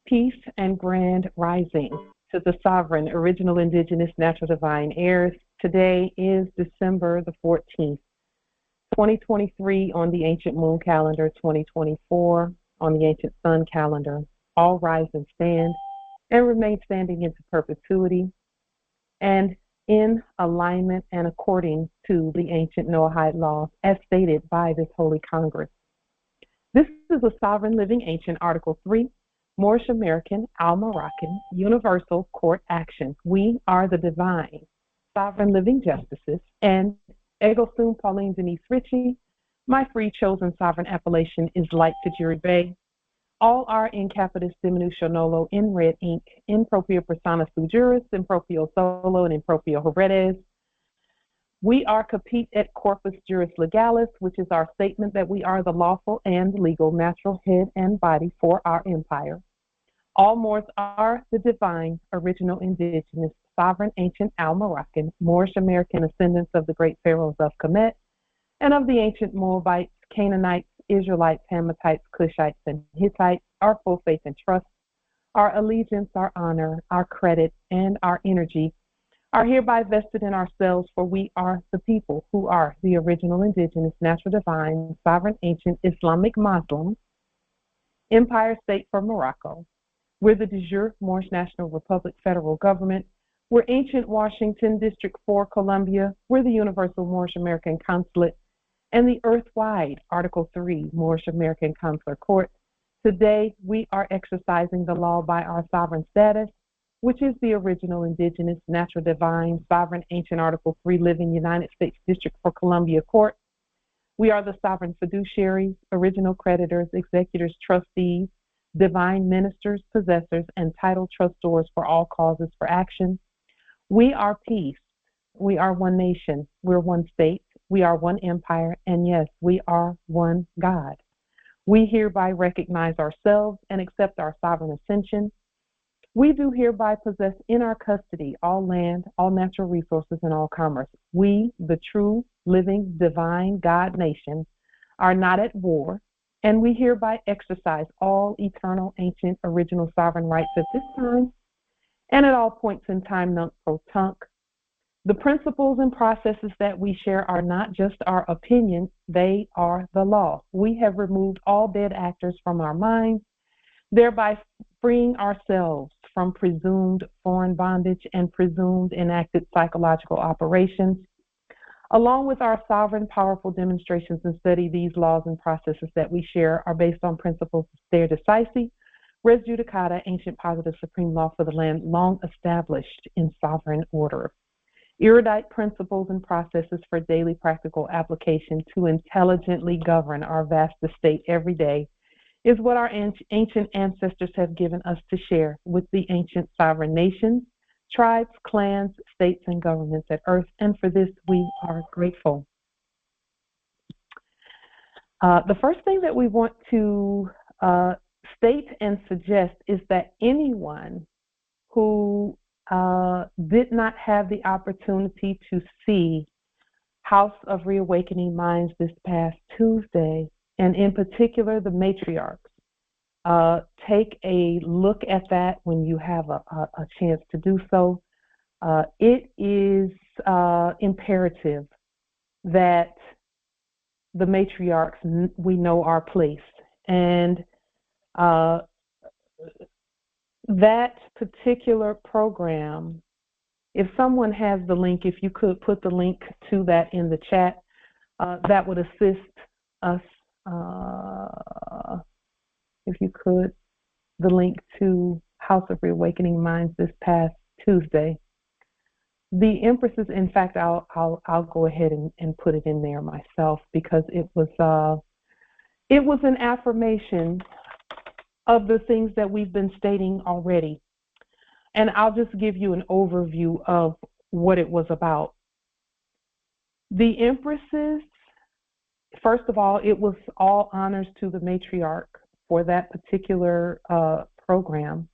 Peace and grand rising to the sovereign, original, indigenous, natural, divine heirs. Today is December the 14th, 2023 on the ancient moon calendar, 2024 on the ancient sun calendar. All rise and stand and remain standing into perpetuity and in alignment and according to the ancient Noahide laws as stated by this Holy Congress. This is a sovereign living ancient Article 3, Moorish American, Al-Moroccan, Universal Court Action. We are the divine, sovereign living justices, and Ego Sum Pauline Denise Ritchie. My free chosen sovereign appellation is Light Tajiri Bay. All are in capitis diminutio nolo, in red ink, in propria persona sui juris, in proprio solo, and in proprio heredes. We are capite et corpus juris legalis, which is our statement that we are the lawful and legal natural head and body for our empire. All Moors are the divine, original, indigenous, sovereign, ancient, Al-Moroccan, Moorish American ascendants of the great pharaohs of Kemet and of the ancient Moabites, Canaanites, Israelites, Hamathites, Cushites, and Hittites. Our full faith and trust, our allegiance, our honor, our credit, and our energy are hereby vested in ourselves, for we are the people who are the original, indigenous, natural, divine, sovereign, ancient, Islamic Muslim, Empire State for Morocco. We're the de jure Moorish National Republic federal government. We're ancient Washington District 4, Columbia. We're the Universal Moorish American Consulate and the earth-wide Article 3 Moorish American Consular Court. Today, we are exercising the law by our sovereign status, which is the original, indigenous, natural, divine, sovereign, ancient Article 3 living United States District for Columbia Court. We are the sovereign fiduciaries, original creditors, executors, trustees, divine ministers, possessors, and title trustors for all causes for action. We are peace. We are one nation. We're one state. We are one empire. And yes, we are one God. We hereby recognize ourselves and accept our sovereign ascension. We do hereby possess in our custody all land, all natural resources, and all commerce. We, the true, living, divine God nation, are not at war, and we hereby exercise all eternal, ancient, original sovereign rights at this time and at all points in time, nunc pro tunc. The principles and processes that we share are not just our opinions, they are the law. We have removed all dead actors from our minds, thereby freeing ourselves from presumed foreign bondage and presumed enacted psychological operations. Along with our sovereign, powerful demonstrations and study, these laws and processes that we share are based on principles of stare decisis, res judicata, ancient positive supreme law for the land, long established in sovereign order. Erudite principles and processes for daily practical application to intelligently govern our vast estate every day is what our ancient ancestors have given us to share with the ancient sovereign nations, tribes, clans, states, and governments at earth, and for this we are grateful. The first thing that we want to state and suggest is that anyone who did not have the opportunity to see House of Reawakening Minds this past Tuesday, and in particular the matriarchs, take a look at that when you have a chance to do so. It is imperative that the matriarchs, we know our place. And that particular program, if someone has the link, if you could put the link to that in the chat, that would assist us. If you could, the link to House of Reawakening Minds this past Tuesday. The Empresses, in fact, I'll go ahead and put it in there myself, because it was an affirmation of the things that we've been stating already. And I'll just give you an overview of what it was about. The Empresses, first of all, it was all honors to the matriarch for that particular program.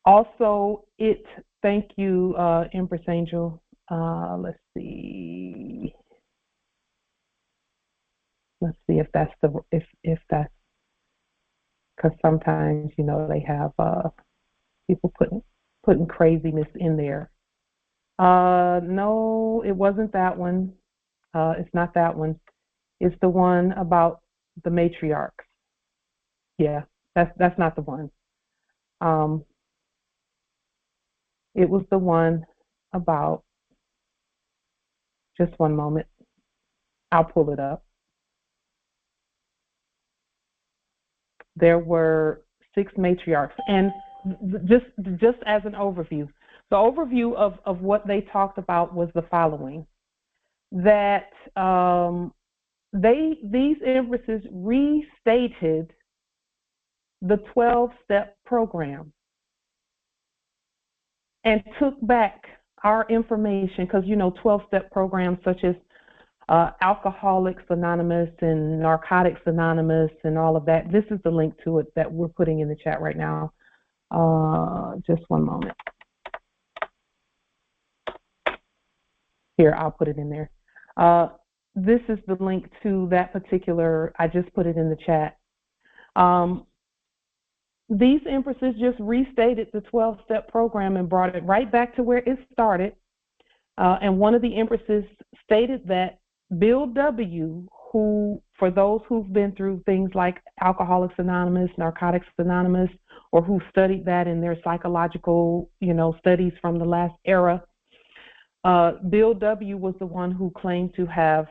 Also, thank you, Empress Angel. Let's see if that's because sometimes, they have people putting craziness in there. No, it wasn't that one. It's not that one. It's the one about the matriarchs. Yeah, that's not the one. Um, it was the one about, just one moment. I'll pull it up. There were 6 matriarchs, and just as an overview, the overview of what they talked about was the following: that these empresses restated the 12-step program and took back our information, because 12-step programs such as Alcoholics Anonymous and Narcotics Anonymous and all of that. This is the link to it that we're putting in the chat right now. Just one moment. Here, I'll put it in there. This is the link to that particular, I just put it in the chat. These empresses just restated the 12-step program and brought it right back to where it started. And one of the empresses stated that Bill W., who, for those who've been through things like Alcoholics Anonymous, Narcotics Anonymous, or who studied that in their psychological, studies from the last era, Bill W. was the one who claimed to have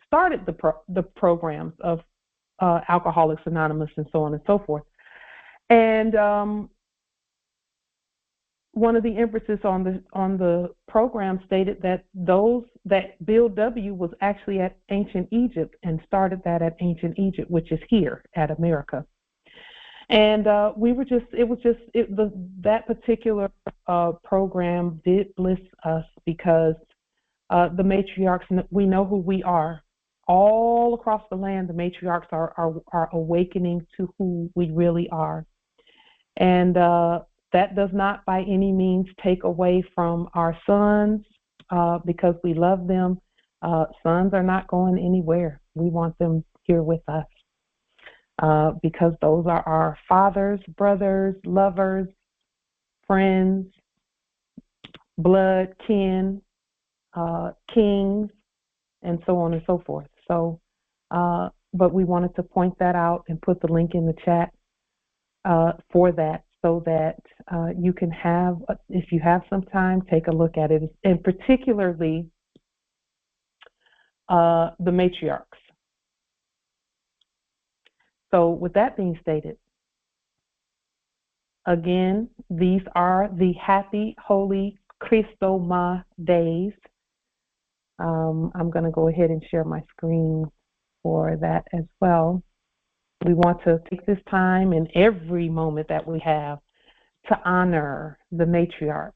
started the programs of Alcoholics Anonymous and so on and so forth. And one of the empresses on the program stated that Bill W. was actually at ancient Egypt and started that at ancient Egypt, which is here at America. And that particular program did bliss us, because the matriarchs, we know who we are. All across the land, the matriarchs are awakening to who we really are. And that does not by any means take away from our sons, because we love them. Sons are not going anywhere. We want them here with us, because those are our fathers, brothers, lovers, friends, blood, kin, kings, and so on and so forth. So, but we wanted to point that out and put the link in the chat for that, so that you can have, if you have some time, take a look at it, and particularly the matriarchs. So with that being stated, again, these are the happy, holy Christoma days. I'm going to go ahead and share my screen for that as well. We want to take this time and every moment that we have to honor the matriarch.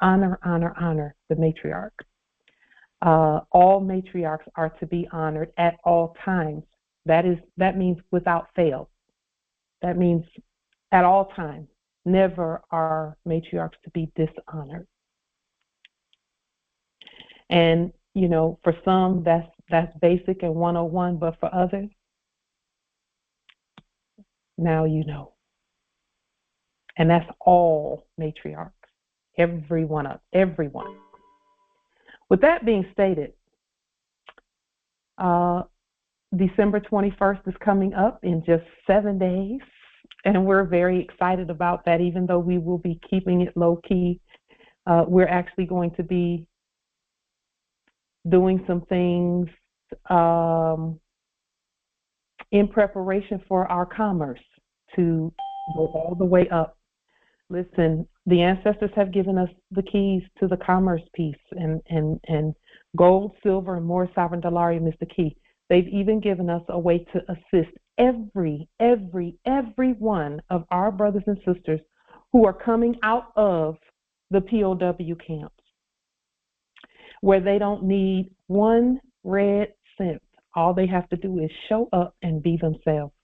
Honor, honor, honor the matriarch. All matriarchs are to be honored at all times. That means without fail. That means at all times. Never are matriarchs to be dishonored. And for some that's basic and 101, but for others, now you know. And that's all matriarchs, everyone. With that being stated, December 21st is coming up in just 7 days, and we're very excited about that. Even though we will be keeping it low key, we're actually going to be doing some things in preparation for our commerce to go all the way up. Listen, the ancestors have given us the keys to the commerce piece, and gold, silver, and more sovereign dollarium is the key. They've even given us a way to assist every one of our brothers and sisters who are coming out of the POW camps, where they don't need one red cent. All they have to do is show up and be themselves.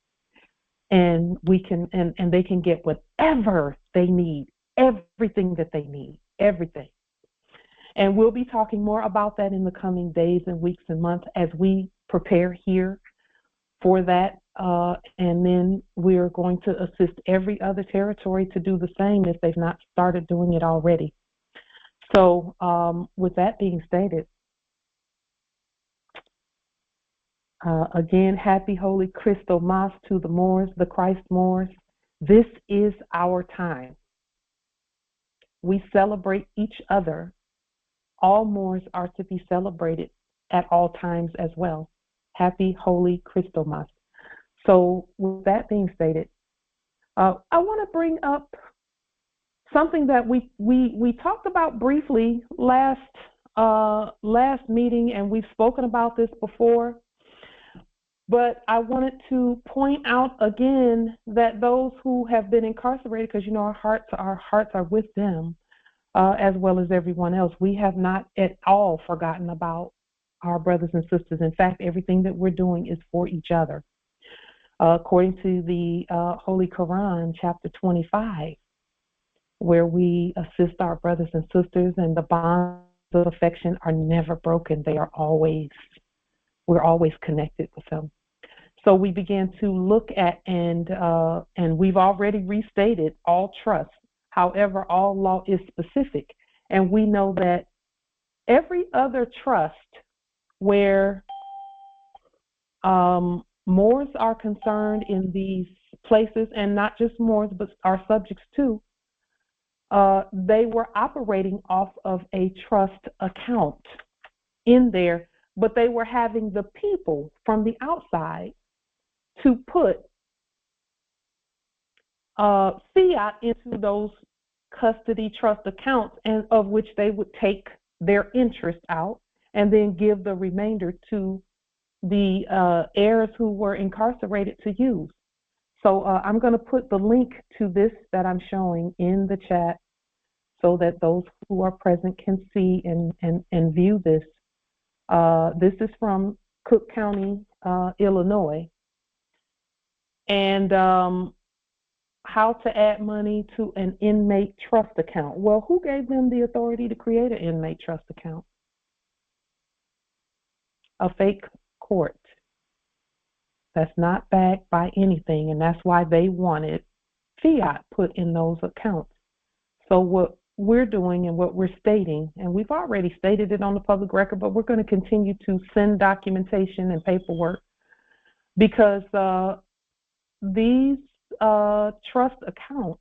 And we can, and they can get whatever they need, everything that they need, everything. And we'll be talking more about that in the coming days and weeks and months as we prepare here for that. And then we're going to assist every other territory to do the same if they've not started doing it already. So with that being stated, again, happy Holy Crystal Mass to the Moors, the Christ Moors. This is our time. We celebrate each other. All Moors are to be celebrated at all times as well. Happy Holy Crystal Mass. So with that being stated, I want to bring up something that we talked about briefly last meeting, and we've spoken about this before. But I wanted to point out again that those who have been incarcerated, because our hearts are with them, as well as everyone else. We have not at all forgotten about our brothers and sisters. In fact, everything that we're doing is for each other. According to the Holy Quran, chapter 25, where we assist our brothers and sisters, and the bonds of affection are never broken. We're always connected with them. So we began to look at, and we've already restated all trust. However, all law is specific. And we know that every other trust where Moors are concerned in these places, and not just Moors, but our subjects too, they were operating off of a trust account in there, but they were having the people from the outside to put fiat into those custody trust accounts, and of which they would take their interest out and then give the remainder to the heirs who were incarcerated to use. So I'm going to put the link to this that I'm showing in the chat so that those who are present can see and view this. This is from Cook County, Illinois. And how to add money to an inmate trust account. Well, who gave them the authority to create an inmate trust account? A fake court. That's not backed by anything, and that's why they wanted fiat put in those accounts. So what we're doing and what we're stating, and we've already stated it on the public record, but we're going to continue to send documentation and paperwork, because these trust accounts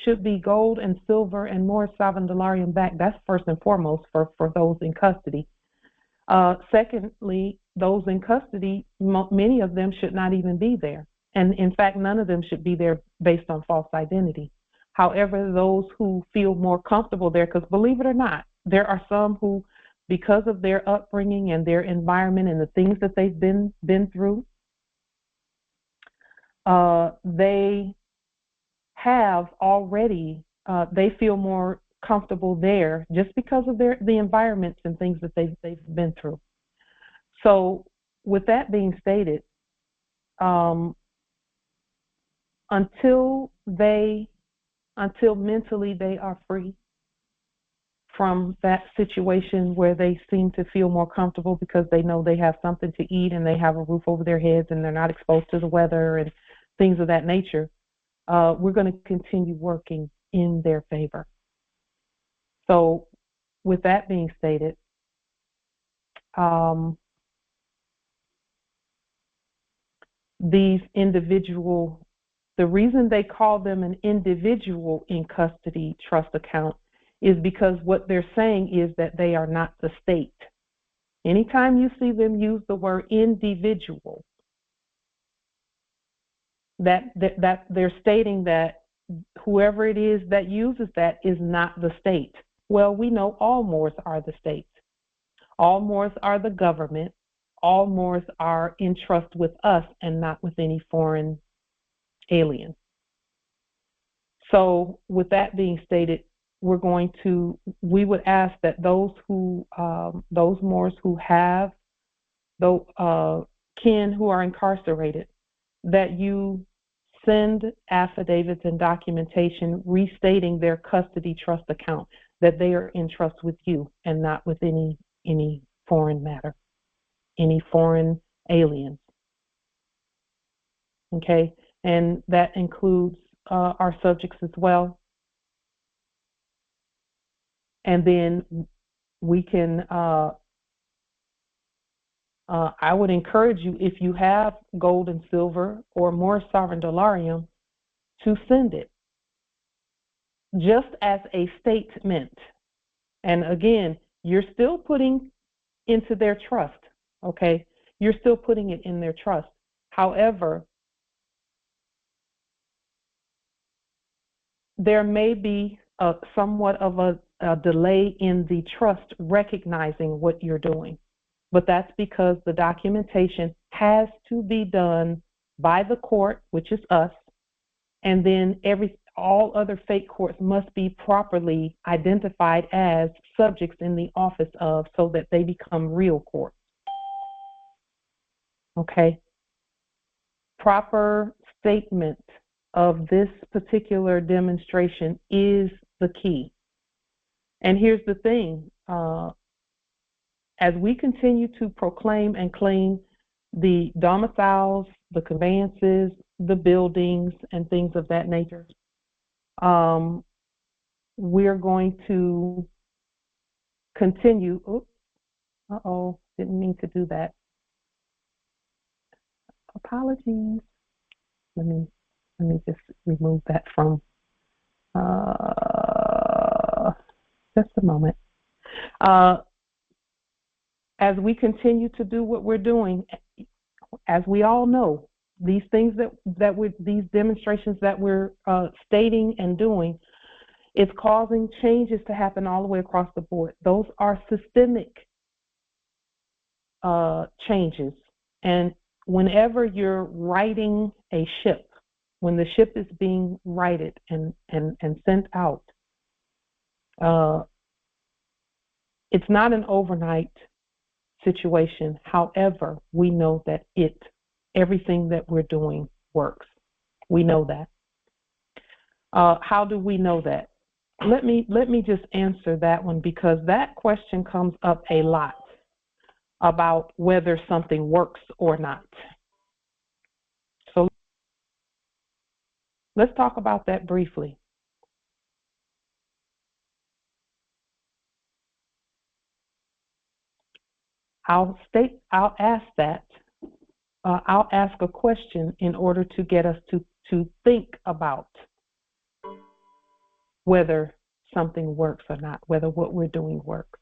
should be gold and silver and more sovereign dollarium backed. That's first and foremost for those in custody. Secondly, those in custody, many of them should not even be there. And in fact, none of them should be there based on false identity. However, those who feel more comfortable there, because believe it or not, there are some who, because of their upbringing and their environment and the things that they've been through, they have already, they feel more comfortable there just because of the environments and things that they've been through. So with that being stated, until mentally they are free from that situation where they seem to feel more comfortable because they know they have something to eat and they have a roof over their heads and they're not exposed to the weather and things of that nature, we're going to continue working in their favor. So with that being stated, these individual, the reason they call them an individual in custody trust account is because what they're saying is that they are not the state. Anytime you see them use the word individual, that they're stating that whoever it is that uses that is not the state. Well, we know all Moors are the state. All Moors are the government. All Moors are in trust with us and not with any foreign alien. So with that being stated, we would ask that those Moors who have those kin who are incarcerated, that you send affidavits and documentation restating their custody trust account, that they are in trust with you and not with any foreign matter, any foreign aliens. okay? And that includes our subjects as well. And then we can, I would encourage you, if you have gold and silver or more sovereign dollarium, to send it just as a statement. And again, you're still putting into their trust, okay? You're still putting it in their trust. However, there may be somewhat of a delay in the trust recognizing what you're doing. But that's because the documentation has to be done by the court, which is us, and then all other fake courts must be properly identified as subjects in the office of, so that they become real courts. Okay? Proper statement of this particular demonstration is the key. And here's the thing, as we continue to proclaim and claim the domiciles, the conveyances, the buildings, and things of that nature, we're going to continue. Didn't mean to do that. Apologies. Let me just remove that from just a moment. As we continue to do what we're doing, as we all know, these things these demonstrations that we're stating and doing, it's causing changes to happen all the way across the board. Those are systemic changes. And whenever you're righting a ship, when the ship is being righted and sent out, it's not an overnight situation. However, we know that everything that we're doing works. We know that. How do we know that? Let me just answer that one, because that question comes up a lot about whether something works or not. So let's talk about that briefly. I'll ask a question in order to get us to think about whether something works or not, whether what we're doing works.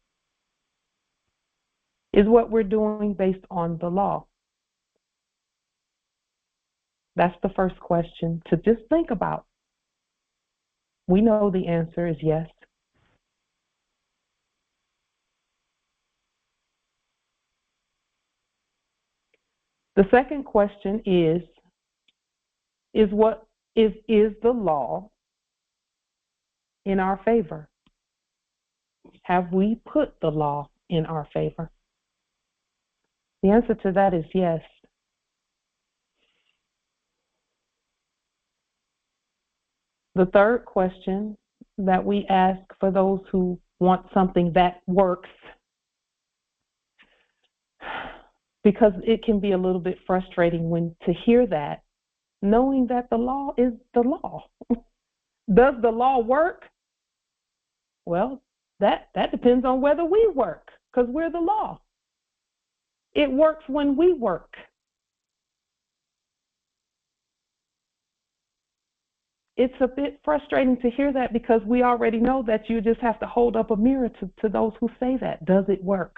Is what we're doing based on the law? That's the first question to just think about. We know the answer is yes. The second question is the law in our favor? Have we put the law in our favor? The answer to that is yes. The third question that we ask for those who want something that works, because it can be a little bit frustrating to hear that, knowing that the law is the law. Does the law work? Well, that depends on whether we work, because we're the law. It works when we work. It's a bit frustrating to hear that, because we already know that you just have to hold up a mirror to those who say that. Does it work?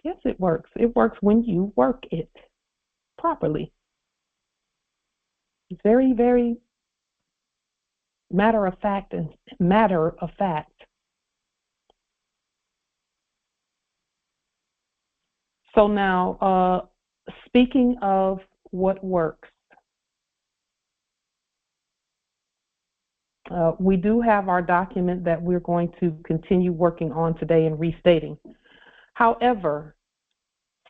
Yes, it works. It works when you work it properly. It's very, very matter of fact. So now, speaking of what works, we do have our document that we're going to continue working on today and restating. However,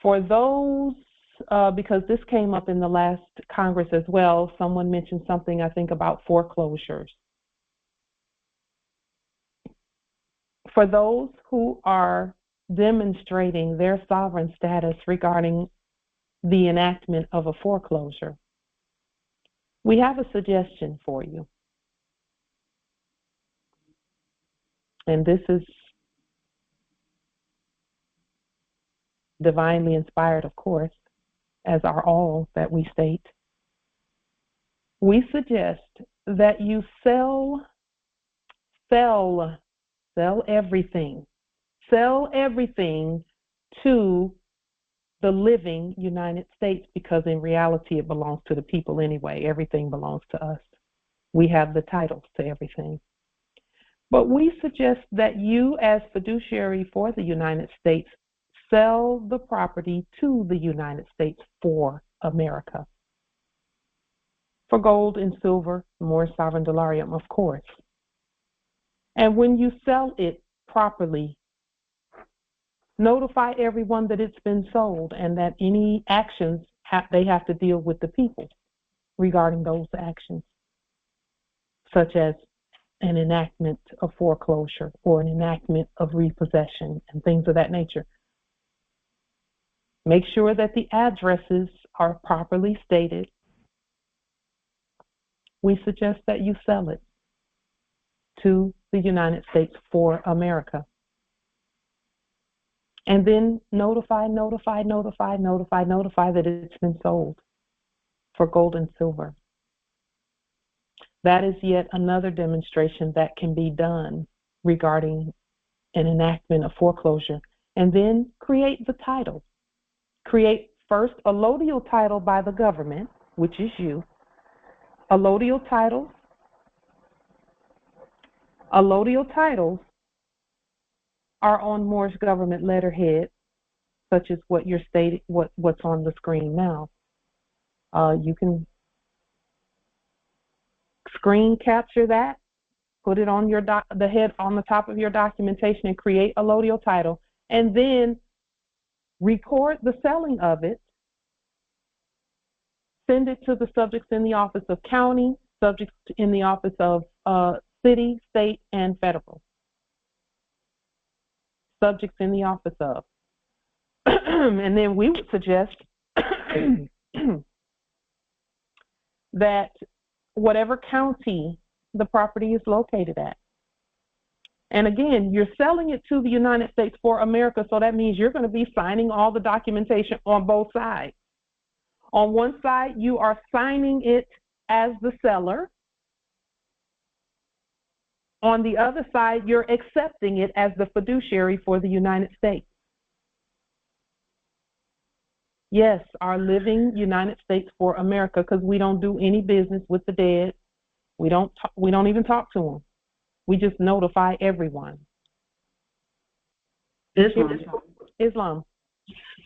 for those, because this came up in the last Congress as well, someone mentioned something, I think, about foreclosures. For those who are demonstrating their sovereign status regarding the enactment of a foreclosure, we have a suggestion for you. And this is divinely inspired, of course, as are all that we state. We suggest that you sell everything. Sell everything to the living United States, because in reality it belongs to the people anyway. Everything belongs to us. We have the titles to everything. But we suggest that you, as fiduciary for the United States, sell the property to the United States for America. For gold and silver, more sovereign dollarium, of course. And when you sell it properly, notify everyone that it's been sold and that any actions they have to deal with the people regarding those actions, such as an enactment of foreclosure or an enactment of repossession and things of that nature. Make sure that the addresses are properly stated. We suggest that you sell it to the United States for America. And then notify that it's been sold for gold and silver. That is yet another demonstration that can be done regarding an enactment of foreclosure. And then create the title. Create first a allodial title by the government, which is you. Allodial titles are on Moore's government letterhead, such as what you're stating, what's on the screen now. You can screen capture that, put it on your the head on the top of your documentation, and create a allodial title, and then record the selling of it. Send it to the subjects in the office of county, subjects in the office of city, state, and federal. Subjects in the office of. And then we would suggest that whatever county the property is located at. And again, you're selling it to the United States for America, so that means you're going to be signing all the documentation on both sides. On one side, you are signing it as the seller. On the other side, you're accepting it as the fiduciary for the United States. Yes, our living United States for America, because we don't do any business with the dead. We don't even talk to them. We just notify everyone. Islam.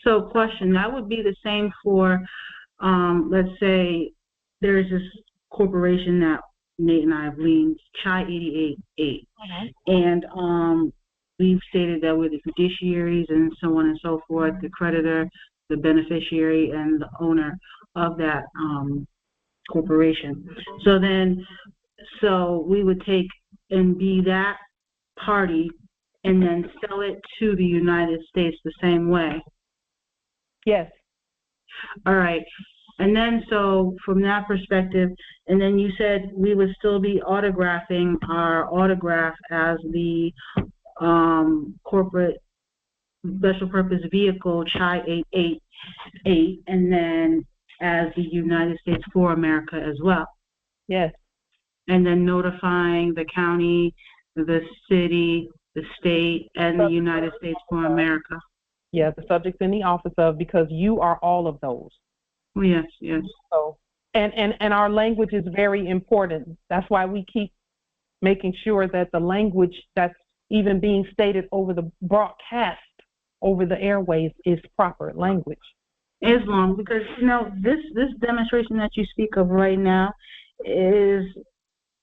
So question, that would be the same for, let's say there's this corporation that Nate and I have leaned, Chai 888, and we've stated that we're the fiduciaries and so on and so forth, the creditor, the beneficiary, and the owner of that corporation. So we would take and be that party and then sell it to the United States the same way. Yes. All right. And then, so from that perspective, and then you said we would still be autographing our autograph as the corporate special purpose vehicle, Chai 888, and then as the United States for America as well. Yes. And then notifying the county, the city, the state, and the United States for America. Yeah, the subjects in the office of, because you are all of those. Yes, yes. So, and our language is very important. That's why we keep making sure that the language that's even being stated over the broadcast, over the airways, is proper language. Islam, because this demonstration that you speak of right now is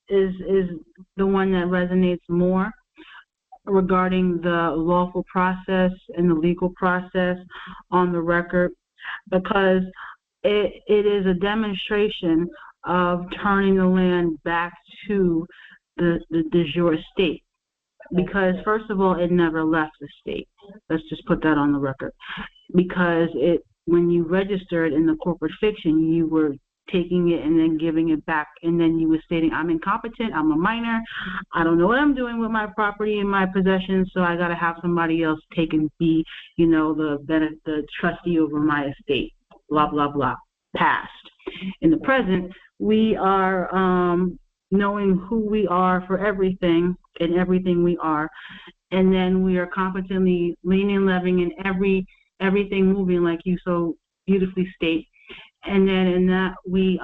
the one that resonates more regarding the lawful process and the legal process on the record, because it is a demonstration of turning the land back to the de jure state. Because first of all, it never left the state. Let's just put that on the record. Because when you registered in the corporate fiction, you were taking it and then giving it back, and then you were stating, I'm incompetent, I'm a minor, I don't know what I'm doing with my property and my possessions, so I got to have somebody else take and be, the trustee over my estate, blah, blah, blah. Past. In the present, we are knowing who we are for everything and everything we are, and then we are competently leaning, levying, and everything moving, like you so beautifully state. And then in that we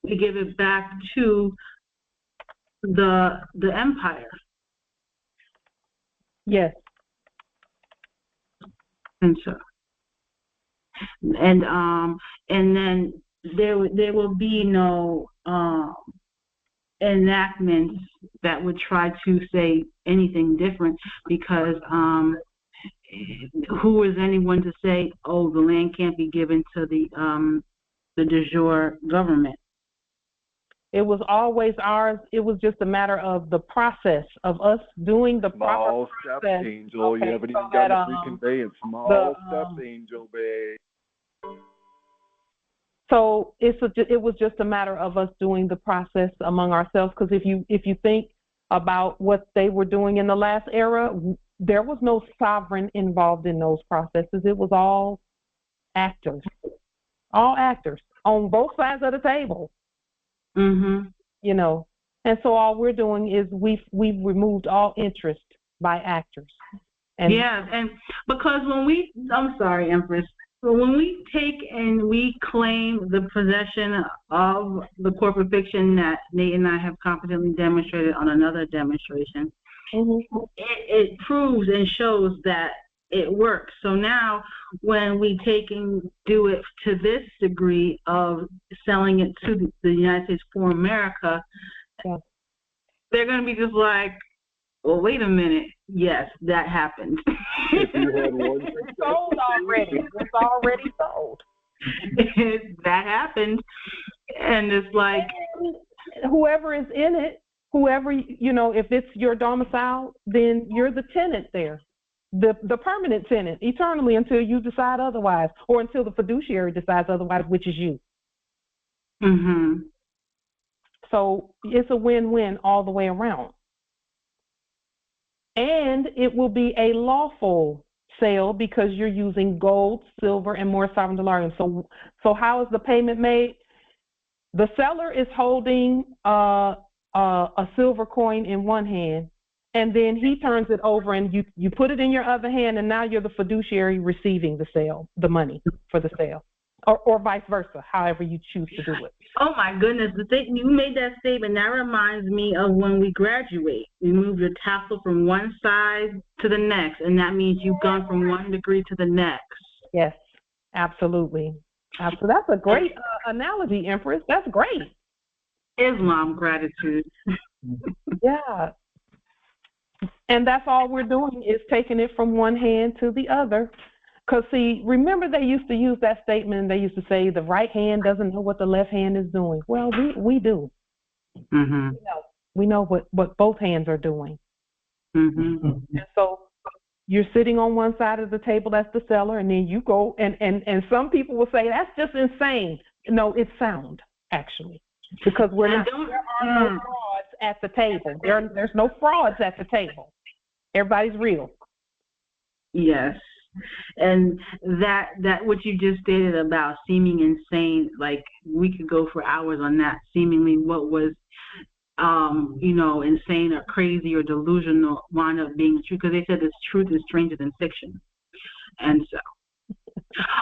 give it back to the empire. Yes. And so, and then there will be no enactments that would try to say anything different, because who is anyone to say, oh, the land can't be given to the de jure government? It was always ours. It was just a matter of the process of us doing the proper steps, process. Angel. Okay, You haven't so even got that, the conveyance. Small steps, Angel, babe. So it was just a matter of us doing the process among ourselves. Because if you think about what they were doing in the last era, there was no sovereign involved in those processes. It was all actors on both sides of the table. Mm-hmm. And so all we're doing is we've removed all interest by actors. And because I'm sorry, Empress, but when we take and we claim the possession of the corporate fiction that Nate and I have competently demonstrated on another demonstration, it proves and shows that it works. So now when we take and do it to this degree of selling it to the United States for America, they're going to be just like, well, wait a minute. Yes, that happened. If you had one it's sold already. It's already sold. That happened. And it's like, whoever is in it, if it's your domicile, then you're the tenant there. The permanent tenant, eternally, until you decide otherwise, or until the fiduciary decides otherwise, which is you. Mm-hmm. So it's a win-win all the way around. And it will be a lawful sale because you're using gold, silver, and more sovereign dollars. So how is the payment made? The seller is holding a silver coin in one hand, and then he turns it over and you put it in your other hand, and now you're the fiduciary receiving the money for the sale, or vice versa, however you choose to do it. Oh my goodness, you made that statement. That reminds me of when we graduate. We move your tassel from one side to the next, and that means you've gone from one degree to the next. Yes, absolutely. So that's a great analogy, Empress. That's great. Islam gratitude. Yeah. And that's all we're doing is taking it from one hand to the other. Because, see, remember they used to use that statement, they used to say the right hand doesn't know what the left hand is doing. Well, we do. Mm-hmm. We know what both hands are doing. Mm-hmm. And so you're sitting on one side of the table, that's the seller, and then you go, and some people will say, that's just insane. No, it's sound, actually. Because there are no frauds at the table. There's no frauds at the table. Everybody's real. Yes. And that what you just stated about seeming insane, like we could go for hours on that. Seemingly what was insane or crazy or delusional wound up being true, because they said this truth is stranger than fiction. And so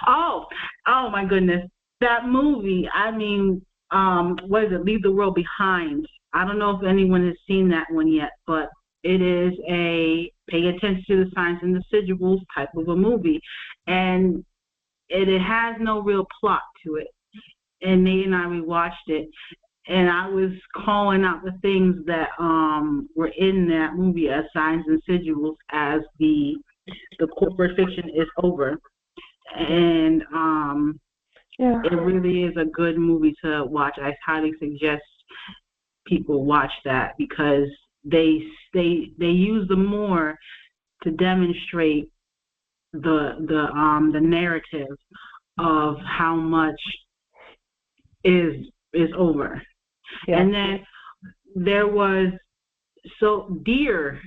oh my goodness, that movie, I mean, what is it, Leave the World Behind? I don't know if anyone has seen that one yet, but it is a pay attention to the signs and the sigils type of a movie. And it has no real plot to it. And Nate and I, we watched it. And I was calling out the things that were in that movie as signs and sigils as the corporate fiction is over. And it really is a good movie to watch. I highly suggest people watch that, because they use the more to demonstrate the narrative of how much is over. Yeah. And then there was deer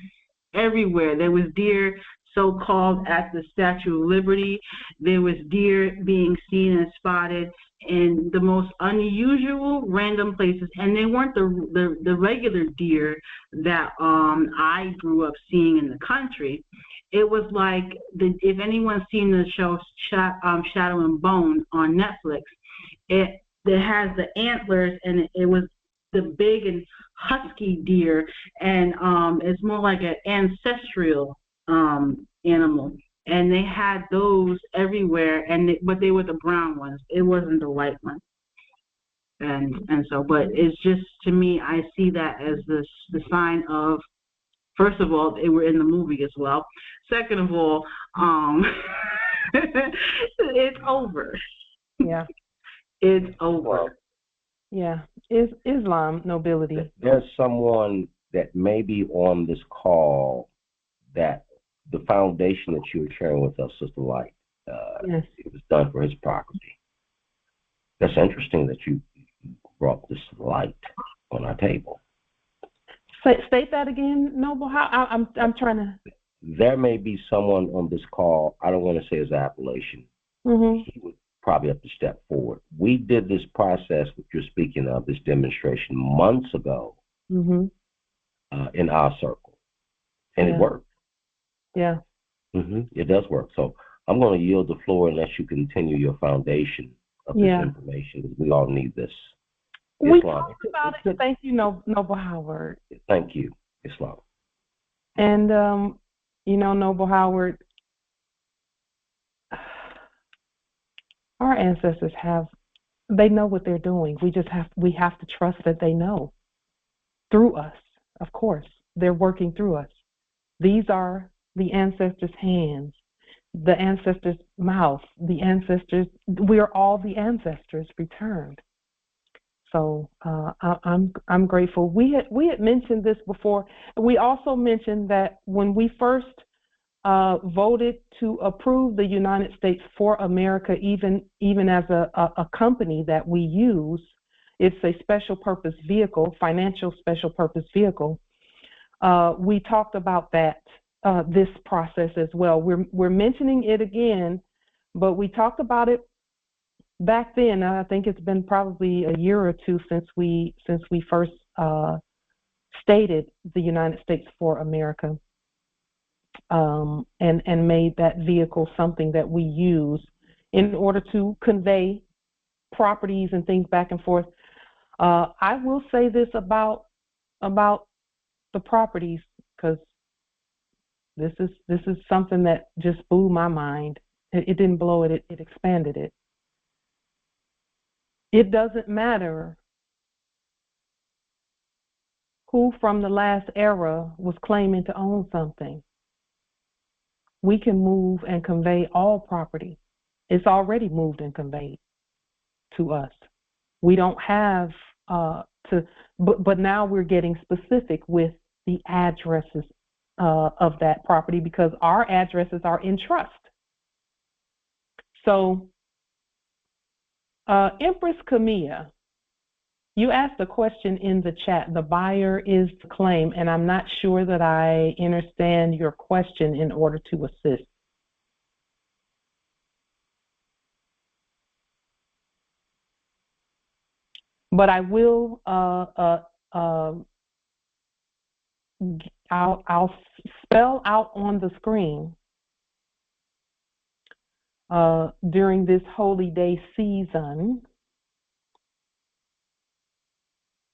everywhere. There was deer so-called at the Statue of Liberty. There was deer being seen and spotted in the most unusual random places, and they weren't the regular deer that I grew up seeing in the country. It was like if anyone's seen the show Shadow and Bone on Netflix, it has the antlers, and it was the big and husky deer, and it's more like an ancestral animal, and they had those everywhere, but they were the brown ones. It wasn't the white ones, and so, but it's just, to me, I see that as the sign of, first of all, they were in the movie as well. Second of all, it's over. Yeah. It's over. Well, Yeah. Islam nobility. there's someone that may be on this call that the foundation that you were sharing with us, Sister Light, Yes. it was done for his property. That's interesting that you brought this light on our table. State that again, Noble. How I'm trying to. There may be someone on this call, I don't want to say his appellation. Mm-hmm. He would probably have to step forward. We did this process that you're speaking of, this demonstration, months ago Mm-hmm. In our circle, and Yeah. it worked. Yeah. It does work. So I'm going to yield the floor and let you continue your foundation of this Yeah. information, because we all need this. We Islam. talked about it. Thank you, Noble Howard. Thank you, Islam. And Noble Howard, our ancestors they know what they're doing. We have to trust that they know through us. Of course, they're working through us. These are the ancestors' hands, the ancestors' mouth, the ancestors. We are all the ancestors returned. So I'm grateful. We had mentioned this before. We also mentioned that when we first voted to approve the United States for America, even as a company that we use, it's a special purpose vehicle, financial special purpose vehicle. We talked about that this process as well. We're mentioning it again, but we talked about it back then. I think it's been probably a year or two since we first stated the United States for America, and made that vehicle something that we use in order to convey properties and things back and forth. I will say this about the properties, because this is something that just blew my mind. It didn't blow it; it expanded it. It doesn't matter who from the last era was claiming to own something. We can move and convey all property. It's already moved and conveyed to us. We don't have but now we're getting specific with the addresses of that property, because our addresses are in trust. So, Empress Camilla, you asked a question in the chat. The buyer is the claim, and I'm not sure that I understand your question in order to assist. But I will, I'll spell out on the screen during this holy day season.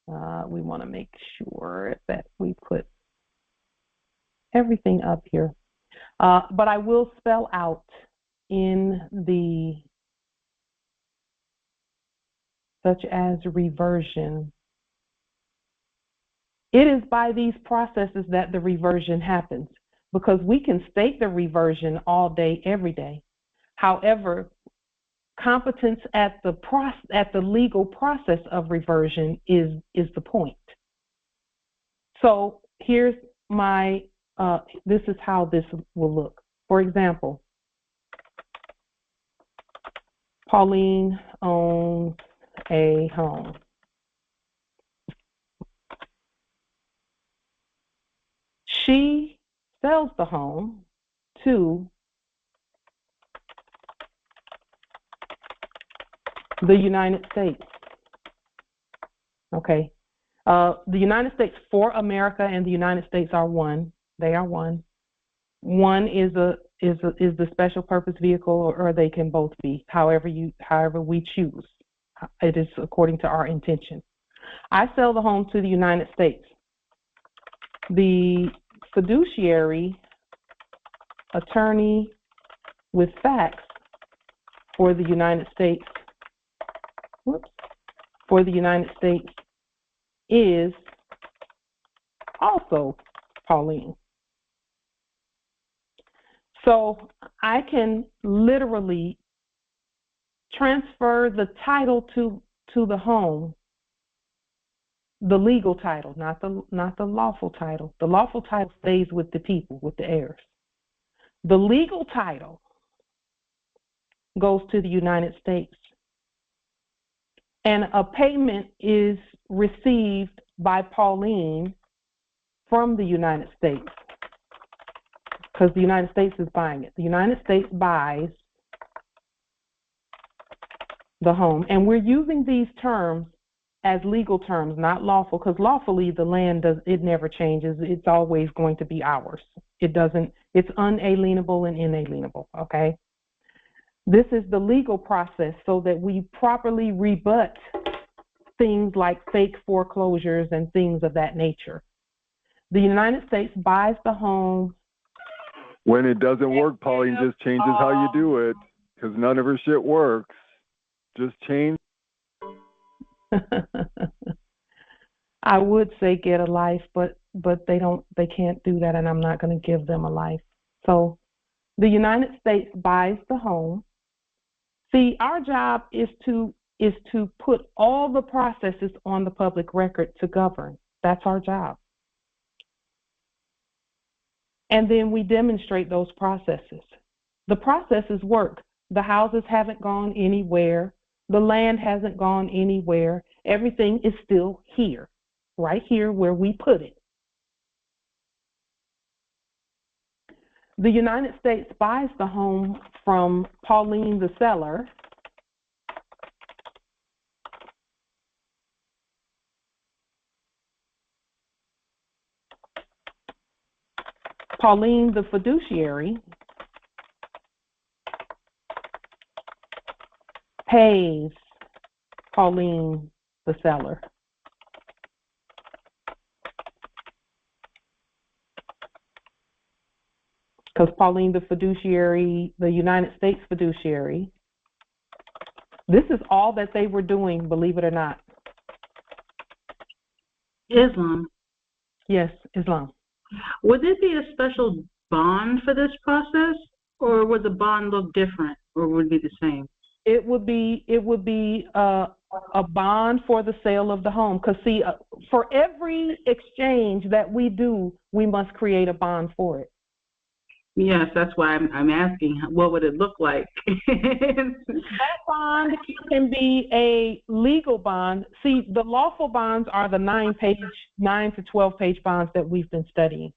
We want to make sure that we put everything up here. But I will spell out in the such as reversion. It is by these processes that the reversion happens, because we can state the reversion all day, every day. However, competence at the legal process of reversion is the point. So here's my, this is how this will look. For example, Pauline owns a home. She sells the home to the United States. Okay. The United States for America and the United States are one. They are one. One is the special purpose vehicle, or they can both be, however we choose. It is according to our intention. I sell the home to the United States. The fiduciary attorney with facts for the United States, is also Pauline. So I can literally transfer the title to the home, the legal title, not the lawful title. The lawful title stays with the people, with the heirs. The legal title goes to the United States. And a payment is received by Pauline from the United States, because the United States is buying it. The United States buys the home. And we're using these terms as legal terms, not lawful, because lawfully the land never changes. It's always going to be ours. It's unalienable and inalienable, okay? This is the legal process so that we properly rebut things like fake foreclosures and things of that nature. The United States buys the home. When it doesn't work, Pauline just changes how you do it, because none of her shit works. Just change. I would say get a life, but they can't do that, and I'm not going to give them a life. So the United States buys the home. See, our job is to put all the processes on the public record to govern. That's our job. And then we demonstrate those processes. The processes work. The houses haven't gone anywhere. The land hasn't gone anywhere. Everything is still here, right here where we put it. The United States buys the home from Pauline the seller. Pauline the fiduciary pays Pauline the seller. Because Pauline the fiduciary, the United States fiduciary, this is all that they were doing, believe it or not. Islam. Yes, Islam. Would there be a special bond for this process, or would the bond look different, or would it be the same? It would be a bond for the sale of the home. Because see, for every exchange that we do, we must create a bond for it. Yes, that's why I'm asking, what would it look like? That bond can be a legal bond. See, the lawful bonds are the 9 to 12-page bonds that we've been studying.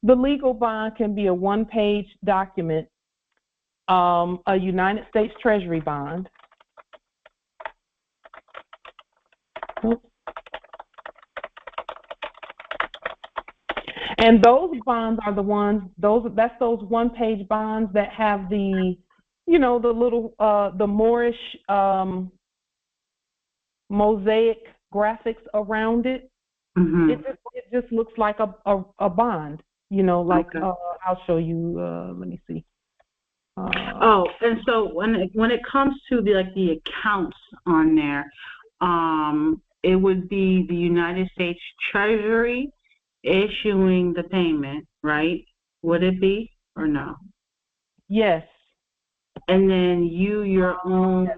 The legal bond can be a 1-page document, a United States Treasury bond. And those bonds are the ones, that's those 1-page bonds that have the, the little, the Moorish mosaic graphics around it. Mm-hmm. It just looks like a bond, like, okay. I'll show you, let me see. And so when it comes to the accounts on there, it would be the United States Treasury issuing the payment, right? Would it be or no? Yes. And then your own,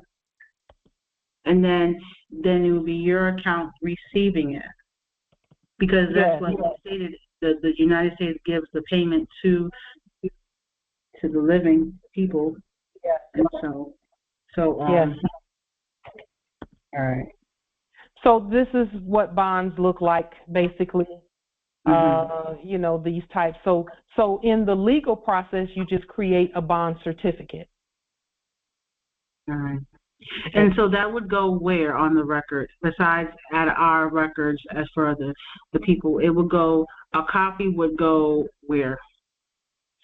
and then it would be your account receiving it, because that's what you stated. The United States gives the payment to the living people, and So, Yes. all right. So this is what bonds look like, basically. You know, these types. So in the legal process, you just create a bond certificate. All right. And so that would go where on the record, besides at our records as for the people? It would go, a copy would go where?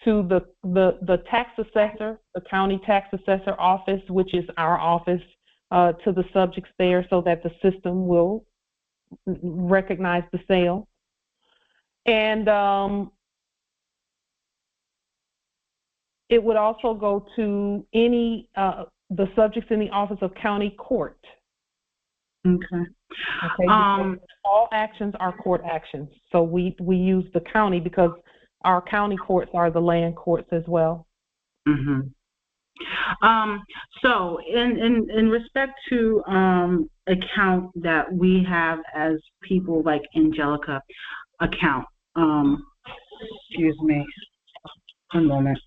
To the tax assessor, the county tax assessor office, which is our office, to the subjects there so that the system will recognize the sale. And it would also go to any the subjects in the office of county court. Okay. All actions are court actions. So we use the county because our county courts are the land courts as well. So in respect to account that we have as people like Angelica account, excuse me, one moment.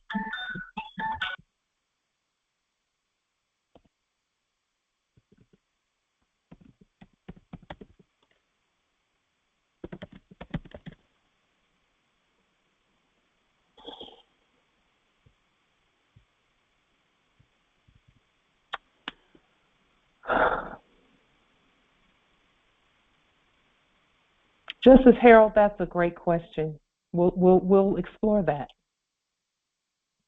Justice Harold, that's a great question. We'll explore that.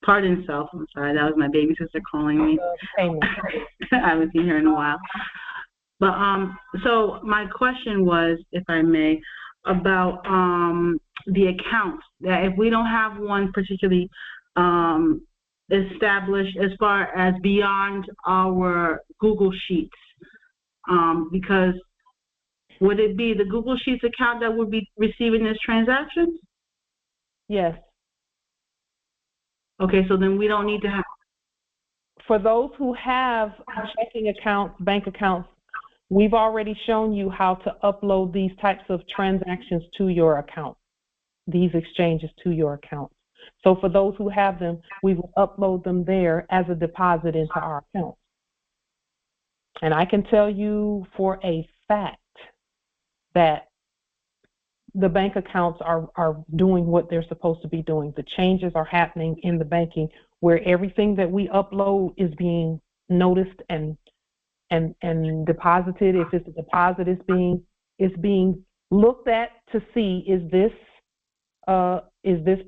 Pardon self, I'm sorry, that was my baby sister calling me. I haven't seen her in a while. But so my question was, if I may, about the accounts, that if we don't have one particularly established as far as beyond our Google Sheets, because would it be the Google Sheets account that would be receiving this transaction? Yes. Okay, so then we don't need to have. For those who have checking accounts, bank accounts, we've already shown you how to upload these types of transactions to your account, these exchanges to your account. So for those who have them, we will upload them there as a deposit into our account. And I can tell you for a fact that the bank accounts are doing what they're supposed to be doing. The changes are happening in the banking where everything that we upload is being noticed and deposited. If it's a deposit, it's being looked at to see is this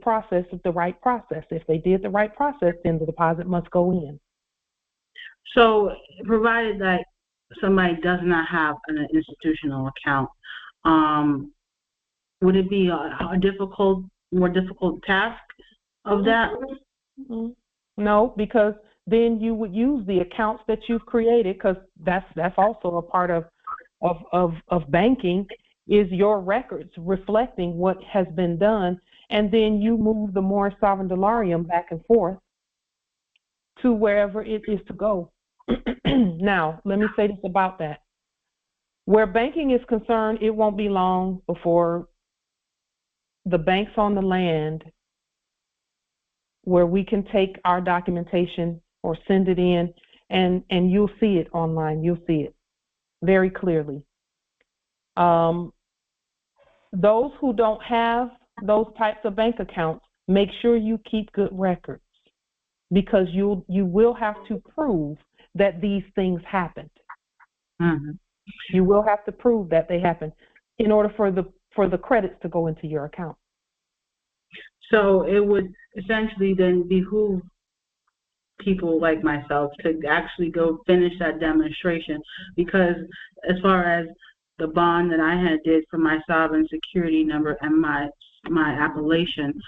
process the right process. If they did the right process, then the deposit must go in. So provided that somebody does not have an institutional account, would it be a more difficult task of that? No, because then you would use the accounts that you've created, because that's also a part of banking, is your records reflecting what has been done, and then you move the more sovereign dolarium back and forth to wherever it is to go. Now, let me say this about that. Where banking is concerned, it won't be long before the banks on the land where we can take our documentation or send it in, and you'll see it online. You'll see it very clearly. Those who don't have those types of bank accounts, make sure you keep good records, because you will have to prove that these things happened. You will have to prove that they happened in order for the credits to go into your account. So it would essentially then behoove people like myself to actually go finish that demonstration, because as far as the bond that I had did for my sovereign security number and my appellation,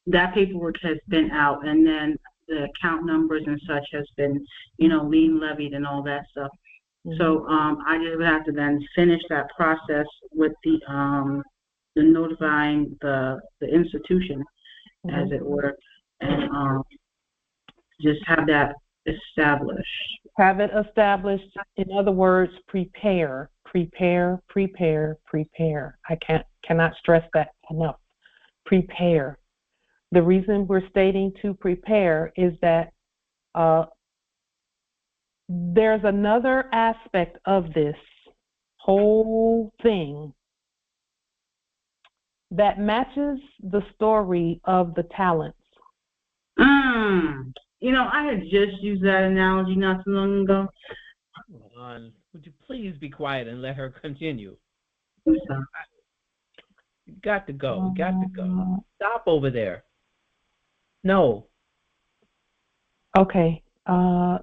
that paperwork has been out, and then the account numbers and such has been, lien levied and all that stuff. So I just would have to then finish that process with the notifying the institution, as it were, and just have that established. Have it established. In other words, prepare. I cannot stress that enough. Prepare. The reason we're stating to prepare is that there's another aspect of this whole thing that matches the story of the talents. You know, I had just used that analogy not too long ago. Hold on. Would you please be quiet and let her continue? I'm sorry. You got to go. You got to go. Stop over there. No. Okay. Oh,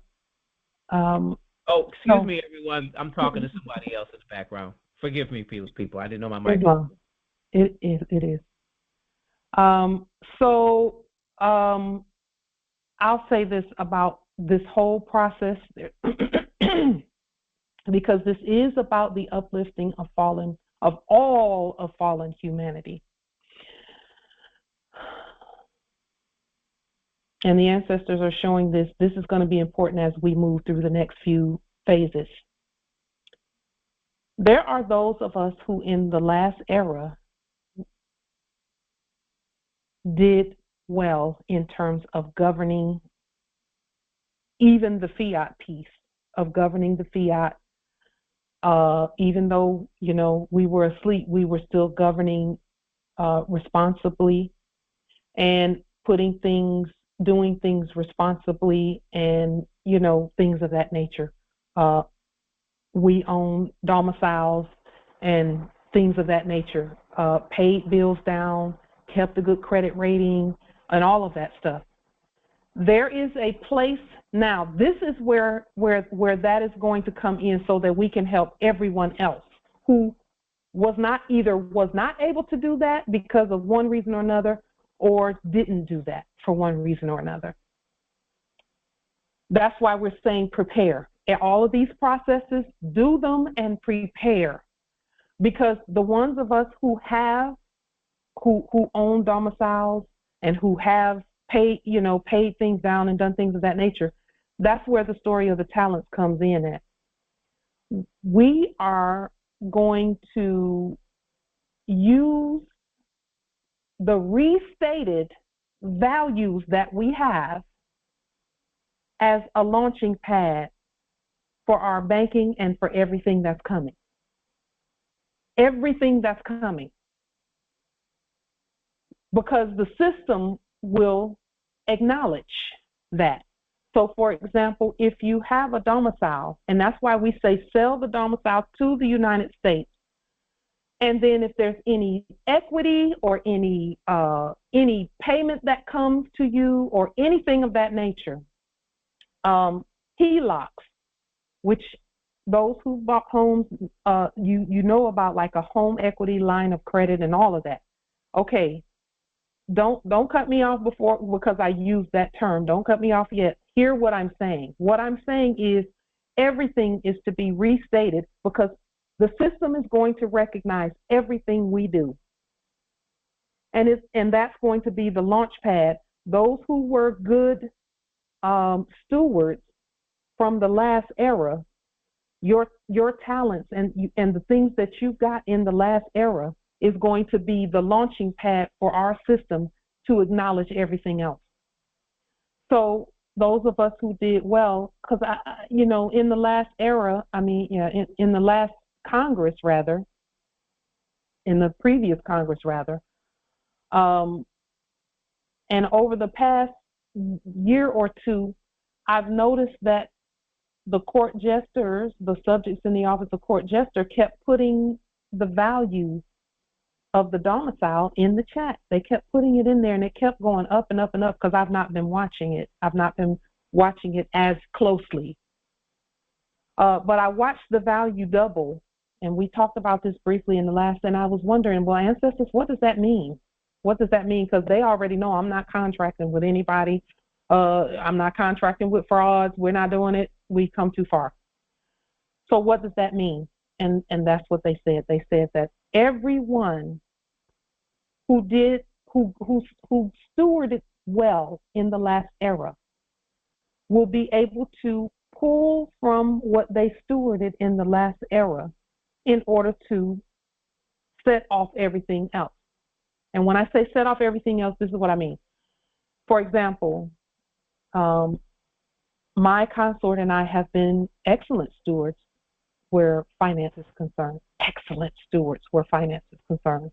excuse So- me, everyone. I'm talking to somebody else in the background. Forgive me, people. I didn't know my mic. Islam. It is. I'll say this about this whole process because this is about the uplifting of all of fallen humanity. And the ancestors are showing this. This is going to be important as we move through the next few phases. There are those of us who in the last era did well in terms of governing even the fiat piece, of governing the fiat. Even though, you know, we were asleep, we were still governing responsibly and doing things responsibly and, you know, things of that nature. We owned domiciles and things of that nature, paid bills down, kept a good credit rating, and all of that stuff. There is a place now. This is where that is going to come in, so that we can help everyone else who was not able to do that because of one reason or another, or didn't do that for one reason or another. That's why we're saying prepare. All of these processes, do them and prepare, because the ones of us who own domiciles and who have paid things down and done things of that nature, that's where the story of the talents comes in at. We are going to use the restated values that we have as a launching pad for our banking and for everything that's coming. Everything that's coming. Because the system will acknowledge that. So, for example, if you have a domicile, and that's why we say sell the domicile to the United States, and then if there's any equity or any payment that comes to you or anything of that nature, HELOCs, which those who bought homes, you know about, like a home equity line of credit and all of that. Okay, don't cut me off before, because I used that term. Don't cut me off yet. Hear what I'm saying. What I'm saying is everything is to be restated, because the system is going to recognize everything we do. And that's going to be the launch pad. Those who were good stewards from the last era, your talents and the things that you got in the last era is going to be the launching pad for our system to acknowledge everything else. So those of us who did well, because in the last era, in the last Congress rather, in the previous Congress rather, and over the past year or two, I've noticed that the court jesters, the subjects in the office of court jester, kept putting the values of the domicile in the chat. They kept putting it in there, and it kept going up and up and up, because I've not been watching it. I've not been watching it as closely. But I watched the value double, and we talked about this briefly in the last, and I was wondering, well, ancestors, what does that mean? What does that mean? Because they already know I'm not contracting with anybody. I'm not contracting with frauds. We're not doing it. We've come too far. So what does that mean? And that's what they said. They said that everyone who stewarded well in the last era will be able to pull from what they stewarded in the last era in order to set off everything else. And when I say set off everything else, this is what I mean. For example, my consort and I have been excellent stewards where finance is concerned. Excellent stewards where finance is concerned.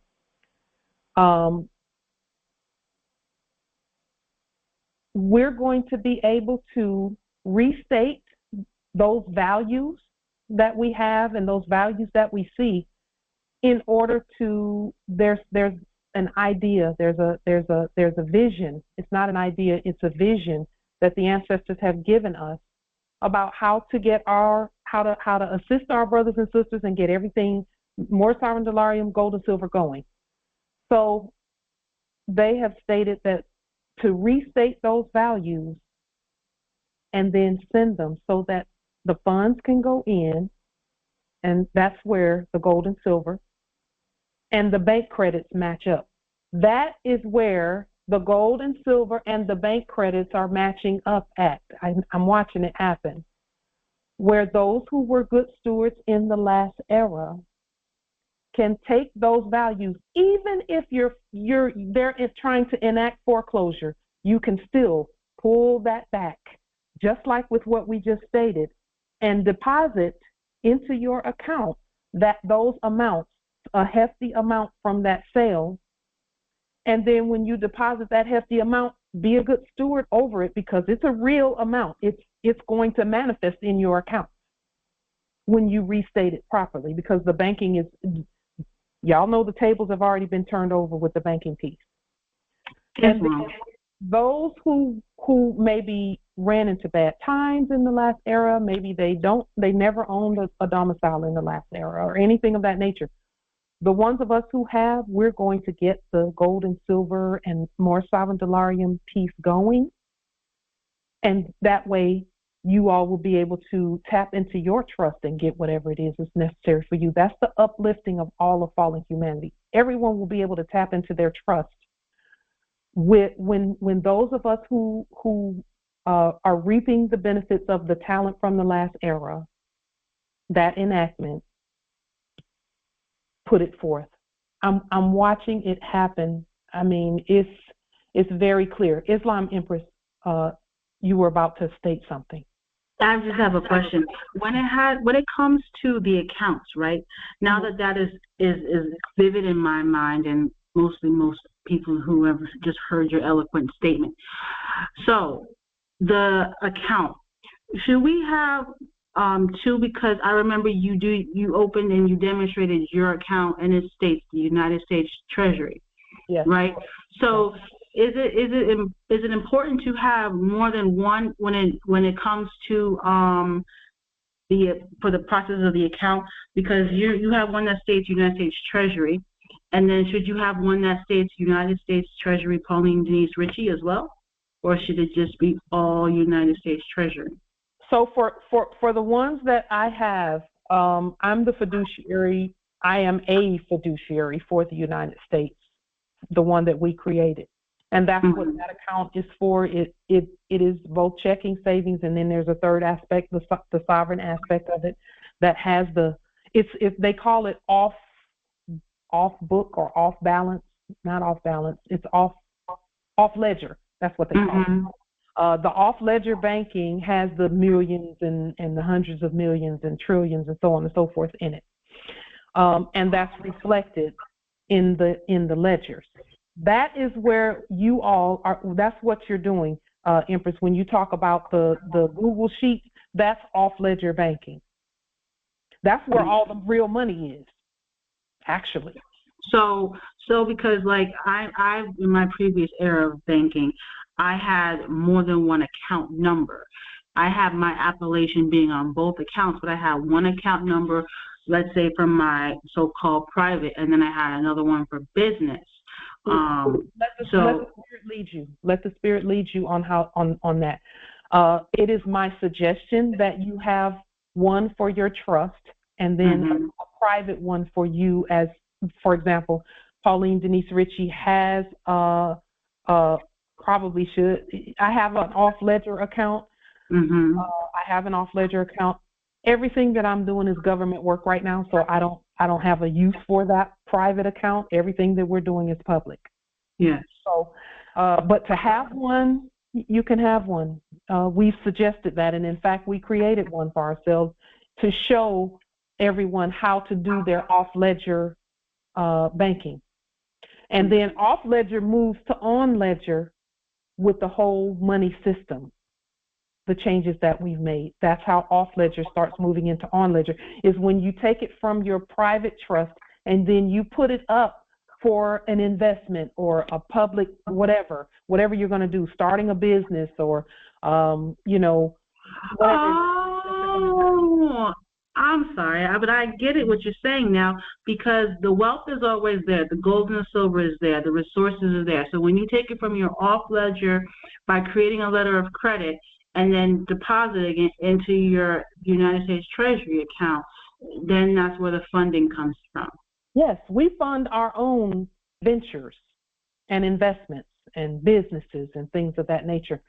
We're going to be able to restate those values that we have and those values that we see in order to, there's an idea, there's a vision. It's not an idea, it's a vision that the ancestors have given us about how to get how to assist our brothers and sisters and get everything more sovereign delarium, gold and silver going. So they have stated that to restate those values and then send them so that the funds can go in, and that's where the gold and silver and the bank credits match up. That is where the gold and silver and the bank credits are matching up at. I'm watching it happen, where those who were good stewards in the last era can take those values, even if they're trying to enact foreclosure, you can still pull that back, just like with what we just stated, and deposit into your account those amounts, a hefty amount from that sale. And then when you deposit that hefty amount, be a good steward over it, because it's a real amount. It's going to manifest in your account when you restate it properly, because the banking is, y'all know the tables have already been turned over with the banking piece. And those who maybe ran into bad times in the last era, maybe they never owned a domicile in the last era or anything of that nature. The ones of us who have, we're going to get the gold and silver and more sovereign delarium piece going. And that way you all will be able to tap into your trust and get whatever it is that's necessary for you. That's the uplifting of all of fallen humanity. Everyone will be able to tap into their trust. When those of us who are reaping the benefits of the talent from the last era, that enactment, put it forth. I'm watching it happen. I mean, it's very clear. Islam Empress, you were about to state something. I just have a question. When it comes to the accounts, right? Now that is vivid in my mind, and most people who have just heard your eloquent statement. So the account, should we have two? Because I remember you opened and you demonstrated your account, and it states the United States Treasury. Yes. Right. So is it important to have more than one when it comes to for the process of the account? Because you have one that states United States Treasury, and then should you have one that states United States Treasury Pauline Denise Ritchie as well, or should it just be all United States Treasury? So for the ones that I have, I'm the fiduciary. I am a fiduciary for the United States, the one that we created. And that's what that account is for. It is both checking, savings, and then there's a third aspect, the sovereign aspect of it, that has they call it off book or off balance, not off balance. It's off ledger. That's what they call it. The off ledger banking has the millions and the hundreds of millions and trillions and so on and so forth in it, and that's reflected in the ledgers. That is where you all are. That's what you're doing, Empress. When you talk about the Google sheet, that's off ledger banking. That's where all the real money is, actually. So because like I in my previous era of banking, I had more than one account number. I have my appellation being on both accounts, but I have one account number, let's say from my so-called private, and then I had another one for business. Let the spirit lead you. Let the spirit lead you on that. It is my suggestion that you have one for your trust, and then a private one for you. As for example, Pauline Denise Ritchie has probably should. I have an off ledger account. I have an off ledger account. Everything that I'm doing is government work right now, so I don't have a use for that private account. Everything that we're doing is public. Yes. So, but to have one, You can have one. We've suggested that, and in fact, we created one for ourselves to show everyone how to do their off-ledger banking. And then off-ledger moves to on-ledger with the whole money system, the changes that we've made. That's how off-ledger starts moving into on-ledger, is when you take it from your private trust and then you put it up for an investment or a public whatever you're going to do, starting a business or, you know, whatever. Oh, I'm sorry, but I get it what you're saying now, because the wealth is always there. The gold and the silver is there. The resources are there. So when you take it from your off ledger by creating a letter of credit and then depositing it into your United States Treasury account, then that's where the funding comes from. Yes, we fund our own ventures and investments and businesses and things of that nature.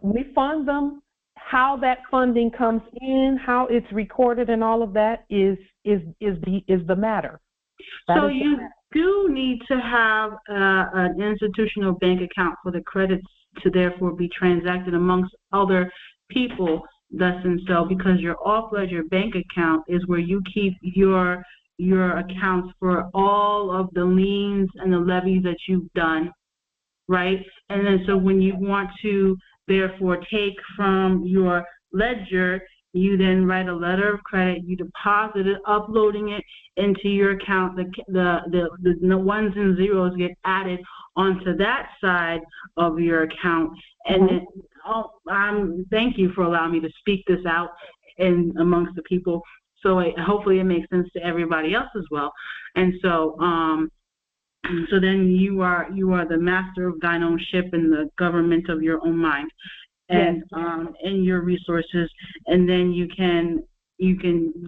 We fund them. How that funding comes in, how it's recorded, and all of that is the matter. So you do need to have an institutional bank account for the credits to therefore be transacted amongst other people, thus and so, because your off-ledger bank account is where you keep your accounts for all of the liens and the levies that you've done, right? And then so when you want to therefore take from your ledger, you then write a letter of credit, you deposit it, uploading it into your account. The ones and zeros get added onto that side of your account. And thank you for allowing me to speak this out amongst the people. So hopefully it makes sense to everybody else as well. And so so then you are the master of thine own ship and the government of your own mind, and yes. And your resources, and then you can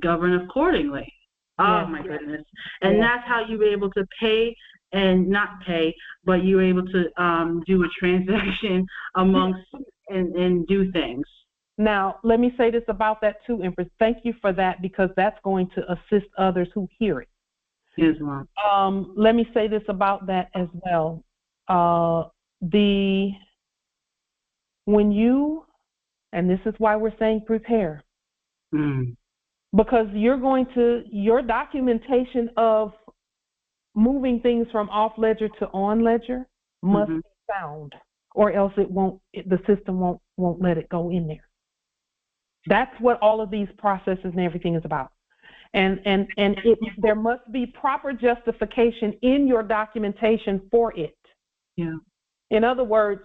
govern accordingly. Oh my goodness! And that's how you were able to pay and not pay, but you were able to do a transaction amongst and do things. Now, let me say this about that too, Empress. Thank you for that, because that's going to assist others who hear it. Yes, ma'am. Let me say this about that as well. When you, and this is why we're saying prepare, because your documentation of moving things from off ledger to on ledger must be sound, or else the system won't let it go in there. That's what all of these processes and everything is about. And there must be proper justification in your documentation for it. Yeah. In other words,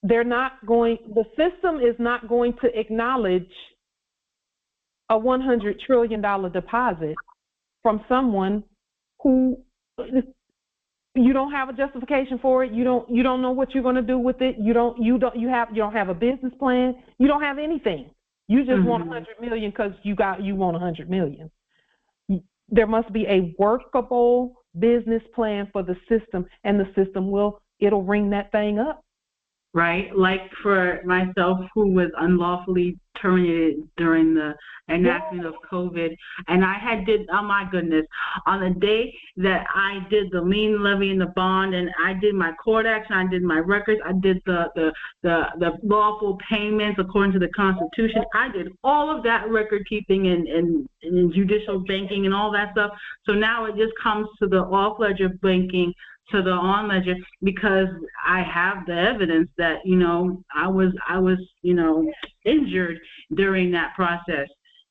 the system is not going to acknowledge a $100 trillion deposit from someone who you don't have a justification for it. You don't know what you're going to do with it. You don't have a business plan. You don't have anything. You just want 100 million because you want 100 million. There must be a workable business plan for the system, and the system it'll ring that thing up. Right, like for myself, who was unlawfully terminated during the enactment of COVID, and oh my goodness, on the day that I did the lien levy and the bond, and I did my court action, I did my records, I did the lawful payments according to the Constitution, I did all of that record keeping and judicial banking and all that stuff. So now it just comes to the off ledger banking, to the on ledger, because I have the evidence that I was injured during that process.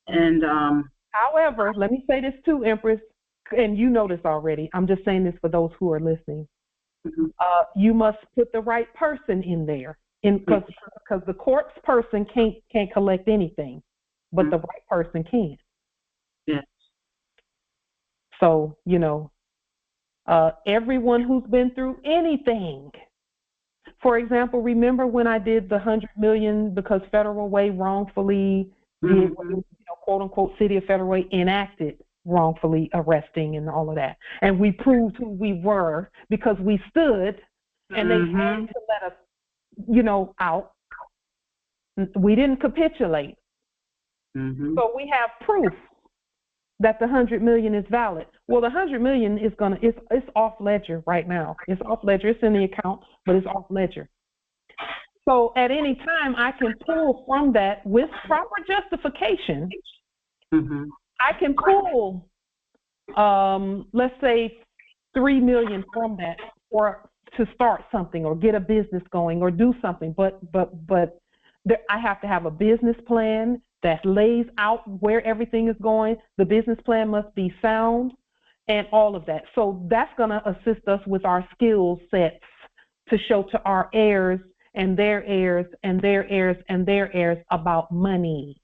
And however, let me say this too, Empress, and you know this already. I'm just saying this for those who are listening. You must put the right person in there, because the court's person can't collect anything, but the right person can. Yes. So everyone who's been through anything. For example, remember when I did the 100 million because Federal Way wrongfully did, quote unquote, City of Federal Way enacted wrongfully arresting and all of that, and we proved who we were because we stood, and they had to let us, out. We didn't capitulate, so we have proof. that the 100 million is valid. Well, the 100 million is it's off ledger right now. It's off ledger. It's in the account, but it's off ledger. So at any time, I can pull from that with proper justification. I can pull, let's say, 3 million from that, or to start something, or get a business going, or do something. But I have to have a business plan that lays out where everything is going. The business plan must be sound, and all of that. So that's going to assist us with our skill sets to show to our heirs and their heirs and their heirs and their heirs about money,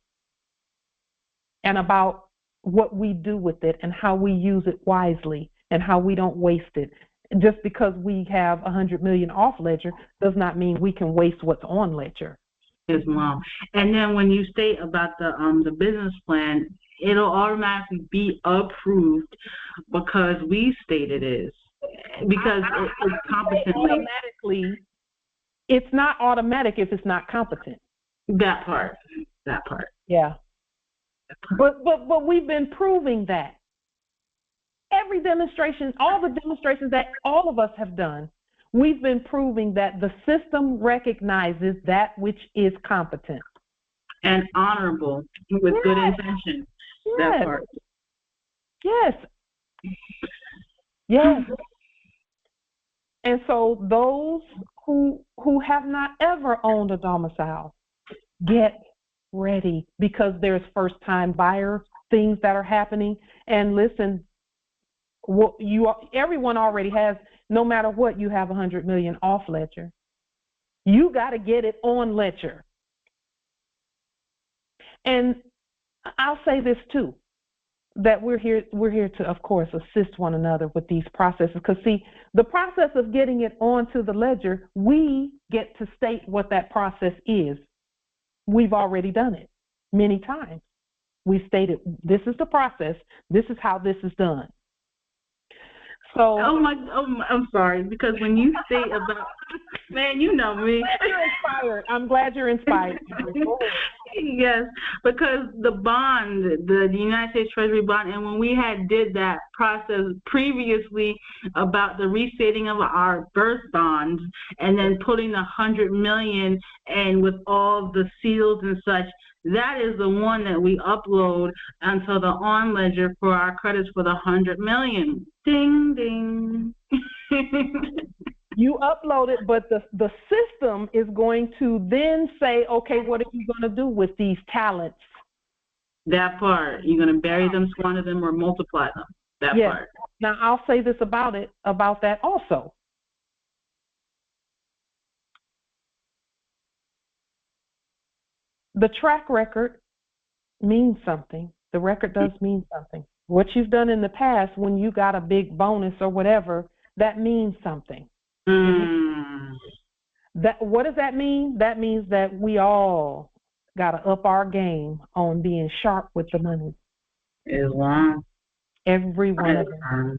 and about what we do with it and how we use it wisely and how we don't waste it. Just because we have 100 million off ledger does not mean we can waste what's on ledger. Yes, Mom. And then when you state about the business plan, it'll automatically be approved because we state it is. Because it's competently. Automatically, it's not automatic if it's not competent. That part. Yeah. But we've been proving that. Every demonstration, all the demonstrations that all of us have done, we've been proving that the system recognizes that which is competent. And honorable, with good intention. Yes. That part. Yes. And so those who have not ever owned a domicile, get ready, because there's first-time buyer things that are happening. And listen, everyone already has, no matter what, you have 100 million off ledger. You got to get it on ledger. And I'll say this too, that we're here to, of course, assist one another with these processes. Because see, the process of getting it onto the ledger, we get to state what that process is. We've already done it many times. We've stated, this is the process, this is how this is done. So, I'm sorry, because when you say about, man, you know me. You're inspired. I'm glad you're inspired. Yes, because the bond, the United States Treasury bond, and when we did that process previously about the restating of our birth bonds, and then putting the 100 million and with all the seals and such, that is the one that we upload onto the on ledger for our credits for the 100 million. Ding, ding. You upload it, but the system is going to then say, okay, what are you going to do with these talents? That part. You're going to bury them, squander them, or multiply them. That part. Now, I'll say this about that also. The track record means something. The record does mean something. What you've done in the past, when you got a big bonus or whatever, that means something. What does that mean? That means that we all got to up our game on being sharp with the money. Islam. Every one of them.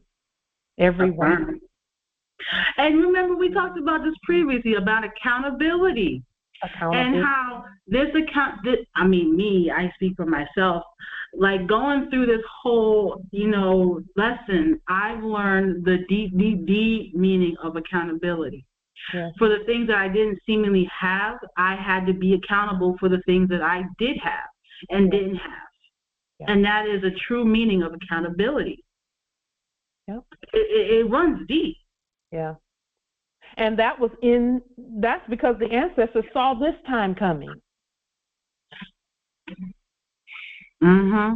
Every one. And remember, we talked about this previously, about accountability. And how I speak for myself, like going through this whole, lesson, I've learned the deep meaning of accountability. Yeah. For the things that I didn't seemingly have, I had to be accountable for the things that I did have and didn't have. Yeah. And that is a true meaning of accountability. Yep. It runs deep. Yeah. And that's because the ancestors saw this time coming. Mm-hmm.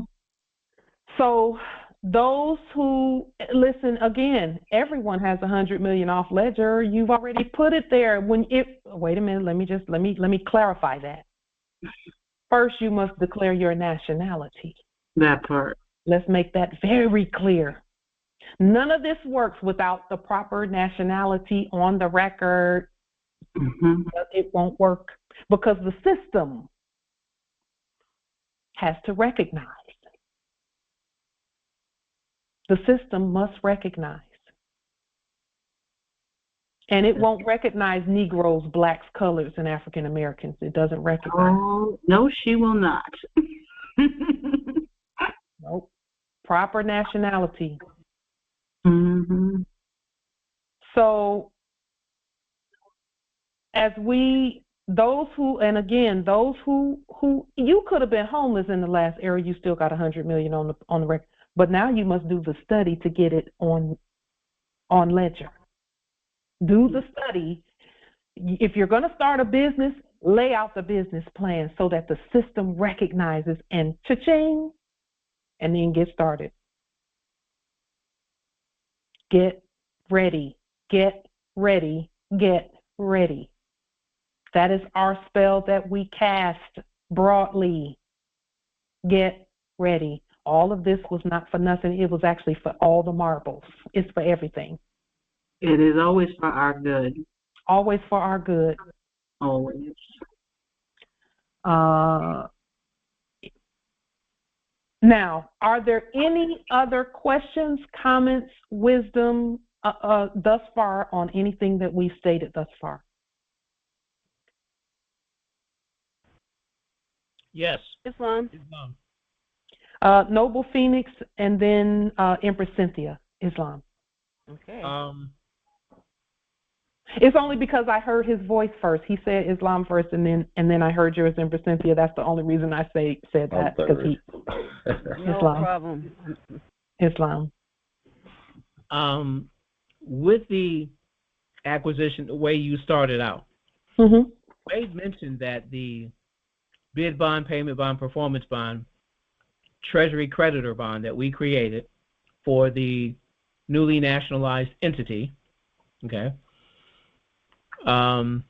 So those who, listen, again, everyone has 100 million off ledger. You've already put it there. Wait a minute, let me clarify that. First, you must declare your nationality. That part. Let's make that very clear. None of this works without the proper nationality on the record. Mm-hmm. It won't work because the system has to recognize. The system must recognize. And it won't recognize Negroes, blacks, colors, and African Americans. It doesn't recognize. Oh, no, she will not. Nope. proper nationality. Mm-hmm. So those who you could have been homeless in the last era, you still got 100 million on the record, but now you must do the study to get it on ledger. Do the study. If you're going to start a business, lay out the business plan so that the system recognizes and cha-ching, and then get started. Get ready, get ready, get ready. That is our spell that we cast broadly. Get ready. All of this was not for nothing. It was actually for all the marbles. It's for everything. It is always for our good. Always for our good. Always. Now, are there any other questions, comments, wisdom thus far on anything that we've stated thus far? Yes. Islam. Noble Phoenix, and then Empress Cynthia, Islam. Okay. It's only because I heard his voice first. He said Islam first, and then I heard yours, Empress Cynthia. That's the only reason I said that, because he no Islam. problem. Islam. With the acquisition, the way you started out, Mm-hmm. Wade mentioned that the bid bond, payment bond, performance bond, treasury creditor bond that we created for the newly nationalized entity, okay, that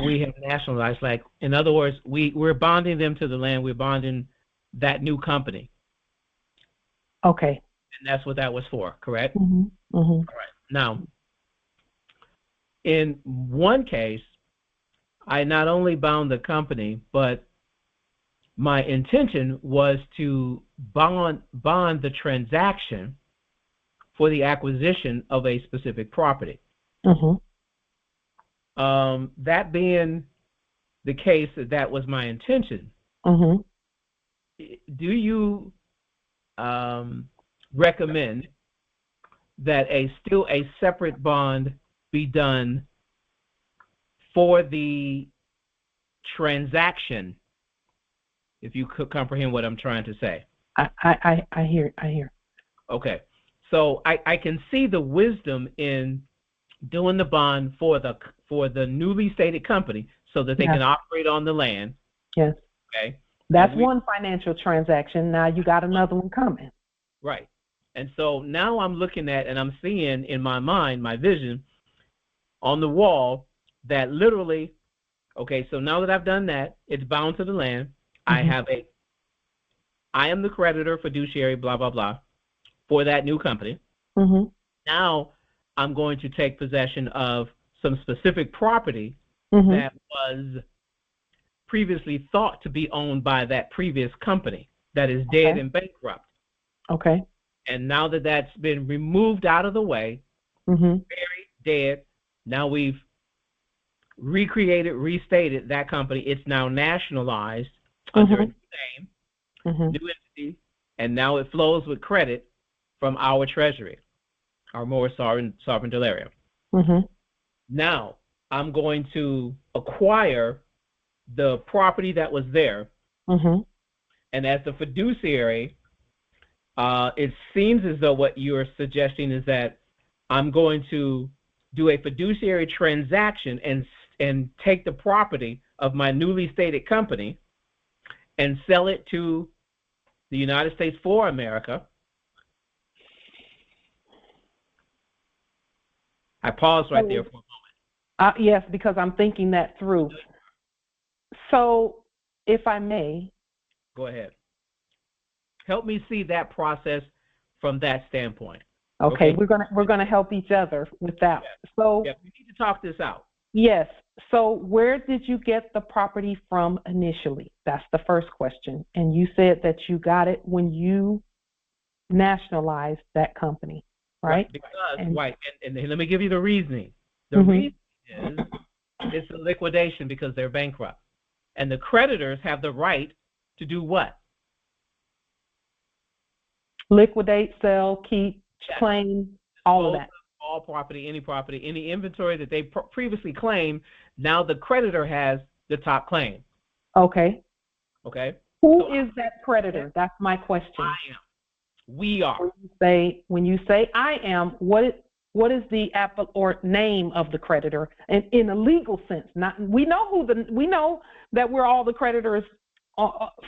we have nationalized. Like, in other words, we're bonding them to the land. We're bonding that new company. Okay. And that's what that was for, correct? Mm-hmm. Mm-hmm. All right. Now, in one case, I not only bound the company, but my intention was to bond the transaction for the acquisition of a specific property. Mm-hmm. That being the case, that was my intention. Mm-hmm. Do you recommend that still a separate bond be done for the transaction, if you could comprehend what I'm trying to say? I hear. Okay. So I can see the wisdom in doing the bond for the newly stated company so that they can operate on the land. Yes. Okay. That's one financial transaction. Now you got another one coming. Right. And so now I'm looking at, and I'm seeing in my mind, my vision on the wall, that literally, okay, so now that I've done that, it's bound to the land. Mm-hmm. I am the creditor, fiduciary, blah, blah, blah, for that new company. Mm-hmm. Now I'm going to take possession of some specific property mm-hmm. that was previously thought to be owned by that previous company that is dead and bankrupt. Okay. And now that that's been removed out of the way, mm-hmm. buried, dead, now we've recreated, restated that company. It's now nationalized mm-hmm. under a new name, mm-hmm. new entity, and now it flows with credit from our treasury, our more sovereign delirium. Mm-hmm. Now I'm going to acquire the property that was there, mm-hmm. and as the fiduciary, it seems as though what you're suggesting is that I'm going to do a fiduciary transaction and take the property of my newly stated company and sell it to the United States for America. I paused right there for a moment. Yes, because I'm thinking that through. So, if I may. Go ahead. Help me see that process from that standpoint. Okay, we're gonna help each other with that. Yes. So we need to talk this out. Yes. So where did you get the property from initially? That's the first question. And you said that you got it when you nationalized that company, right? Because and let me give you the reasoning. The mm-hmm. reason is it's a liquidation because they're bankrupt. And the creditors have the right to do what? Liquidate, sell, keep, claim, all of that. All property, any inventory that they previously claimed, now the creditor has the top claim. Okay. Okay. Who is that creditor? That's my question. I am. We are. When you say I am, what is the or name of the creditor? And in a legal sense, we know that we're all the creditors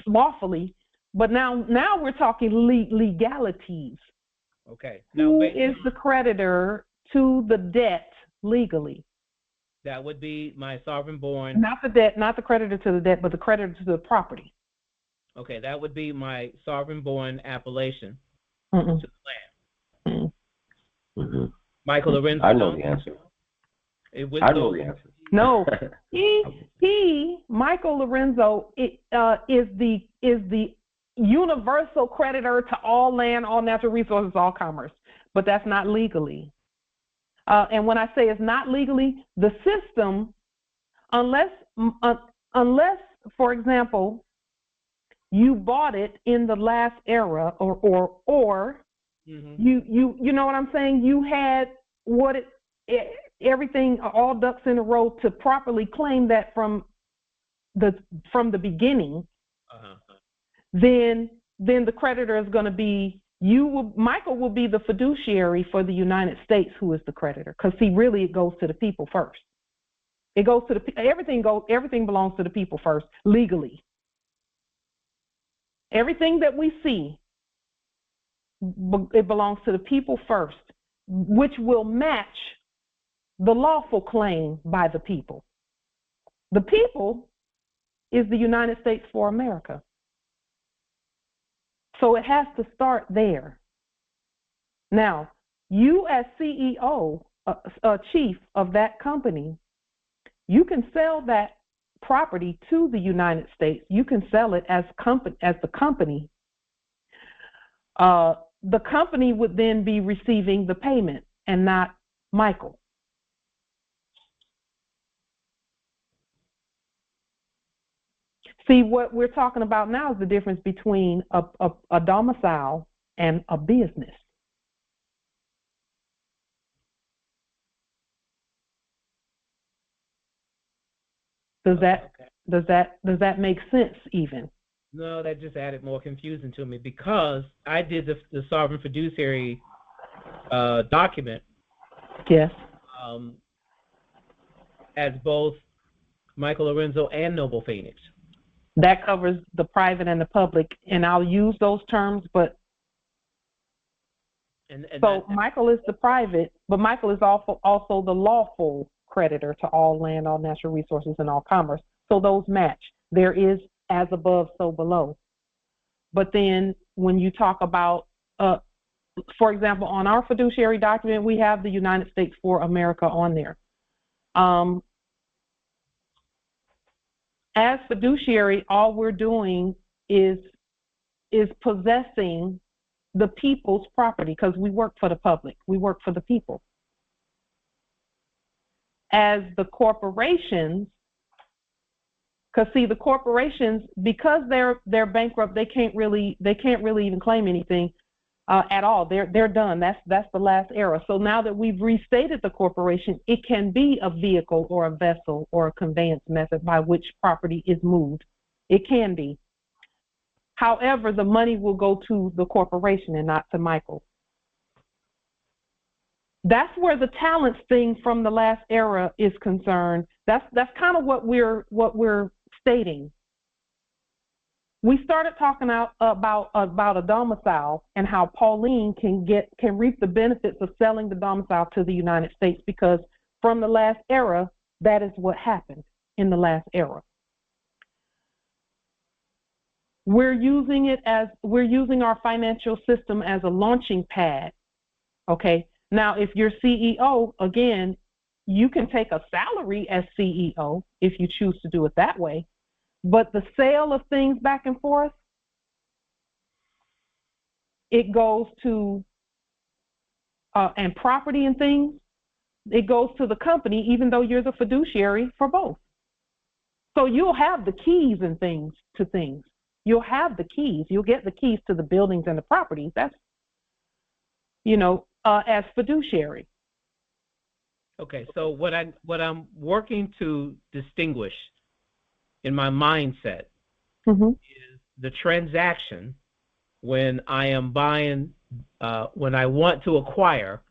lawfully, but now we're talking legalities. Okay. Who is the creditor to the debt legally? That would be my sovereign-born. Not the debt, not the creditor to the debt, but the creditor to the property. Okay, that would be my sovereign-born appellation to the land. Mm-hmm. Michael Lorenzo. I know the answer. I know the answer. No, Michael Lorenzo, is the universal creditor to all land, all natural resources, all commerce, but that's not legally. And when I say it's not legally, the system, unless, for example, you bought it in the last era, or you know what I'm saying? You had everything, all ducks in a row to properly claim that from the beginning. Then the creditor is going to be Michael will be the fiduciary for the United States, who is the creditor, because it goes to the people first. It goes to everything belongs to the people first legally. Everything that we see, it belongs to the people first, which will match the lawful claim by the people. The people is the United States for America. So it has to start there. Now, you as CEO, chief of that company, you can sell that property to the United States. You can sell it as the company. The company would then be receiving the payment and not Michael. See, what we're talking about now is the difference between a domicile and a business. Does that make sense even? No, that just added more confusion to me, because I did the sovereign fiduciary document. Yes. As both Michael Lorenzo and Noble Phoenix. That covers the private and the public, and I'll use those terms, but Michael is the private, but Michael is also the lawful creditor to all land, all natural resources, and all commerce. So those match. There is as above, so below. But then when you talk about, for example, on our fiduciary document, we have the United States for America on there. As fiduciary, all we're doing is possessing the people's property, because we work for the public. We work for the people. As the corporations, because see, the corporations, because they're bankrupt, they can't really even claim anything at all. They're done. That's the last era. So now that we've restated the corporation, it can be a vehicle or a vessel or a conveyance method by which property is moved. It can be. However, the money will go to the corporation and not to Michael. That's where the talents thing from the last era is concerned. That's kind of what we're stating. We started talking about a domicile and how Pauline can reap the benefits of selling the domicile to the United States, because from the last era, that is what happened in the last era. We're using our financial system as a launching pad. Okay. Now, if you're CEO, again, you can take a salary as CEO if you choose to do it that way. But the sale of things back and forth, it goes to, and property and things, it goes to the company, even though you're the fiduciary for both. So you'll have the keys and things to things. You'll have the keys. You'll get the keys to the buildings and the properties. as fiduciary. Okay, so what I'm working to distinguish in my mindset Mm-hmm. is the transaction when I am buying, when I want to acquire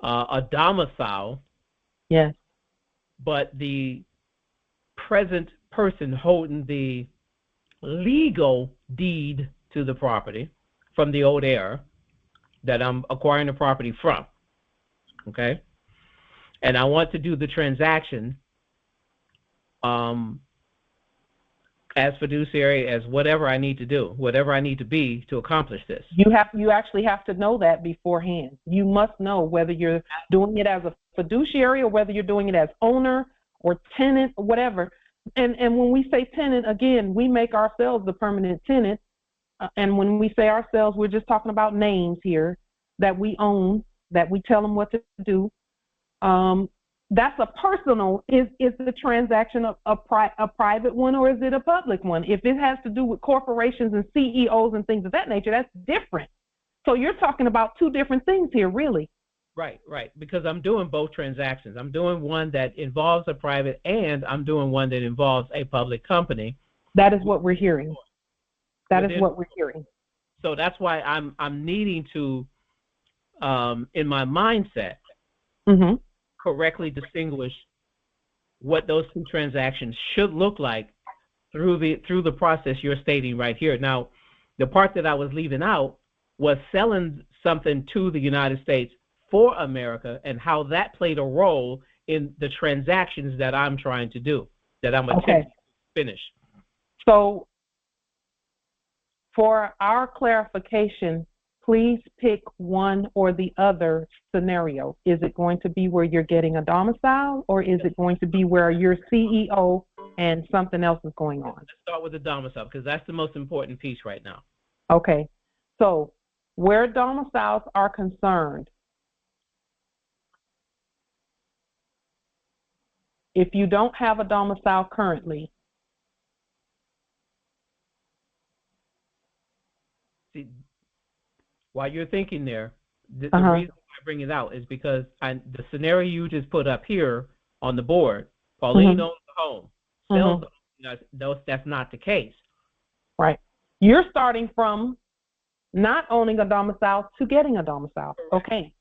a domicile, Yes. but the present person holding the legal deed to the property from the old heir that I'm acquiring the property from, okay? And I want to do the transaction as fiduciary, as whatever I need to do, whatever I need to be to accomplish this. You actually have to know that beforehand. You must know whether you're doing it as a fiduciary or whether you're doing it as owner or tenant or whatever. And when we say tenant, again, we make ourselves the permanent tenant. And when we say ourselves, we're just talking about names here that we own, that we tell them what to do. That's a personal. Is the transaction a private one or is it a public one? If it has to do with corporations and CEOs and things of that nature, that's different. So you're talking about two different things here, really. Right, because I'm doing both transactions. I'm doing one that involves a private, and I'm doing one that involves a public company. That is what we're hearing. That is what we're hearing. So that's why I'm needing to, in my mindset, mm-hmm. correctly distinguish what those two transactions should look like through the process you're stating right here. Now, the part that I was leaving out was selling something to the United States for America and how that played a role in the transactions that I'm trying to do, that I'm attempting to finish. So for our clarification, please pick one or the other scenario. Is it going to be where you're getting a domicile, or is it going to be where you're CEO and something else is going on? Let's start with the domicile, because that's the most important piece right now. Okay. So where domiciles are concerned, if you don't have a domicile currently, see, while you're thinking there, the reason I bring it out is because the scenario you just put up here on the board, Pauline owns the home, sells the home. No, that's not the case. Right. You're starting from not owning a domicile to getting a domicile. Correct. Okay.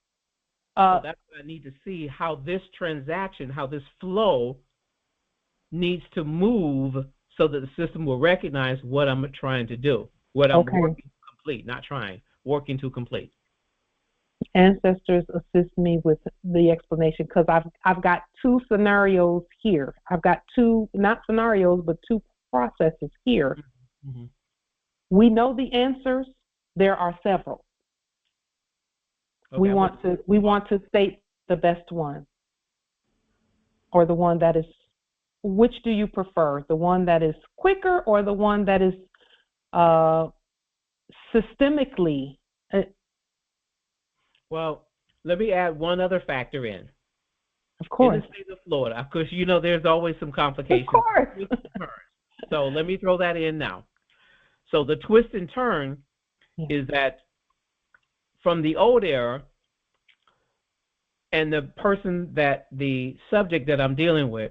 So that's what I need to see, how this transaction, how this flow needs to move so that the system will recognize what I'm trying to do, what I'm working to complete, not trying, working to complete. Ancestors assist me with the explanation, because I've got two scenarios here. I've got two, not scenarios, but two processes here. Mm-hmm. We know the answers. There are several. Okay, we want to state the best one, or the one that is. Which do you prefer? The one that is quicker, or the one that is systemically? Well, let me add one other factor in. Of course. In the state of Florida, because there's always some complications. Of course. So let me throw that in now. So the twist and turn is that from the old era, and the person that the subject that I'm dealing with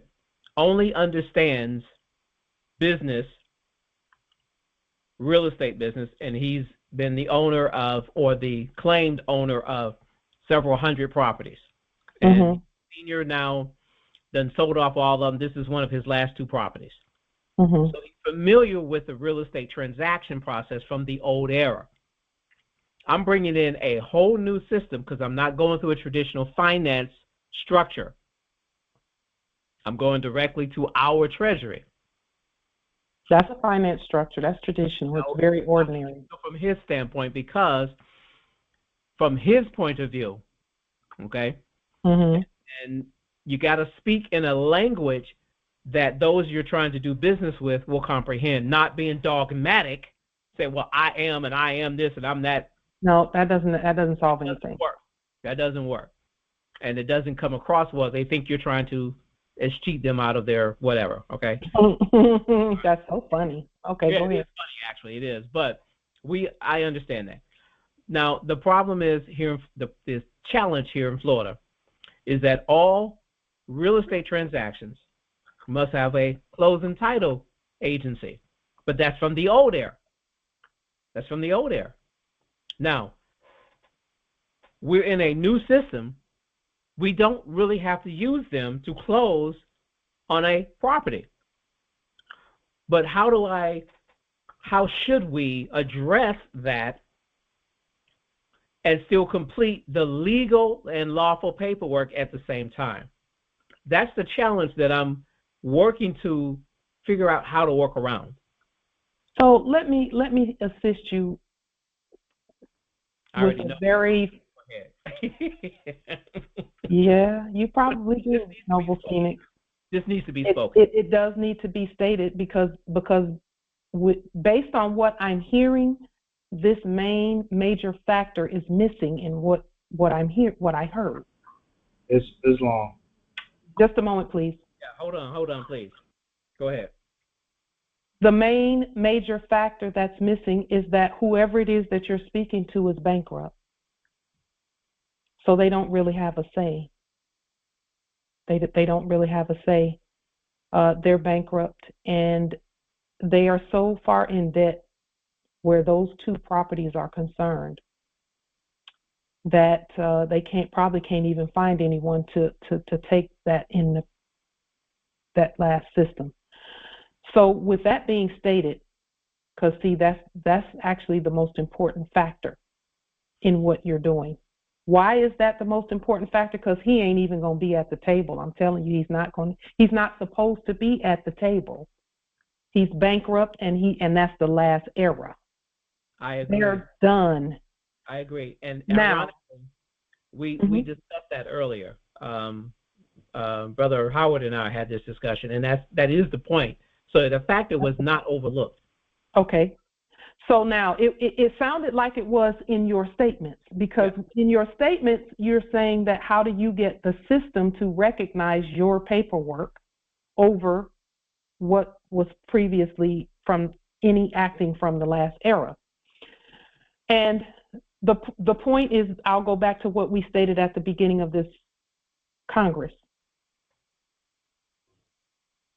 only understands business, real estate business, and he's been the owner of, or the claimed owner of, several hundred properties. And senior now, then sold off all of them. This is one of his last two properties. So he's familiar with the real estate transaction process from the old era. I'm bringing in a whole new system because I'm not going through a traditional finance structure. I'm going directly to our treasury. That's a finance structure. That's traditional. It's very ordinary. So from his standpoint, because from his point of view, okay, and you got to speak in a language that those you're trying to do business with will comprehend, not being dogmatic, say, well, I am and I am this and I'm that. No, that doesn't solve anything. That doesn't work. And it doesn't come across well. They think you're trying to cheat them out of their whatever, okay? That's so funny. Okay, go ahead. It's funny, actually, it is. But I understand that. Now, the problem is here, the challenge here in Florida is that all real estate transactions must have a closing title agency. But that's from the old era. That's from the old era. Now, we're in a new system. We don't really have to use them to close on a property. But how should we address that and still complete the legal and lawful paperwork at the same time? That's the challenge that I'm working to figure out how to work around. So let me assist you with a very yeah, you probably do, Noble Phoenix. This needs to be spoken. It does need to be stated because based on what I'm hearing, this major factor is missing in what I heard. It's long. Just a moment, please. Yeah, hold on, please. Go ahead. The main major factor that's missing is that whoever it is that you're speaking to is bankrupt. So they don't really have a say. They don't really have a say. They're bankrupt, and they are so far in debt where those two properties are concerned that they probably can't even find anyone to take that in that last system. So with that being stated, because see, that's actually the most important factor in what you're doing. Why is that the most important factor? Because he ain't even going to be at the table. I'm telling you, he's not supposed to be at the table. He's bankrupt, and that's the last era. I agree. They're done. I agree. And now, we discussed that earlier. Brother Howard and I had this discussion, and that is the point. So the factor was not overlooked. Okay. So now it sounded like it was in your statements, because in your statements you're saying that how do you get the system to recognize your paperwork over what was previously from any acting from the last era. And the point is, I'll go back to what we stated at the beginning of this Congress.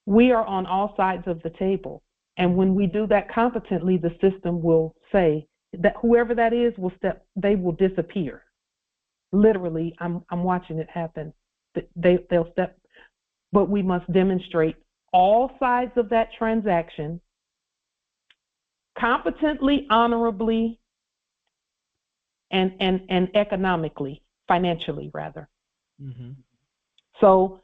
We are on all sides of the table. And when we do that competently, the system will say that whoever that is they will disappear. Literally, I'm watching it happen. They'll step, but we must demonstrate all sides of that transaction competently, honorably, and economically, financially rather. Mm-hmm. So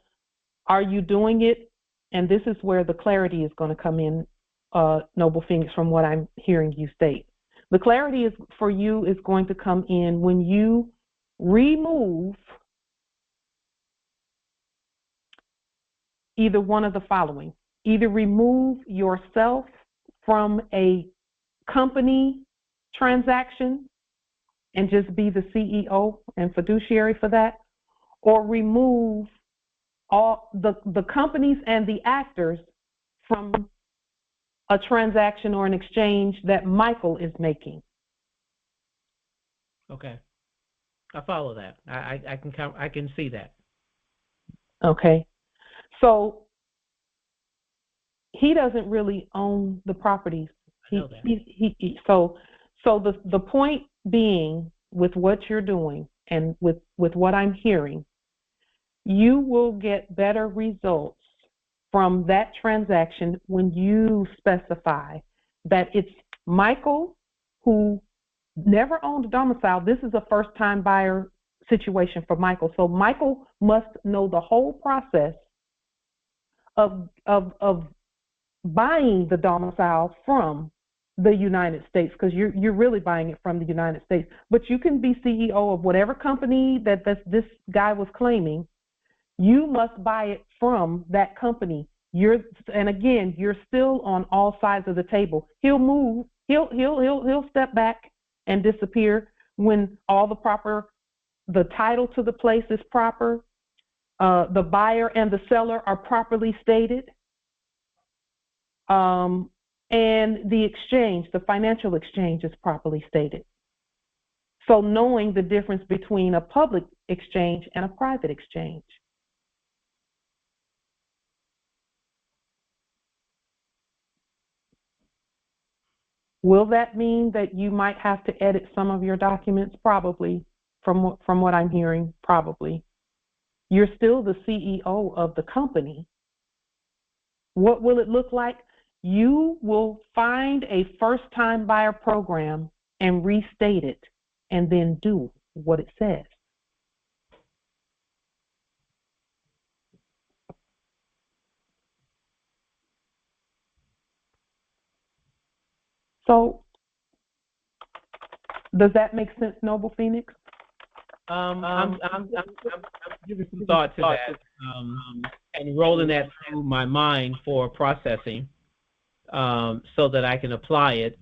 are you doing it? And this is where the clarity is going to come in, Noble Phoenix, from what I'm hearing you state. The clarity is for you is going to come in when you remove either one of the following. Either remove yourself from a company transaction and just be the CEO and fiduciary for that, or remove all the companies and the actors from a transaction or an exchange that Michael is making. Okay, I follow that. I can see that. Okay, so he doesn't really own the properties. I know that. So the point being, with what you're doing and with what I'm hearing, you will get better results from that transaction when you specify that it's Michael who never owned a domicile. This is a first-time buyer situation for Michael. So Michael must know the whole process of buying the domicile from the United States, because you're really buying it from the United States. But you can be CEO of whatever company that this guy was claiming. You must buy it from that company. And again, you're still on all sides of the table. He'll move. He'll step back and disappear when all the title to the place is proper. The buyer and the seller are properly stated. And the exchange, the financial exchange, is properly stated. So knowing the difference between a public exchange and a private exchange. Will that mean that you might have to edit some of your documents? Probably, from what I'm hearing, probably. You're still the CEO of the company. What will it look like? You will find a first-time buyer program and restate it, and then do what it says. So, does that make sense, Noble Phoenix? I'm giving some thought to that and rolling that through my mind for processing so that I can apply it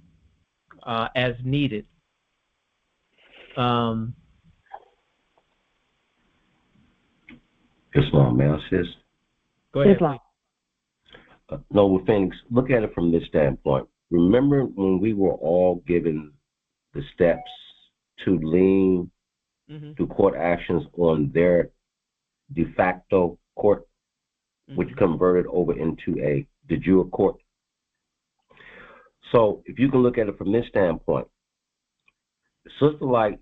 as needed. Islam, may I assist? Go ahead. Islam. Noble Phoenix, look at it from this standpoint. Remember when we were all given the steps to lien to court actions on their de facto court, which converted over into a de jure court? So if you can look at it from this standpoint, Sister Light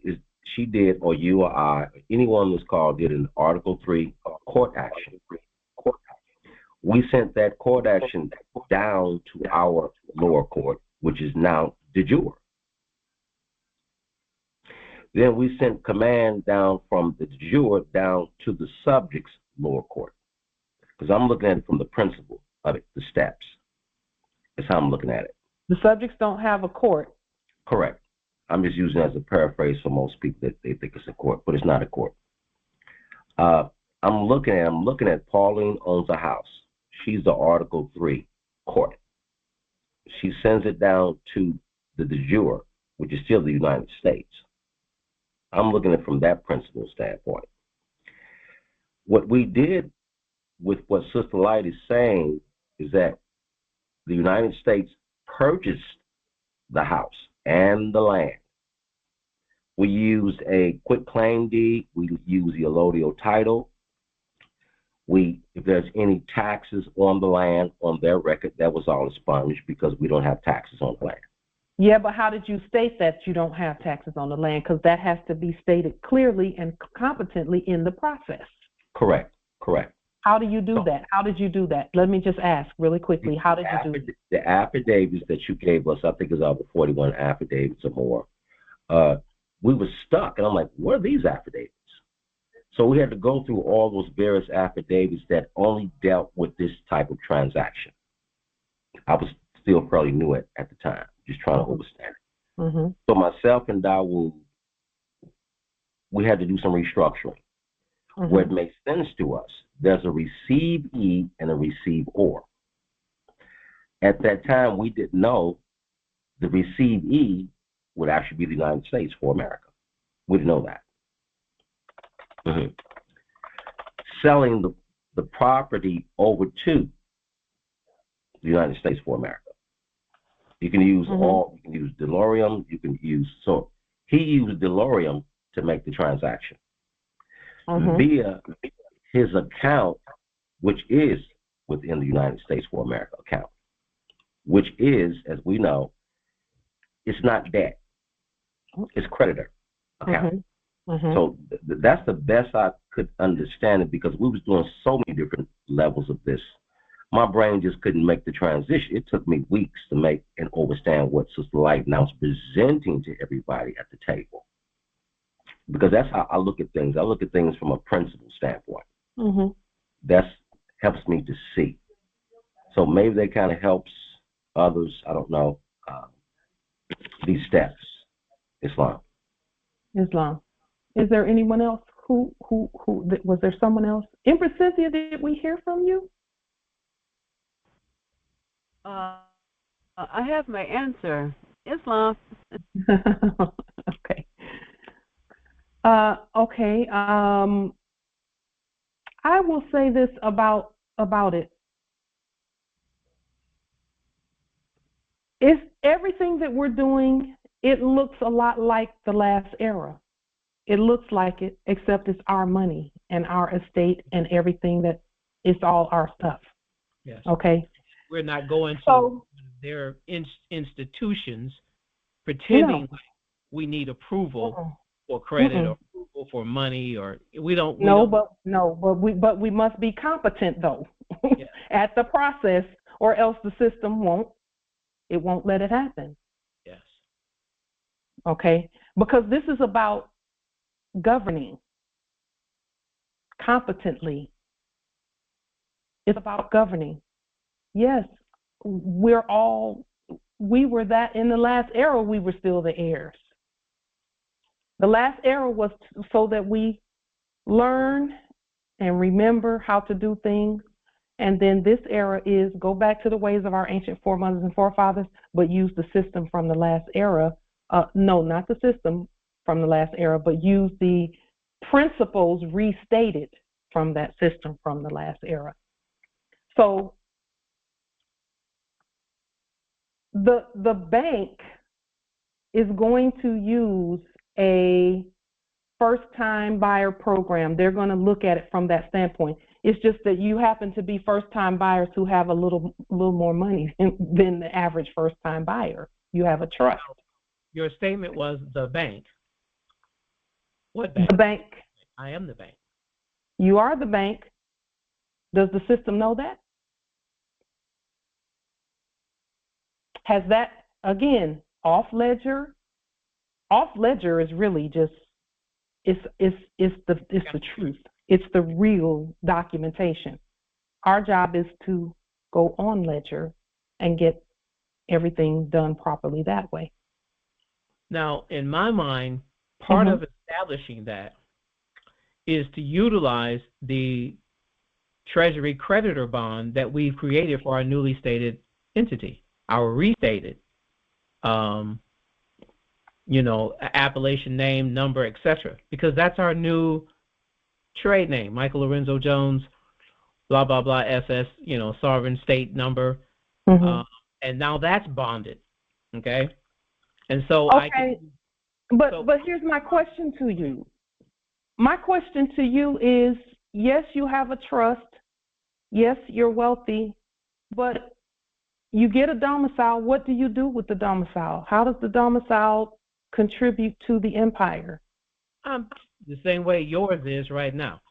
she did, or you or I, or anyone on this call did an Article 3 court action. We sent that court action down to our lower court, which is now de jure. Then we sent command down from the de jure down to the subject's lower court. Because I'm looking at it from the principle of it, the steps. That's how I'm looking at it. The subjects don't have a court. Correct. I'm just using it as a paraphrase for most people that they think it's a court, but it's not a court. I'm looking at Pauline owns a house. She's the Article 3 court. She sends it down to the de jure, which is still the United States. I'm looking at it from that principle standpoint. What we did with what Sister Light is saying is that the United States purchased the house and the land. We used a quitclaim deed. We used the allodial title. If there's any taxes on the land on their record, that was all expunged because we don't have taxes on the land. Yeah, but how did you state that you don't have taxes on the land? Because that has to be stated clearly and competently in the process. Correct. How do you do that? How did you do that? Let me just ask really quickly. How did you do that? The affidavits that you gave us, I think it's over 41 affidavits or more. We were stuck, and I'm like, what are these affidavits? So we had to go through all those various affidavits that only dealt with this type of transaction. I was still fairly new at the time, just trying to understand it. So myself and Dawood, we had to do some restructuring. Where it makes sense to us, there's a receivee and a receiver. At that time, we didn't know the receivee would actually be the United States for America. We didn't know that. Selling the property over to the United States for America. You can use you can use Delorium, so he used Delorium to make the transaction. Via his account, which is within the United States for America account, which is, as we know, it's not debt, it's creditor account. So that's the best I could understand it, because we was doing so many different levels of this. My brain just couldn't make the transition. It took me weeks to make and understand what Sister Light now is presenting to everybody at the table. Because that's how I look at things. I look at things from a principle standpoint. That helps me to see. So maybe that kind of helps others. I don't know. These steps. Islam. Is there anyone else who was there someone else? Empress Cynthia, did we hear from you? I have my answer. Islam. Okay. Okay. I will say this about it. If everything that we're doing it looks a lot like the last era. It looks like it, except it's our money and our estate and everything that it's all our stuff. Yes. Okay. We're not going to their institutions pretending like we need approval for credit or approval for money, or we don't. But we must be competent though at the process, or else the system won't let it happen. Yes. Okay, because this is about governing competently. It's about governing. Yes, we were that in the last era. We were still the heirs. The last era was so that we learn and remember how to do things. And then this era is go back to the ways of our ancient foremothers and forefathers, but use the system from the last era. No, not the system from the last era, but use the principles restated from that system from the last era. So the bank is going to use a first-time buyer program. They're going to look at it from that standpoint. It's just that you happen to be first-time buyers who have a little more money than the average first-time buyer. You have a trust. Your statement was the bank. What bank? The bank. I am the bank. You are the bank. Does the system know that? Has that, again, off ledger? Off ledger is really just it's the truth. It's the real documentation. Our job is to go on ledger and get everything done properly that way. Now, in my mind, part of establishing that is to utilize the Treasury creditor bond that we've created for our newly stated entity, our restated, appellation name, number, etc. Because that's our new trade name, Michael Lorenzo Jones, blah, blah, blah, SS, sovereign state number. And now that's bonded, okay? And so But here's my question to you. My question to you is, yes, you have a trust. Yes, you're wealthy, but you get a domicile. What do you do with the domicile? How does the domicile contribute to the empire? The same way yours is right now.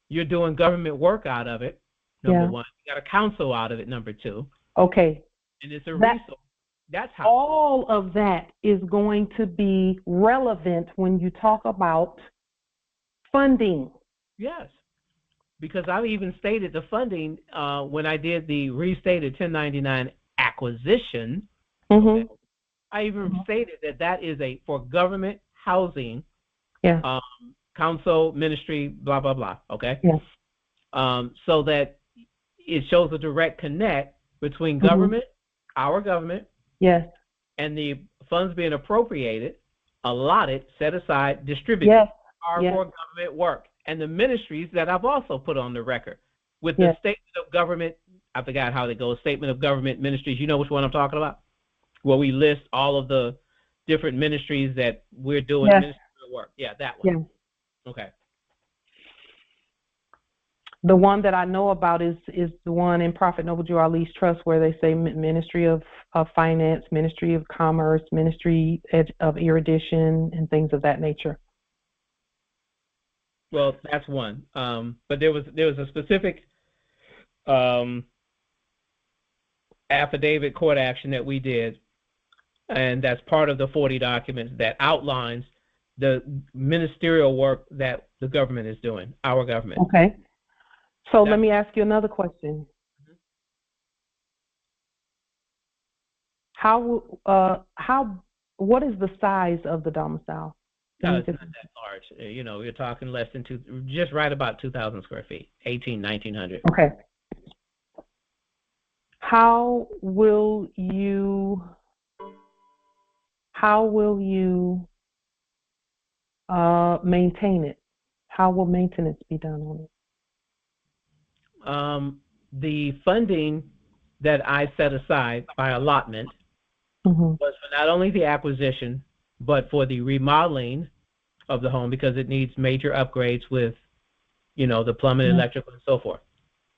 You're doing government work out of it, number one. You got a council out of it, number two. Okay. And it's a resource. That's how. All of that is going to be relevant when you talk about funding. Yes. Because I even stated the funding when I did the restated 1099 acquisition. Okay, I even stated that is for government housing, council, ministry, blah, blah, blah. Okay? Yes. So that it shows a direct connect between government, our government, yes, and the funds being appropriated, allotted, set aside, distributed are for government work. And the ministries that I've also put on the record with the statement of government, I forgot how they go, statement of government ministries. You know which one I'm talking about? Where we list all of the different ministries that we're doing ministerial work. Yeah, that one. Yeah. Okay. The one that I know about is the one in Prophet Noble Drew Ali's Trust where they say Ministry of Finance, Ministry of Commerce, Ministry of Erudition, and things of that nature. Well, that's one. But there was a specific affidavit court action that we did, and that's part of the 40 documents that outlines the ministerial work that the government is doing, our government. Okay. So let me ask you another question. What is the size of the domicile? It's not that large. You're talking less than just right about 2,000 square feet, 1900. Okay. How will you maintain it? How will maintenance be done on it? The funding that I set aside by allotment was for not only the acquisition, but for the remodeling of the home, because it needs major upgrades with, the plumbing, electrical, and so forth.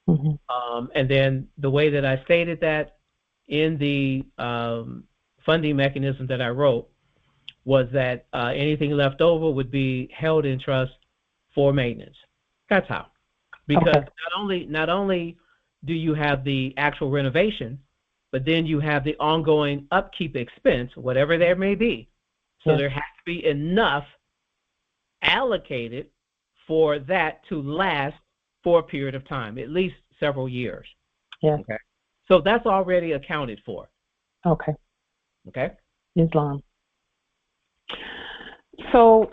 And then the way that I stated that in the funding mechanism that I wrote was that anything left over would be held in trust for maintenance. That's how. Because not only do you have the actual renovation, but then you have the ongoing upkeep expense, whatever there may be. So there has to be enough allocated for that to last for a period of time, at least several years. Okay. So that's already accounted for. Okay. Islam. So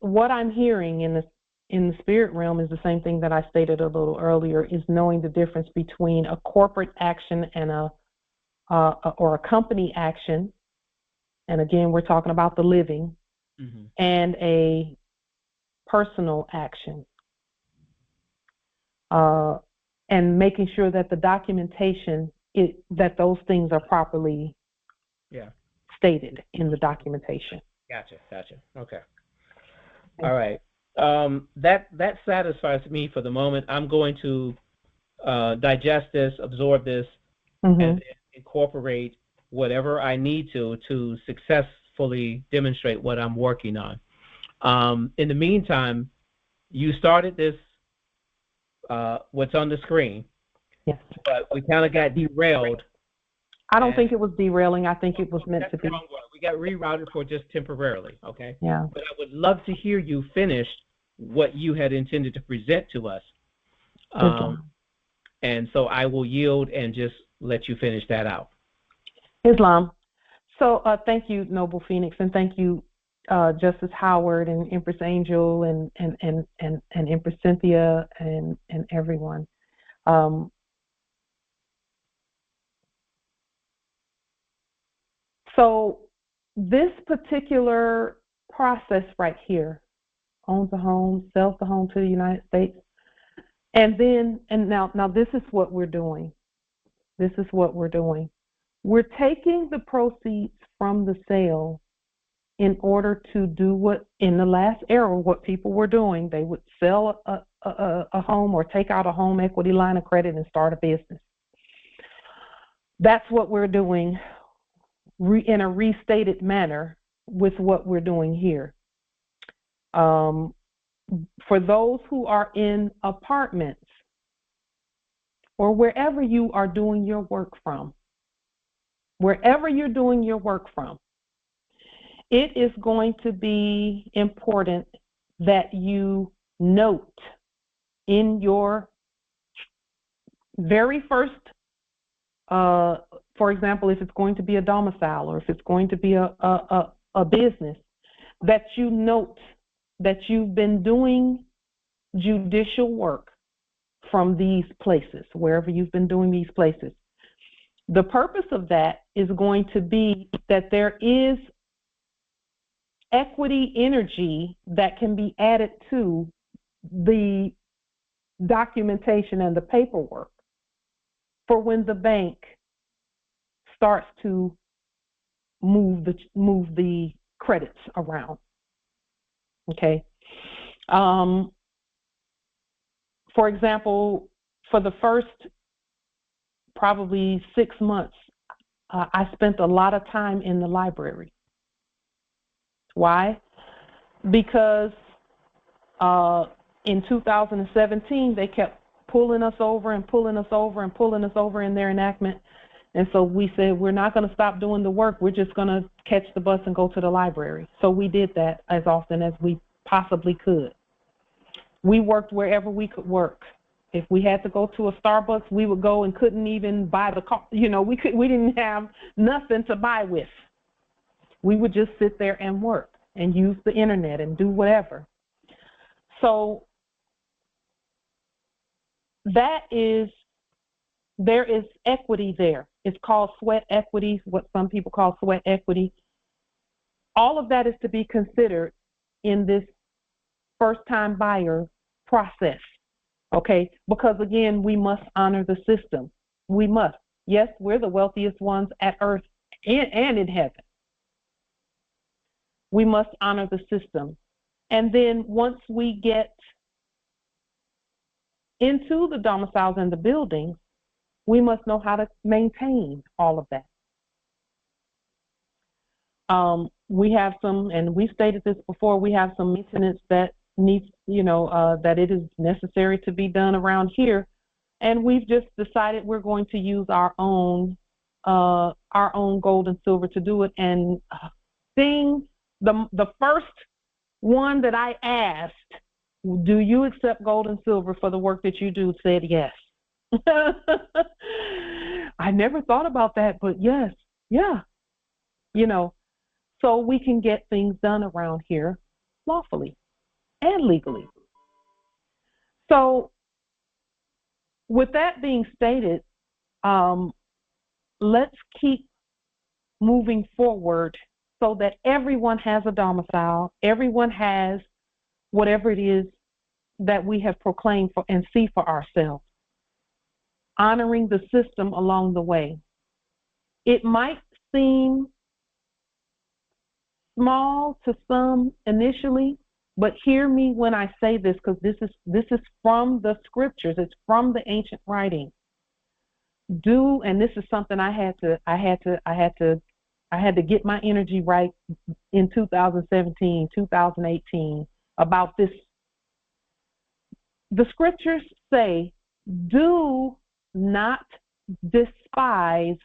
what I'm hearing in the spirit realm is the same thing that I stated a little earlier, is knowing the difference between a corporate action and or a company action. And again, we're talking about the living, and a personal action. And making sure that the documentation, that those things are properly stated in the documentation. Gotcha. Okay. All right. That satisfies me for the moment. I'm going to digest this, absorb this, and then incorporate whatever I need to successfully demonstrate what I'm working on. In the meantime, you started this, what's on the screen. Yes. But we kind of got derailed. I don't think it was derailing. I think it was meant to be. We got rerouted for just temporarily, okay? Yeah. But I would love to hear you finish what you had intended to present to us. And so I will yield and just let you finish that out. Islam. So thank you, Noble Phoenix, and thank you, Justice Howard and Empress Angel and Empress Cynthia and everyone. So this particular process right here, owns a home, sells the home to the United States, and now this is what we're doing. We're taking the proceeds from the sale in order to do what in the last era what people were doing. They would sell a home or take out a home equity line of credit and start a business. That's what we're doing in a restated manner with what we're doing here. For those who are in apartments or wherever you are doing your work from, it is going to be important that you note in your very first, for example, if it's going to be a domicile or if it's going to be a business, that you note that you've been doing judicial work from these places, wherever you've been doing these places. The purpose of that is going to be that there is equity energy that can be added to the documentation and the paperwork for when the bank starts to move the credits around. Okay. For example, for the first probably 6 months, I spent a lot of time in the library. Why? Because in 2017, they kept pulling us over in their enactment. And so we said, we're not going to stop doing the work. We're just going to catch the bus and go to the library. So we did that as often as we possibly could. We worked wherever we could work. If we had to go to a Starbucks, we would go and couldn't even buy the coffee. We didn't have nothing to buy with. We would just sit there and work and use the internet and do whatever. So there is equity there. It's called sweat equity, what some people call sweat equity. All of that is to be considered in this first-time buyer process. Okay, because again, we must honor the system. We must. Yes, we're the wealthiest ones at earth and in heaven. We must honor the system. And then once we get into the domiciles and the buildings, we must know how to maintain all of that. We have some, and we stated this before, we have some maintenance that needs, that it is necessary to be done around here. And we've just decided we're going to use our own gold and silver to do it. And the first one that I asked, do you accept gold and silver for the work that you do, said yes. I never thought about that, but yes, yeah, so we can get things done around here lawfully and legally. So with that being stated, let's keep moving forward so that everyone has a domicile, everyone has whatever it is that we have proclaimed for and see for ourselves, honoring the system along the way. It might seem small to some initially, but hear me when I say this, because this is from the scriptures. It's from the ancient writing. And this is something I had to get my energy right in 2017, 2018 about this. The scriptures say, do not despise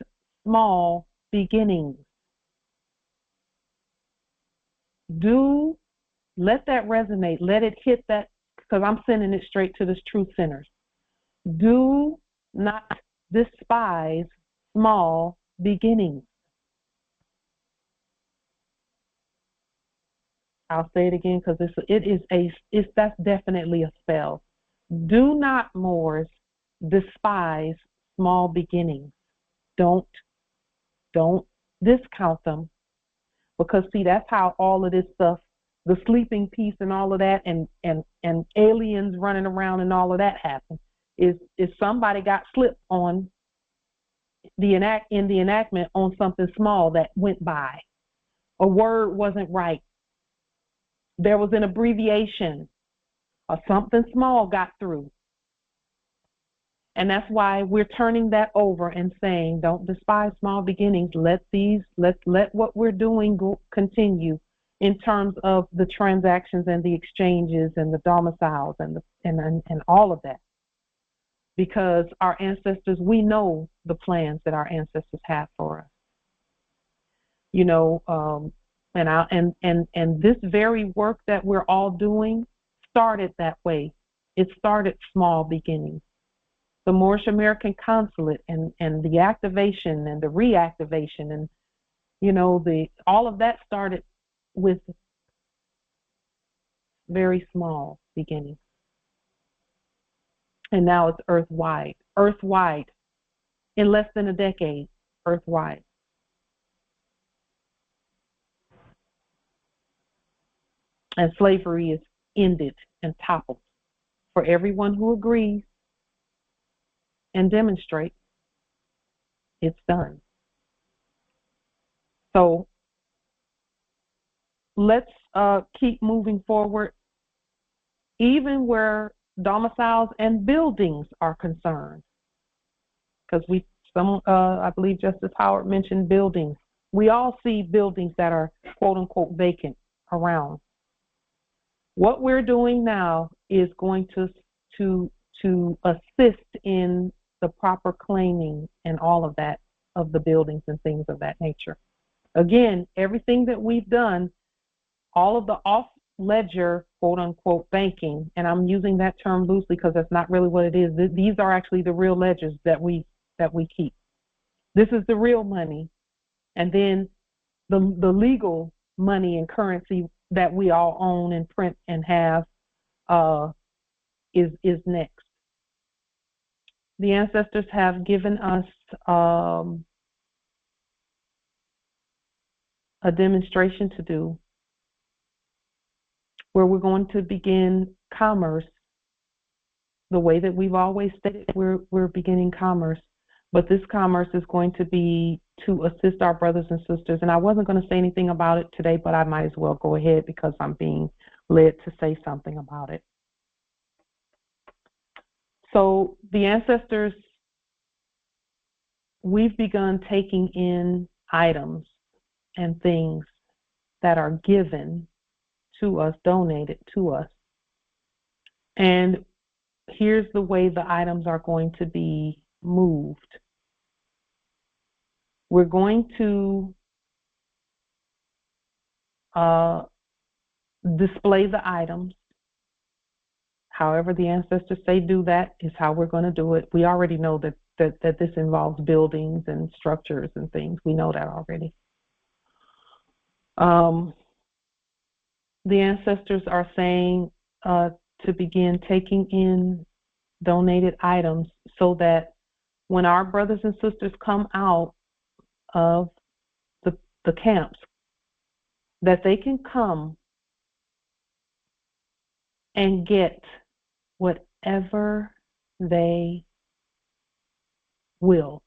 small beginnings. Let that resonate. Let it hit that, because I'm sending it straight to the truth centers. Do not despise small beginnings. I'll say it again, because that's definitely a spell. Do not, Moors, despise small beginnings. Don't discount them, because see, that's how all of this stuff, the sleeping piece and all of that, and aliens running around and all of that happened. Is somebody got slipped on the enactment on something small that went by. A word wasn't right. There was an abbreviation, or something small got through. And that's why we're turning that over and saying, don't despise small beginnings. Let what we're doing continue in terms of the transactions and the exchanges and the domiciles and all of that. Because our ancestors, we know the plans that our ancestors have for us. And this very work that we're all doing started that way. It started small beginnings. The Moorish American Consulate and the activation and the reactivation and all of that started with very small beginnings. And now it's earth-wide, in less than a decade, earth-wide. And slavery is ended and toppled. For everyone who agrees and demonstrates, it's done. So let's keep moving forward, even where domiciles and buildings are concerned. Because I believe Justice Howard mentioned buildings. We all see buildings that are quote unquote vacant around. What we're doing now is going to assist in the proper claiming and all of that, of the buildings and things of that nature. Again, everything that we've done, all of the off-ledger, quote-unquote, banking, and I'm using that term loosely because that's not really what it is. These are actually the real ledgers that we keep. This is the real money. And then the legal money and currency that we all own and print and have is next. The ancestors have given us a demonstration to do where we're going to begin commerce, the way that we've always stated, we're beginning commerce. But this commerce is going to be to assist our brothers and sisters. And I wasn't going to say anything about it today, but I might as well go ahead because I'm being led to say something about it. So the ancestors, we've begun taking in items and things that are given to us, donated to us. And here's the way the items are going to be moved. We're going to display the items. However the ancestors say do that is how we're going to do it. We already know that this involves buildings and structures and things. We know that already. The ancestors are saying to begin taking in donated items so that when our brothers and sisters come out of the camps, that they can come and get whatever they will,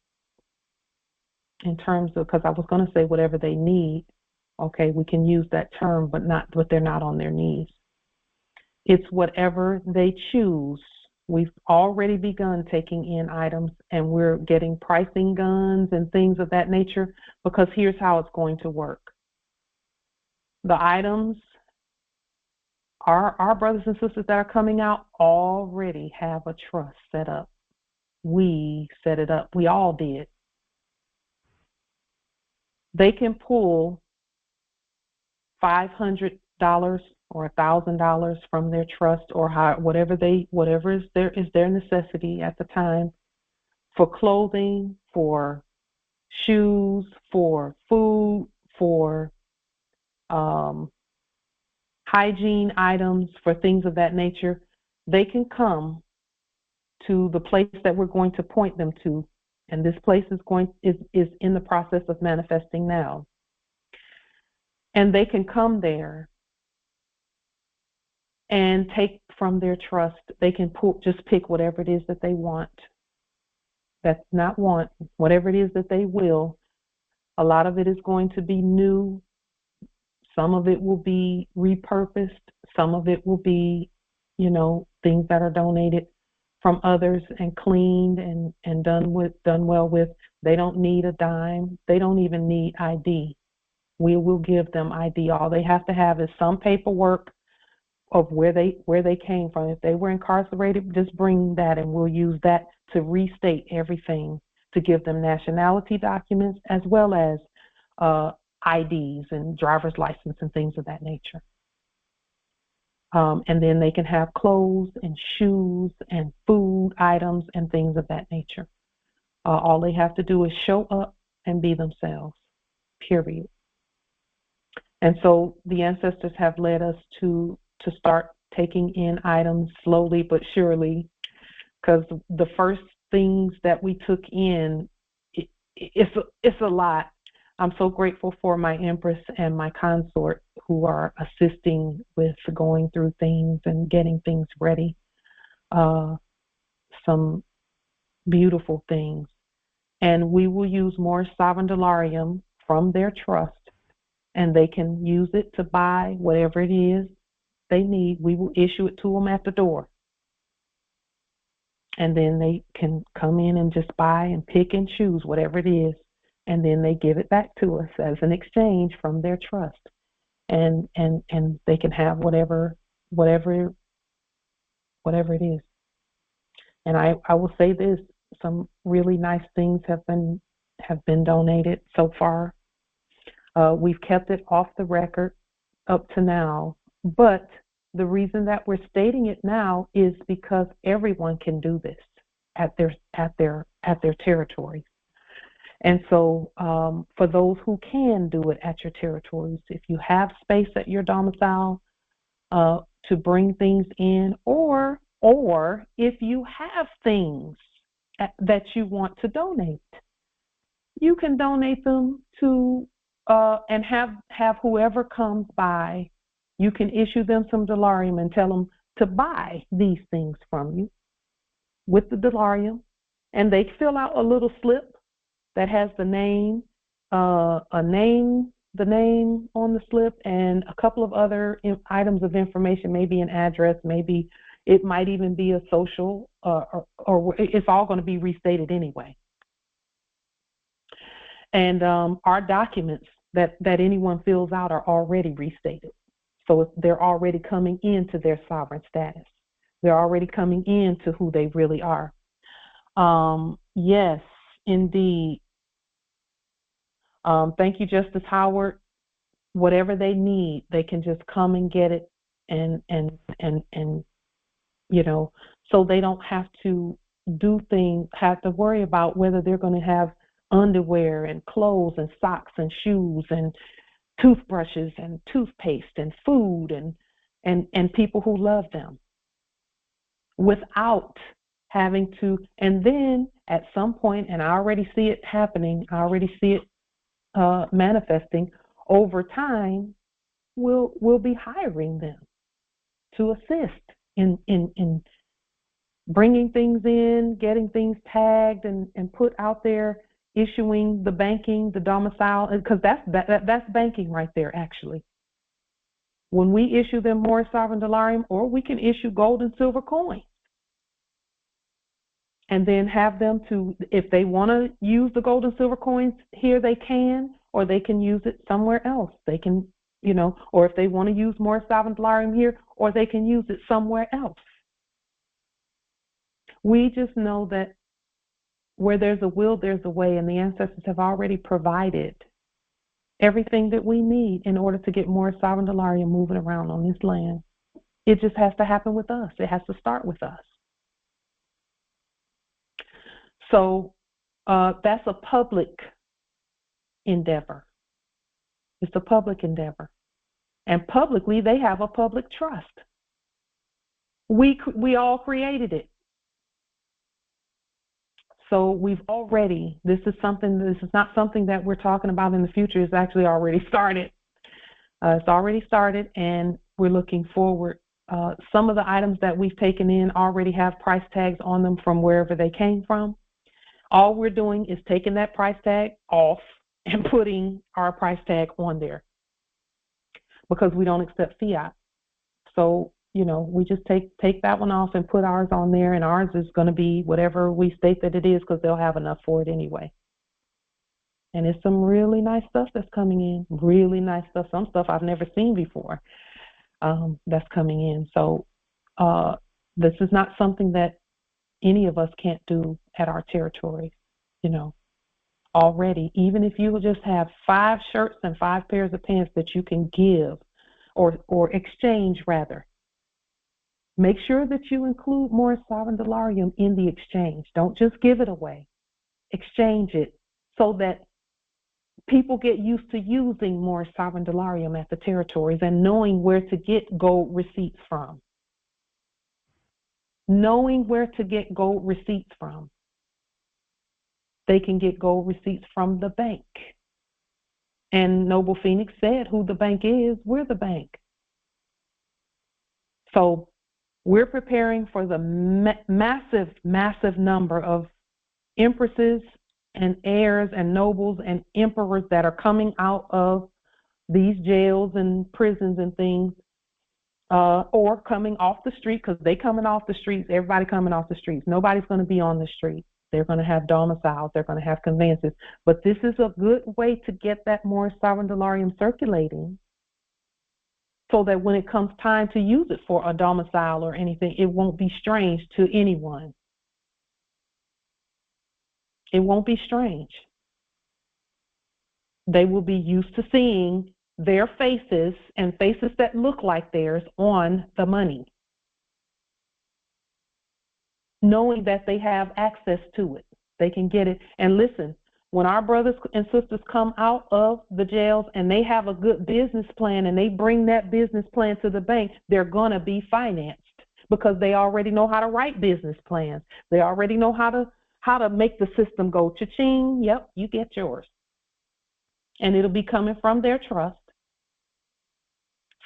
in terms of, because I was going to say whatever they need. Okay, we can use that term, but they're not on their knees. It's whatever they choose. We've already begun taking in items, and we're getting pricing guns and things of that nature, because here's how it's going to work. The items, our brothers and sisters that are coming out already have a trust set up. We set it up. We all did. They can pull $500 or $1,000 from their trust, or whatever is their necessity at the time, for clothing, for shoes, for food, for hygiene items, for things of that nature. They can come to the place that we're going to point them to, and this place is in the process of manifesting now. And they can come there and take from their trust. They can just pick whatever it is that they want. That's not want, whatever it is that they will. A lot of it is going to be new. Some of it will be repurposed. Some of it will be, things that are donated from others and cleaned and done well with. They don't need a dime. They don't even need ID. We will give them ID. All they have to have is some paperwork of where they came from. If they were incarcerated, just bring that, and we'll use that to restate everything, to give them nationality documents as well as IDs and driver's license and things of that nature. And then they can have clothes and shoes and food items and things of that nature. All they have to do is show up and be themselves, period. And so the ancestors have led us to start taking in items slowly but surely, because the first things that we took in, it's a lot. I'm so grateful for my Empress and my consort who are assisting with going through things and getting things ready. Some beautiful things. And we will use more sovereign dolarium from their trust, and they can use it to buy whatever it is they need. We will issue it to them at the door. And then they can come in and just buy and pick and choose whatever it is. And then they give it back to us as an exchange from their trust. And they can have whatever it is. And I will say this, some really nice things have been donated so far. We've kept it off the record up to now, but the reason that we're stating it now is because everyone can do this at their territories. And so for those who can do it at your territories, if you have space at your domicile to bring things in, or if you have things that you want to donate, you can donate them to and have whoever comes by, you can issue them some dolarium and tell them to buy these things from you. with the dolarium, and they fill out a little slip that has the name, the name on the slip, and a couple of other items of information, maybe an address, maybe it might even be a social, or it's all going to be restated anyway. And our documents that anyone fills out are already restated. So they're already coming into their sovereign status. They're already coming into who they really are. Yes, indeed. Thank you, Justice Howard. Whatever they need, they can just come and get it, and you know, so they don't have to have to worry about whether they're going to have underwear and clothes and socks and shoes and toothbrushes and toothpaste and food and people who love them, without having to. And then at some point, and I already see it happening, I already see it manifesting over time, we'll be hiring them to assist in bringing things in, getting things tagged and put out there, issuing the banking, the domicile, because that's banking right there, actually. When we issue them more sovereign dolarium, or we can issue gold and silver coins, and then have them to, if they want to use the gold and silver coins here, they can, or they can use it somewhere else. They can, you know, or if they want to use more sovereign dolarium here, or they can use it somewhere else. We just know that where there's a will, there's a way, and the ancestors have already provided everything that we need in order to get more sovereign dolarium moving around on this land. It just has to happen with us. It has to start with us. So that's a public endeavor. It's a public endeavor. And publicly, they have a public trust. We all created it. So we've already, this is not something that we're talking about in the future. It's actually already started. It's already started, and we're looking forward. Some of the items that we've taken in already have price tags on them from wherever they came from. All we're doing is taking that price tag off and putting our price tag on there, because we don't accept fiat. So, you know, we just take that one off and put ours on there, and ours is going to be whatever we state that it is, because they'll have enough for it anyway. And it's some really nice stuff that's coming in, really nice stuff, some stuff I've never seen before that's coming in. So this is not something that any of us can't do at our territory, you know, already. Even if you will just have 5 shirts and 5 pairs of pants that you can give or exchange, rather. Make sure that you include more sovereign dolarium in the exchange. Don't just give it away. Exchange it so that people get used to using more sovereign dolarium at the territories and knowing where to get gold receipts from. Knowing where to get gold receipts from. They can get gold receipts from the bank. And Noble Phoenix said who the bank is. We're the bank. So we're preparing for the massive, massive number of empresses and heirs and nobles and emperors that are coming out of these jails and prisons and things, or coming off the street, because they coming off the streets. Everybody coming off the streets. Nobody's going to be on the street. They're going to have domiciles. They're going to have conveyances. But this is a good way to get that more sovereign dolarium circulating, so that when it comes time to use it for a domicile or anything, it won't be strange to anyone. It won't be strange. They will be used to seeing their faces and faces that look like theirs on the money, knowing that they have access to it. They can get it. And listen, when our brothers and sisters come out of the jails and they have a good business plan and they bring that business plan to the bank, they're going to be financed, because they already know how to write business plans. They already know how to make the system go cha-ching. Yep, you get yours. And it'll be coming from their trust,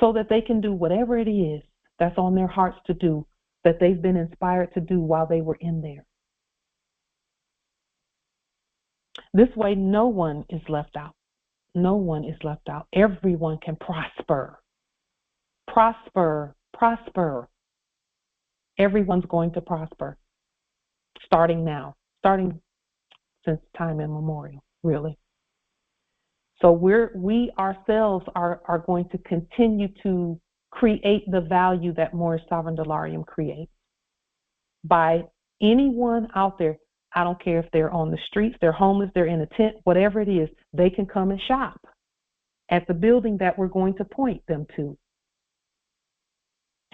so that they can do whatever it is that's on their hearts to do that they've been inspired to do while they were in there. This way, no one is left out. No one is left out. Everyone can prosper. Prosper, prosper. Everyone's going to prosper, starting now, starting since time immemorial, really. So we ourselves are going to continue to create the value that Moorish Sovereign Delarium creates by anyone out there. I don't care if they're on the streets, they're homeless, they're in a tent, whatever it is, they can come and shop at the building that we're going to point them to.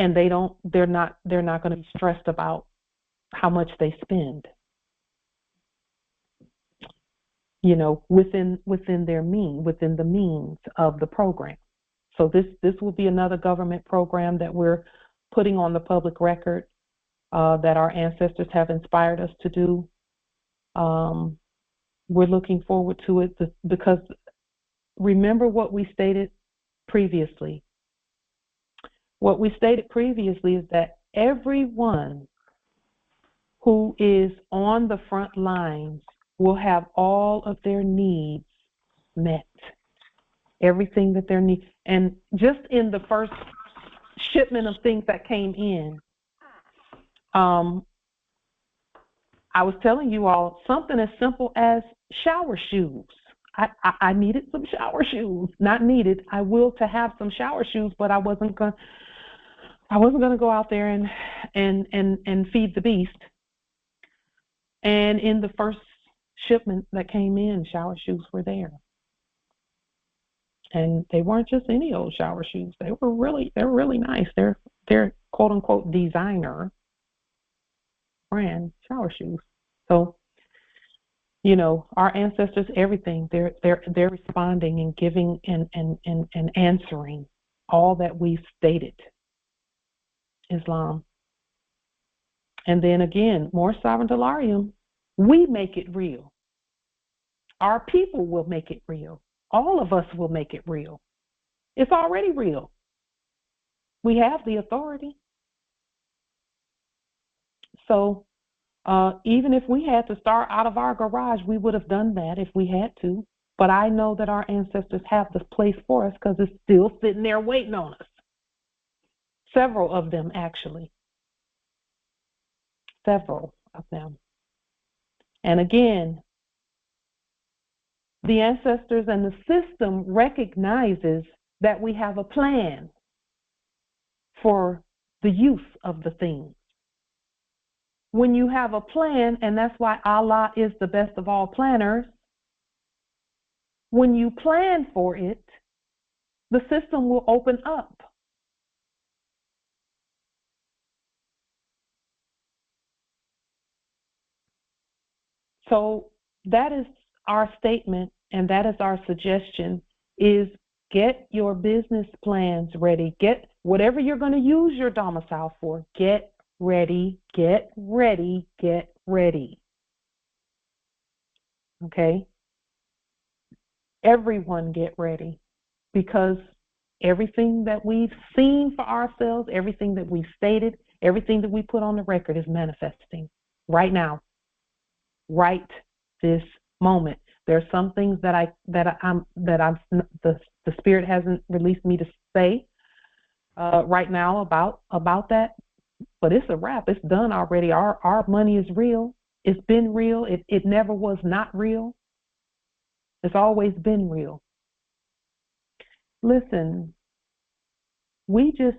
And they're not going to be stressed about how much they spend, you know, within the means of the program. So this will be another government program that we're putting on the public record that our ancestors have inspired us to do. We're looking forward to it because remember what we stated previously. What we stated previously is that everyone who is on the front lines will have all of their needs met. Everything that their needs. And just in the first shipment of things that came in, I was telling you all something as simple as shower shoes. I needed some shower shoes. Not needed. I will to have some shower shoes, but I wasn't going to go out there and feed the beast. And in the first shipment that came in, shower shoes were there. And they weren't just any old shower shoes. They're really nice. They're quote unquote designer brand shower shoes. So, you know, our ancestors, everything, they're responding and giving and answering all that we've stated. Islam. And then again, more Sovereign Delarium, we make it real. Our people will make it real. All of us will make it real. It's already real. We have the authority. So even if we had to start out of our garage, we would have done that if we had to. But I know that our ancestors have this place for us because it's still sitting there waiting on us. Several of them, actually. Several of them. And again, the ancestors and the system recognizes that we have a plan for the use of the things. When you have a plan, and that's why Allah is the best of all planners, when you plan for it, the system will open up. So that is our statement, and that is our suggestion, is get your business plans ready. Get whatever you're going to use your domicile for. Get ready, get ready, get ready. Okay? Everyone get ready, because everything that we've seen for ourselves, everything that we've stated, everything that we put on the record is manifesting right now, right this moment. There are some things that the Spirit hasn't released me to say right now about that, but it's a wrap. It's done already. Our money is real. It's been real. It never was not real. It's always been real. Listen, we just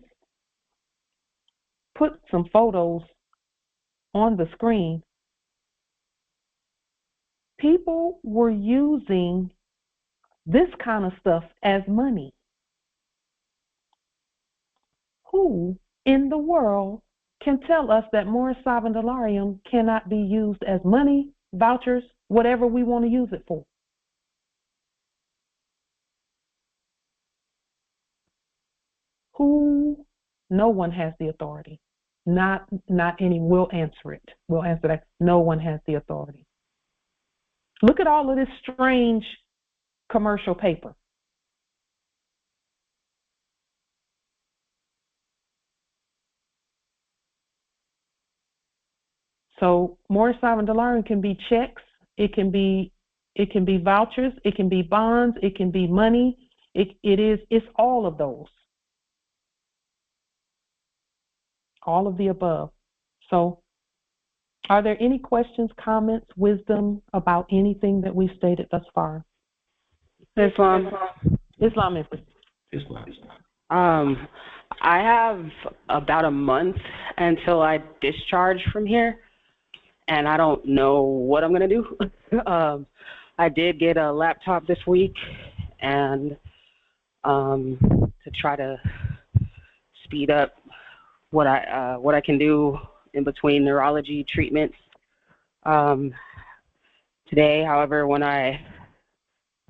put some photos on the screen. People were using this kind of stuff as money. Who in the world can tell us that Moorish Sovereign Delarium cannot be used as money, vouchers, whatever we want to use it for? Who? No one has the authority. Not any. We'll answer it. We'll answer that. No one has the authority. Look at all of this strange commercial paper. So more sovereign delirium can be checks, it can be vouchers, it can be bonds, it can be money. It's all of those. All of the above. So are there any questions, comments, wisdom about anything that we've stated thus far? Islam. Islam. I have about a month until I discharge from here, and I don't know what I'm going to do. I did get a laptop this week, and to try to speed up what I can do in between neurology treatments. Today, however, when I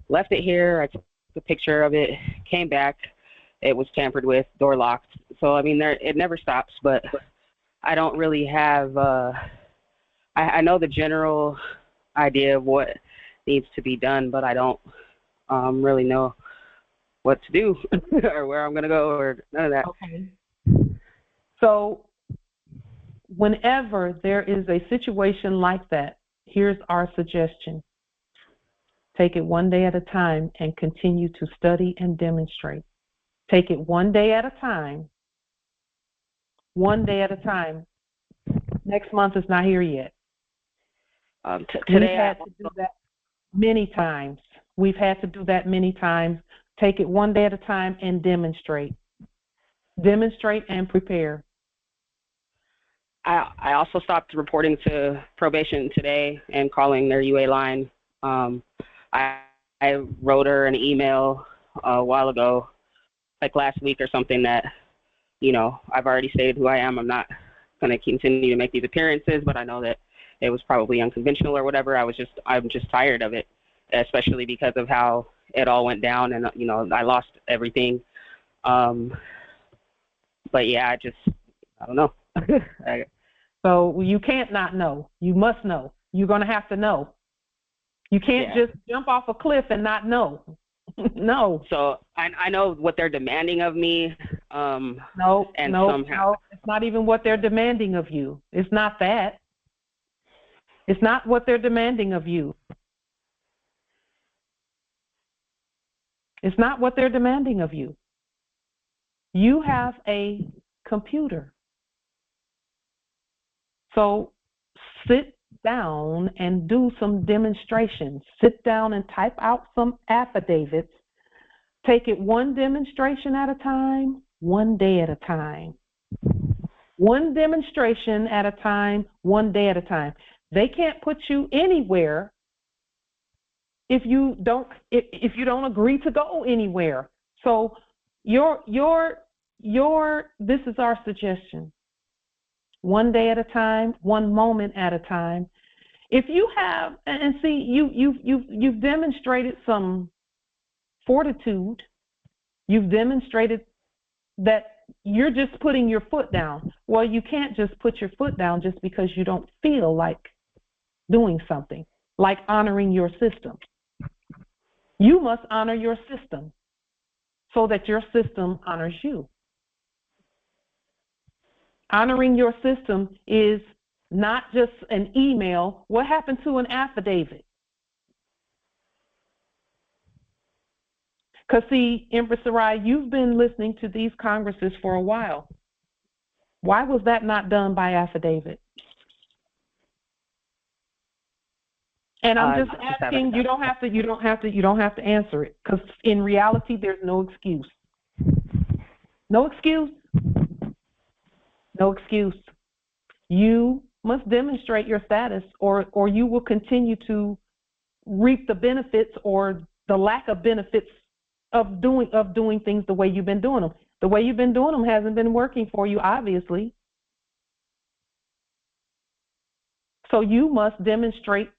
left it here, I took a picture of it, came back, it was tampered with, door locked. So, I mean, it never stops, but I don't really have, I know the general idea of what needs to be done, but I don't really know what to do or where I'm going to go or none of that. Okay. So whenever there is a situation like that, here's our suggestion. Take it one day at a time and continue to study and demonstrate. Take it one day at a time. One day at a time. Next month is not here yet. We've had to do that many times. We've had to do that many times. Take it one day at a time and demonstrate. Demonstrate and prepare. I also stopped reporting to probation today and calling their UA line. I wrote her an email a while ago, like last week or something, that, you know, I've already stated who I am. I'm not going to continue to make these appearances, but I know that it was probably unconventional or whatever. I'm just tired of it, especially because of how it all went down and, you know, I lost everything. But yeah, I don't know. So you can't not know. You must know. You're going to have to know. You can't just jump off a cliff and not know. No. So I know what they're demanding of me. No, it's not even what they're demanding of you. It's not that. It's not what they're demanding of you. It's not what they're demanding of you. You have a computer. So sit down and do some demonstrations. Sit down and type out some affidavits. Take it one demonstration at a time, one day at a time. One demonstration at a time, one day at a time. They can't put you anywhere if you don't agree to go anywhere. So this is our suggestion. One day at a time, one moment at a time. If you have, and see, you've demonstrated some fortitude. You've demonstrated that you're just putting your foot down. Well, you can't just put your foot down just because you don't feel like doing something, like honoring your system. You must honor your system so that your system honors you. Honoring your system is not just an email. What happened to an affidavit? Because see, Empress Sarai, you've been listening to these congresses for a while. Why was that not done by affidavit? And I'm just asking. You don't have to answer it, because in reality, there's no excuse. No excuse. No excuse. You must demonstrate your status, or you will continue to reap the benefits or the lack of benefits of doing things the way you've been doing them. The way you've been doing them hasn't been working for you, obviously. So you must demonstrate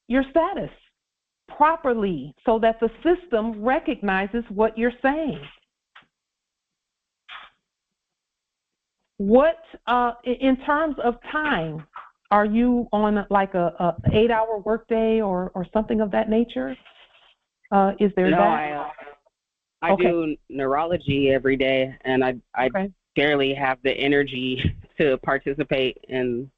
your status properly so that the system recognizes what you're saying. What, in terms of time, are you on like a 8-hour workday or something of that nature? Is there that? I do neurology every day, and I barely have the energy to participate in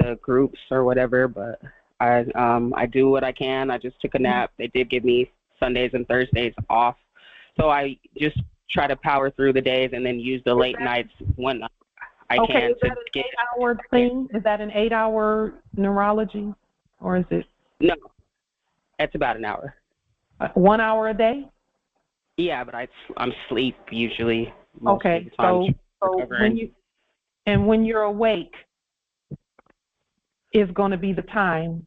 the groups or whatever, but I do what I can. I just took a nap. They did give me Sundays and Thursdays off, so I just try to power through the days and then use the late nights when I can. Is that an 8-hour thing? Is that an 8-hour neurology, or is it? No, it's about an hour. 1 hour a day? Yeah, but I'm asleep usually. Okay, so when you're awake is going to be the time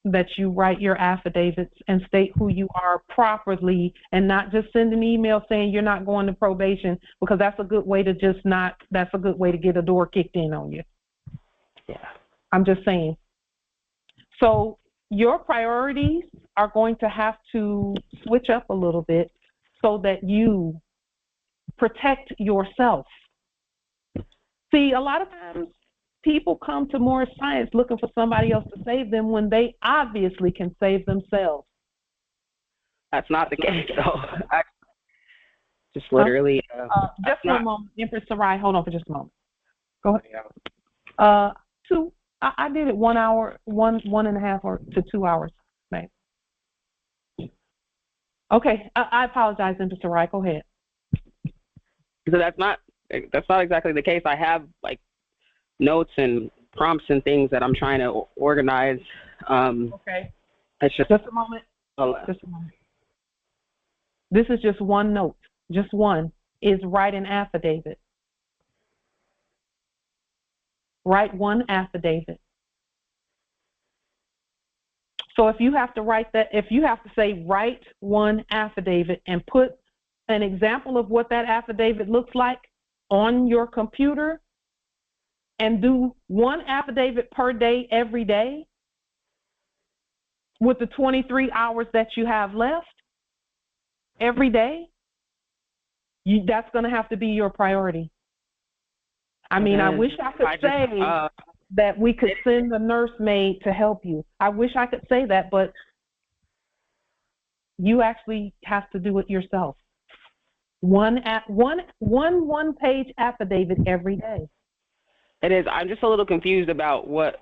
that you write your affidavits and state who you are properly, and not just send an email saying you're not going to probation, because that's a good way to that's a good way to get a door kicked in on you. Yeah. I'm just saying. So your priorities are going to have to switch up a little bit so that you protect yourself. See, a lot of times people come to Moorish Science looking for somebody else to save them when they obviously can save themselves. That's not the case, though. I just literally. Just for a moment, Empress Sarai, hold on for just a moment. Go ahead. I did it 1 hour, one and a half or to 2 hours, babe. Okay, I apologize, Empress Sarai. Go ahead. So that's not exactly the case. I have like notes and prompts and things that I'm trying to organize. Okay. It's just a moment. Just a moment. This is just one note. Just one is write an affidavit. Write one affidavit. So if you have to write that, if you have to say write one affidavit and put an example of what that affidavit looks like on your computer, and do one affidavit per day every day with the 23 hours that you have left every day, that's going to have to be your priority. I mean, I wish I could say that we could send a nursemaid to help you. I wish I could say that, but you actually have to do it yourself. One page affidavit every day. It is. I'm just a little confused about what,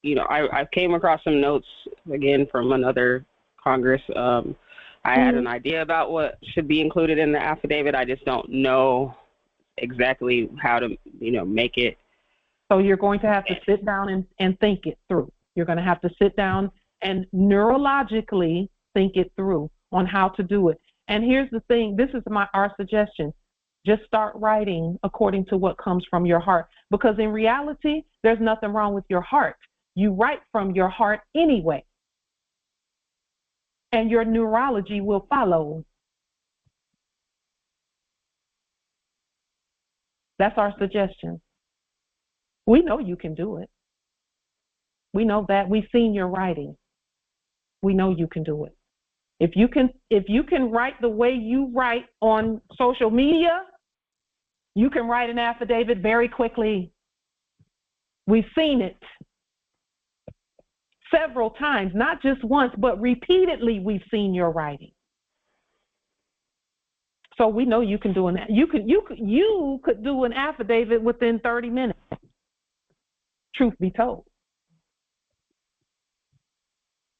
I came across some notes again from another Congress. I had an idea about what should be included in the affidavit. I just don't know exactly how to, make it. So you're going to have to sit down and think it through. You're going to have to sit down and neurologically think it through on how to do it. And here's the thing. This is our suggestion. Just start writing according to what comes from your heart, because in reality, there's nothing wrong with your heart. You write from your heart anyway, and your neurology will follow. That's our suggestion. We know you can do it. We know that. We've seen your writing. We know you can do it. If you can write the way you write on social media, you can write an affidavit very quickly. We've seen it several times, not just once, but repeatedly we've seen your writing. So we know you can do an you could do an affidavit within 30 minutes. Truth be told.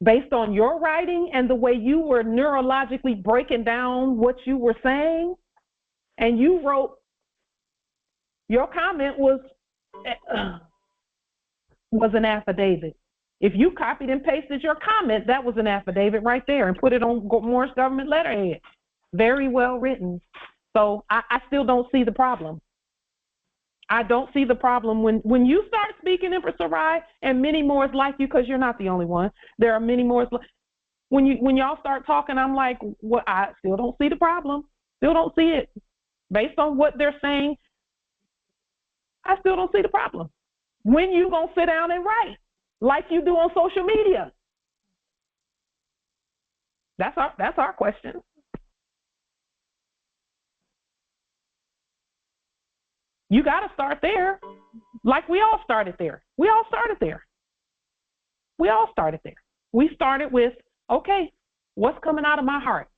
Based on your writing and the way you were neurologically breaking down what you were saying, and you wrote, your comment was an affidavit. If you copied and pasted your comment, that was an affidavit right there, and put it on Morris government letterhead. Very well written. So I still don't see the problem. I don't see the problem when you start speaking in Sarai, and many more is like you, because you're not the only one. There are many more. When y'all start talking, I'm like, what? I still don't see the problem. Still don't see it. Based on what they're saying, I still don't see the problem. When you gonna sit down and write like you do on social media? That's our question. You got to start there, like we all started there. We started with, okay, what's coming out of my heart?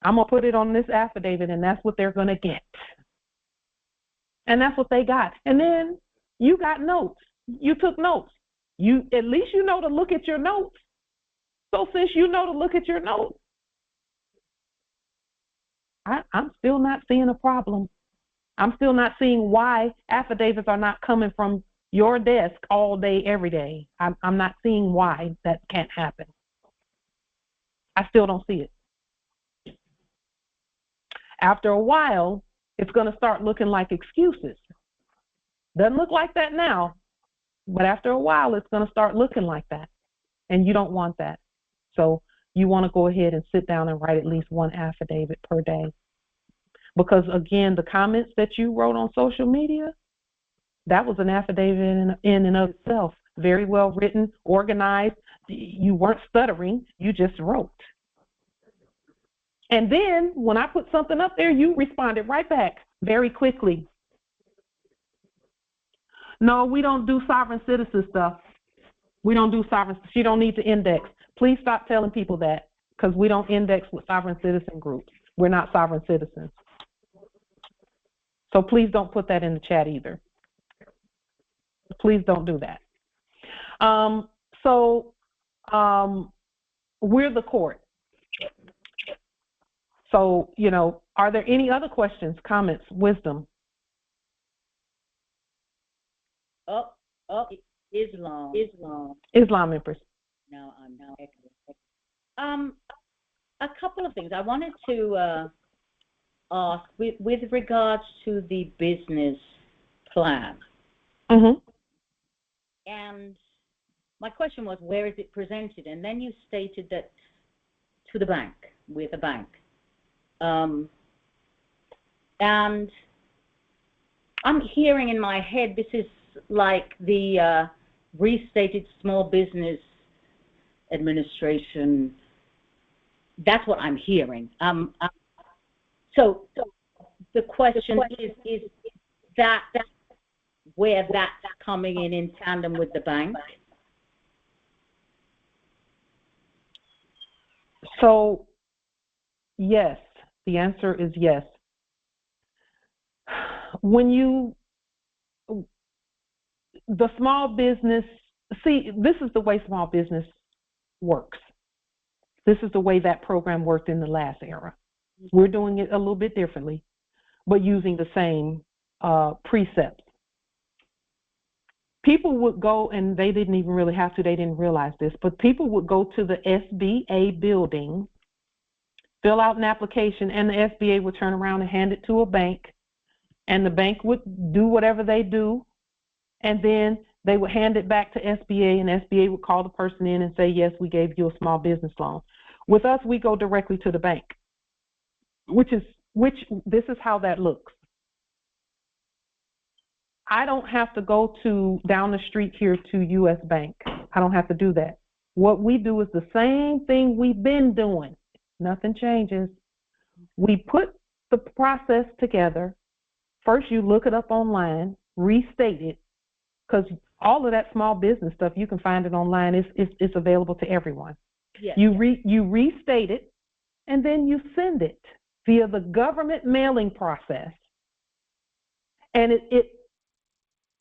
I'm going to put it on this affidavit, and that's what they're going to get. And that's what they got. And then you got notes. You took notes. You at least you know to look at your notes. So since you know to look at your notes, I'm still not seeing a problem. I'm still not seeing why affidavits are not coming from your desk all day, every day. I'm not seeing why that can't happen. I still don't see it. After a while, it's going to start looking like excuses. Doesn't look like that now, but after a while, it's going to start looking like that, and you don't want that. So you want to go ahead and sit down and write at least one affidavit per day. Because, again, the comments that you wrote on social media, that was an affidavit in and of itself. Very well written, organized. You weren't stuttering. You just wrote. And then when I put something up there, you responded right back very quickly. No, we don't do sovereign citizen stuff. We don't do sovereign. She don't need to index. Please stop telling people that, because we don't index with sovereign citizen groups. We're not sovereign citizens. So please don't put that in the chat either. Please don't do that. We're the court. So, are there any other questions, comments, wisdom? Islam. Islam, Empress. No, I'm not. A couple of things. I wanted to ask with regards to the business plan. Mm-hmm. And my question was, where is it presented? And then you stated that to the bank, with a bank. And I'm hearing in my head, this is like the restated Small Business Administration. That's what I'm hearing. So the question is that where that's coming in tandem with the bank? So, yes, the answer is yes. The small business, see, this is the way small business works. This is the way that program worked in the last era. We're doing it a little bit differently, but using the same precepts. People would go, and they didn't even really have to, they didn't realize this, but people would go to the SBA building, fill out an application, and the SBA would turn around and hand it to a bank, and the bank would do whatever they do, and then they would hand it back to SBA, and SBA would call the person in and say, yes, we gave you a small business loan. With us, we go directly to the bank, which this is how that looks. I don't have to go down the street here to U.S. Bank. I don't have to do that. What we do is the same thing we've been doing. Nothing changes. We put the process together. First, you look it up online, restate it, because all of that small business stuff, you can find it online. It's available to everyone. Yes. You restate it, and then you send it via the government mailing process. And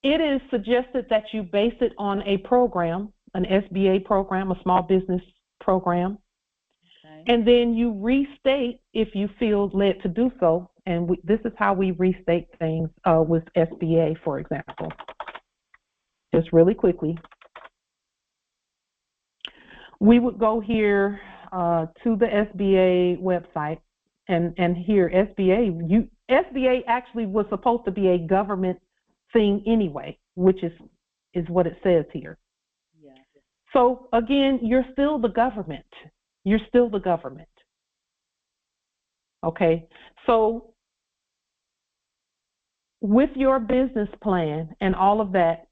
it is suggested that you base it on a program, an SBA program, a small business program. Okay. And then you restate if you feel led to do so. And this is how we restate things with SBA, for example. Just really quickly. We would go here to the SBA website, and here SBA actually was supposed to be a government thing anyway, which is what it says here. Yeah. So again, you're still the government. You're still the government. Okay, so with your business plan and all of that,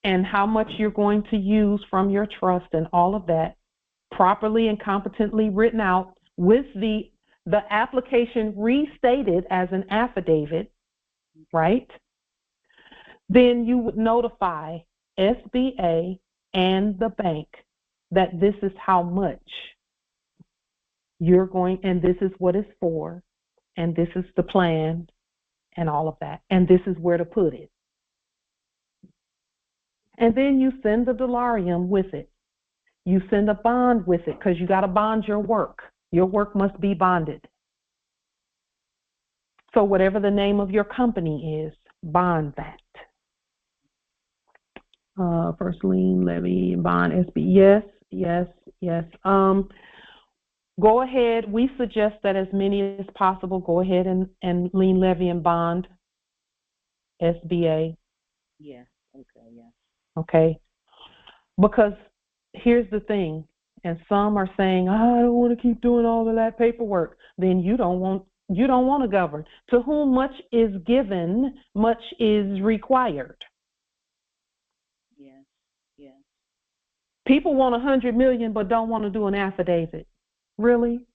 and how much you're going to use from your trust and all of that, properly and competently written out with the application restated as an affidavit, right? Then you would notify SBA and the bank that this is how much you're going, and this is what it's for, and this is the plan, and all of that, and this is where to put it. And then you send the dolarium with it. You send a bond with it because you got to bond your work. Your work must be bonded. So whatever the name of your company is, bond that. First lien, levy, bond, SB. Yes. Go ahead. We suggest that as many as possible go ahead and lien, levy, and bond SBA. Yeah. Okay. Yeah. Okay. Because here's the thing, and some are saying, I don't want to keep doing all of that paperwork. Then you don't want to govern. To whom much is given, much is required. Yes. People want 100 million but don't want to do an affidavit. Really?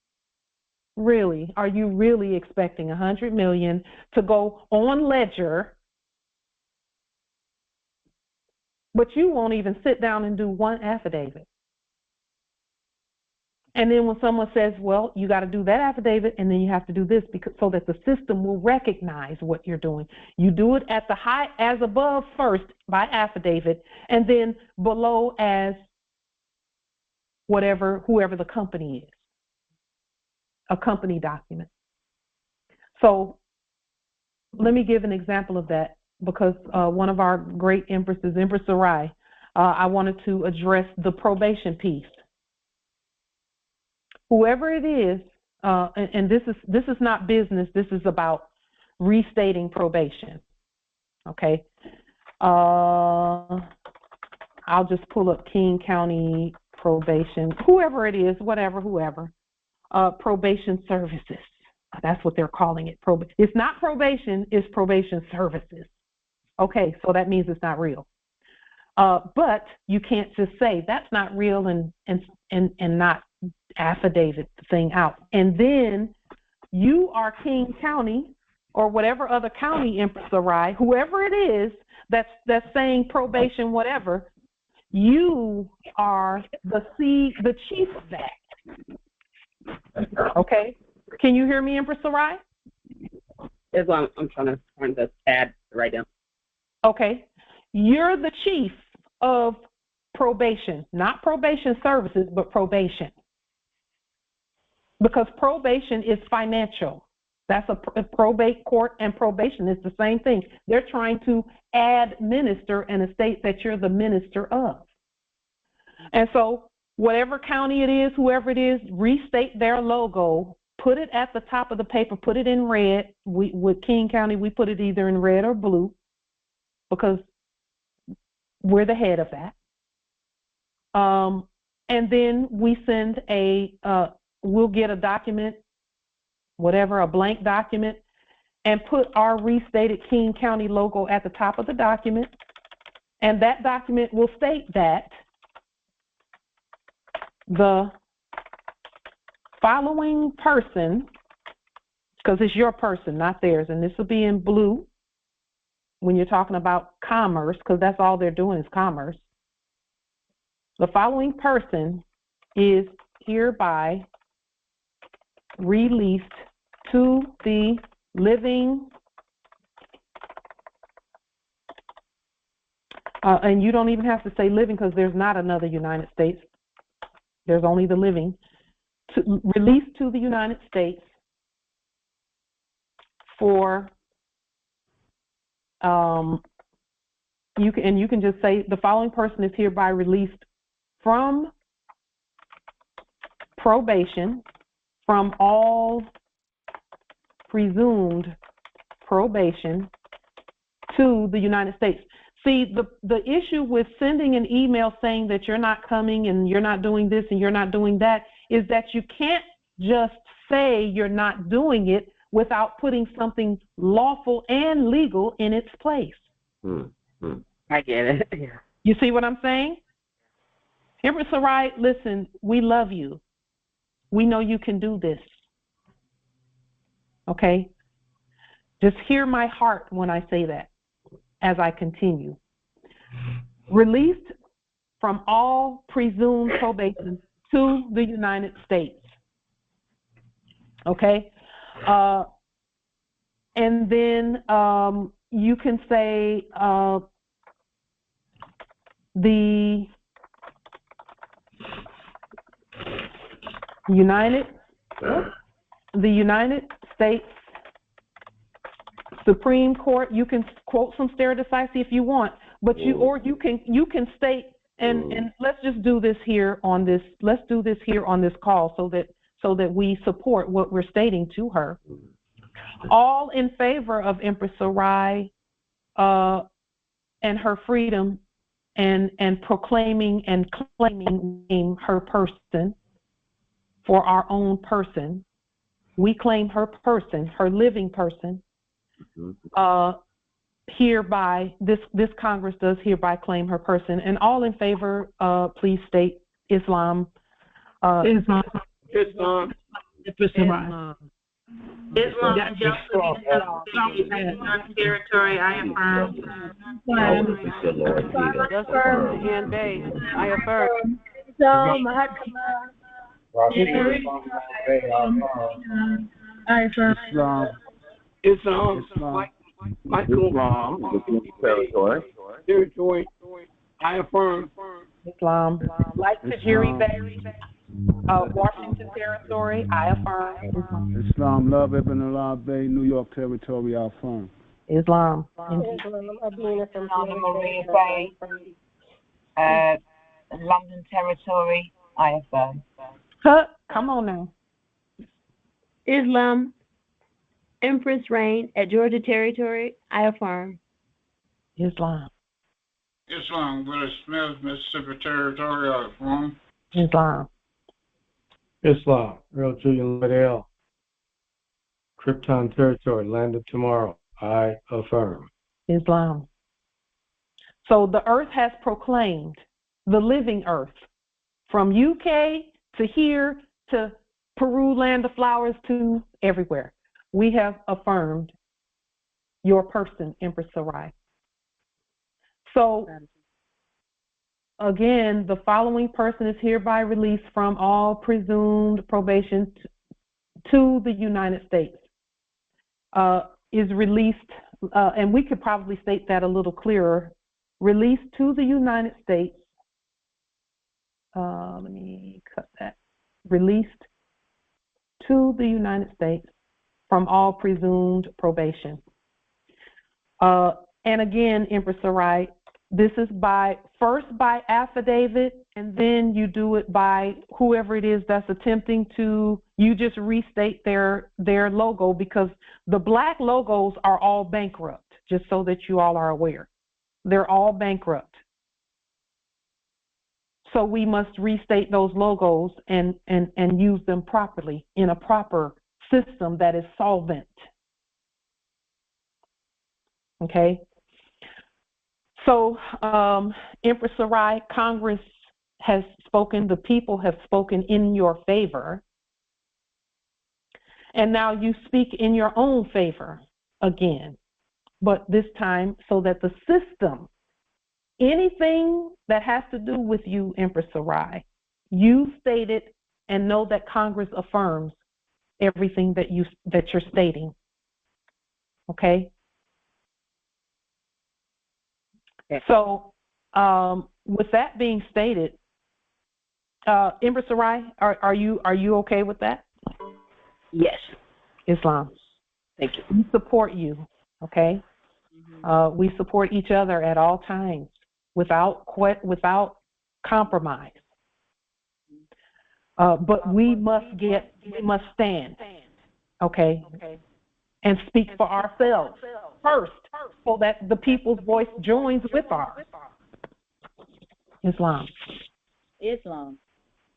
Are you really expecting 100 million to go on ledger, but you won't even sit down and do one affidavit? And then when someone says, well, you got to do that affidavit and then you have to do this so that the system will recognize what you're doing. You do it at the high as above first by affidavit, and then below as whoever the company is, a company document. So let me give an example of that, because one of our great empresses, Empress Sarai, I wanted to address the probation piece. Whoever it is, and this is not business, this is about restating probation. Okay. I'll just pull up King County probation, whoever it is, whoever. Probation services. That's what they're calling it. It's not probation, it's probation services. Okay, so that means it's not real. But you can't just say that's not real and not affidavit the thing out. And then you are King County or whatever other county, Empress Sarai, whoever it is that's saying probation, whatever, you are the chief of that. Okay? Can you hear me, Empress Sarai? As long I'm trying to add right now. Okay. You're the chief of probation, not probation services, but probation. Because probation is financial. That's a probate court, and probation is the same thing. They're trying to administer an estate that you're the minister of. And so whatever county it is, whoever it is, restate their logo, put it at the top of the paper, put it in red. With King County, we put it either in red or blue because we're the head of that. And then we send we'll get a document, whatever, a blank document, and put our restated King County logo at the top of the document. And that document will state that the following person, because it's your person, not theirs, and this will be in blue when you're talking about commerce, because that's all they're doing is commerce. The following person is hereby released to the living, and you don't even have to say living because there's not another United States. There's only the living. Released to the United States for, you can just say the following person is hereby released from probation, from all presumed probation to the United States. See, the issue with sending an email saying that you're not coming and you're not doing this and you're not doing that is that you can't just say you're not doing it without putting something lawful and legal in its place. I get it. Yeah. You see what I'm saying? Empress Sarai, listen, we love you. We know you can do this. Okay? Just hear my heart when I say that as I continue. Released from all presumed probation to the United States. Okay? And then you can say the United States Supreme Court. You can quote some stare decisis if you want, but you can state and let's just do this here on this. Let's do this here on this call so that we support what we're stating to her. All in favor of Empress Sarai and her freedom and proclaiming and claiming her person for our own person. We claim her person, her living person. Hereby, this Congress does hereby claim her person. And all in favor, please state Islam. Islam. Islam. Islam and justice territory, I affirm. Justice and base, I affirm. I affirm. Islam. Territory. I affirm. Islam. Like Tajiri Bay, Washington Territory, I affirm. Islam, Love, Ibn Allah Bay, New York Territory, I affirm. Islam. Marine Bay, London Territory, I affirm. Come on now. Islam, Empress Reign at Georgia Territory, I affirm. Islam. Islam, Willis Smith, Mississippi Territory, I affirm. Islam. Islam, Earl Julian Liddell, Krypton Territory, Land of Tomorrow, I affirm. Islam. So the earth has proclaimed, the living earth, from UK to here to Peru, land of flowers, to everywhere. We have affirmed your person, Empress Sarai. So, again, the following person is hereby released from all presumed probation to the United States. Is released, and we could probably state that a little clearer, released to the United States. Let me cut that. Released to the United States from all presumed probation. And again, Empress Sarai, this is first by affidavit, and then you do it by whoever it is that's attempting to, you just restate their logo, because the black logos are all bankrupt, just so that you all are aware. They're all bankrupt. So we must restate those logos and use them properly in a proper system that is solvent. Okay? So, Empress Sarai, Congress has spoken, the people have spoken in your favor, and now you speak in your own favor again, but this time so that the system, anything that has to do with you, Empress Sarai, you state it and know that Congress affirms everything that you're stating. Okay? So, with that being stated, Empress Sarai, are you okay with that? Yes. Islam. Thank you. We support you. Okay. We support each other at all times, without compromise. But we must stand. Okay. And speak for ourselves first, so that the people's voice joins with ours. Islam.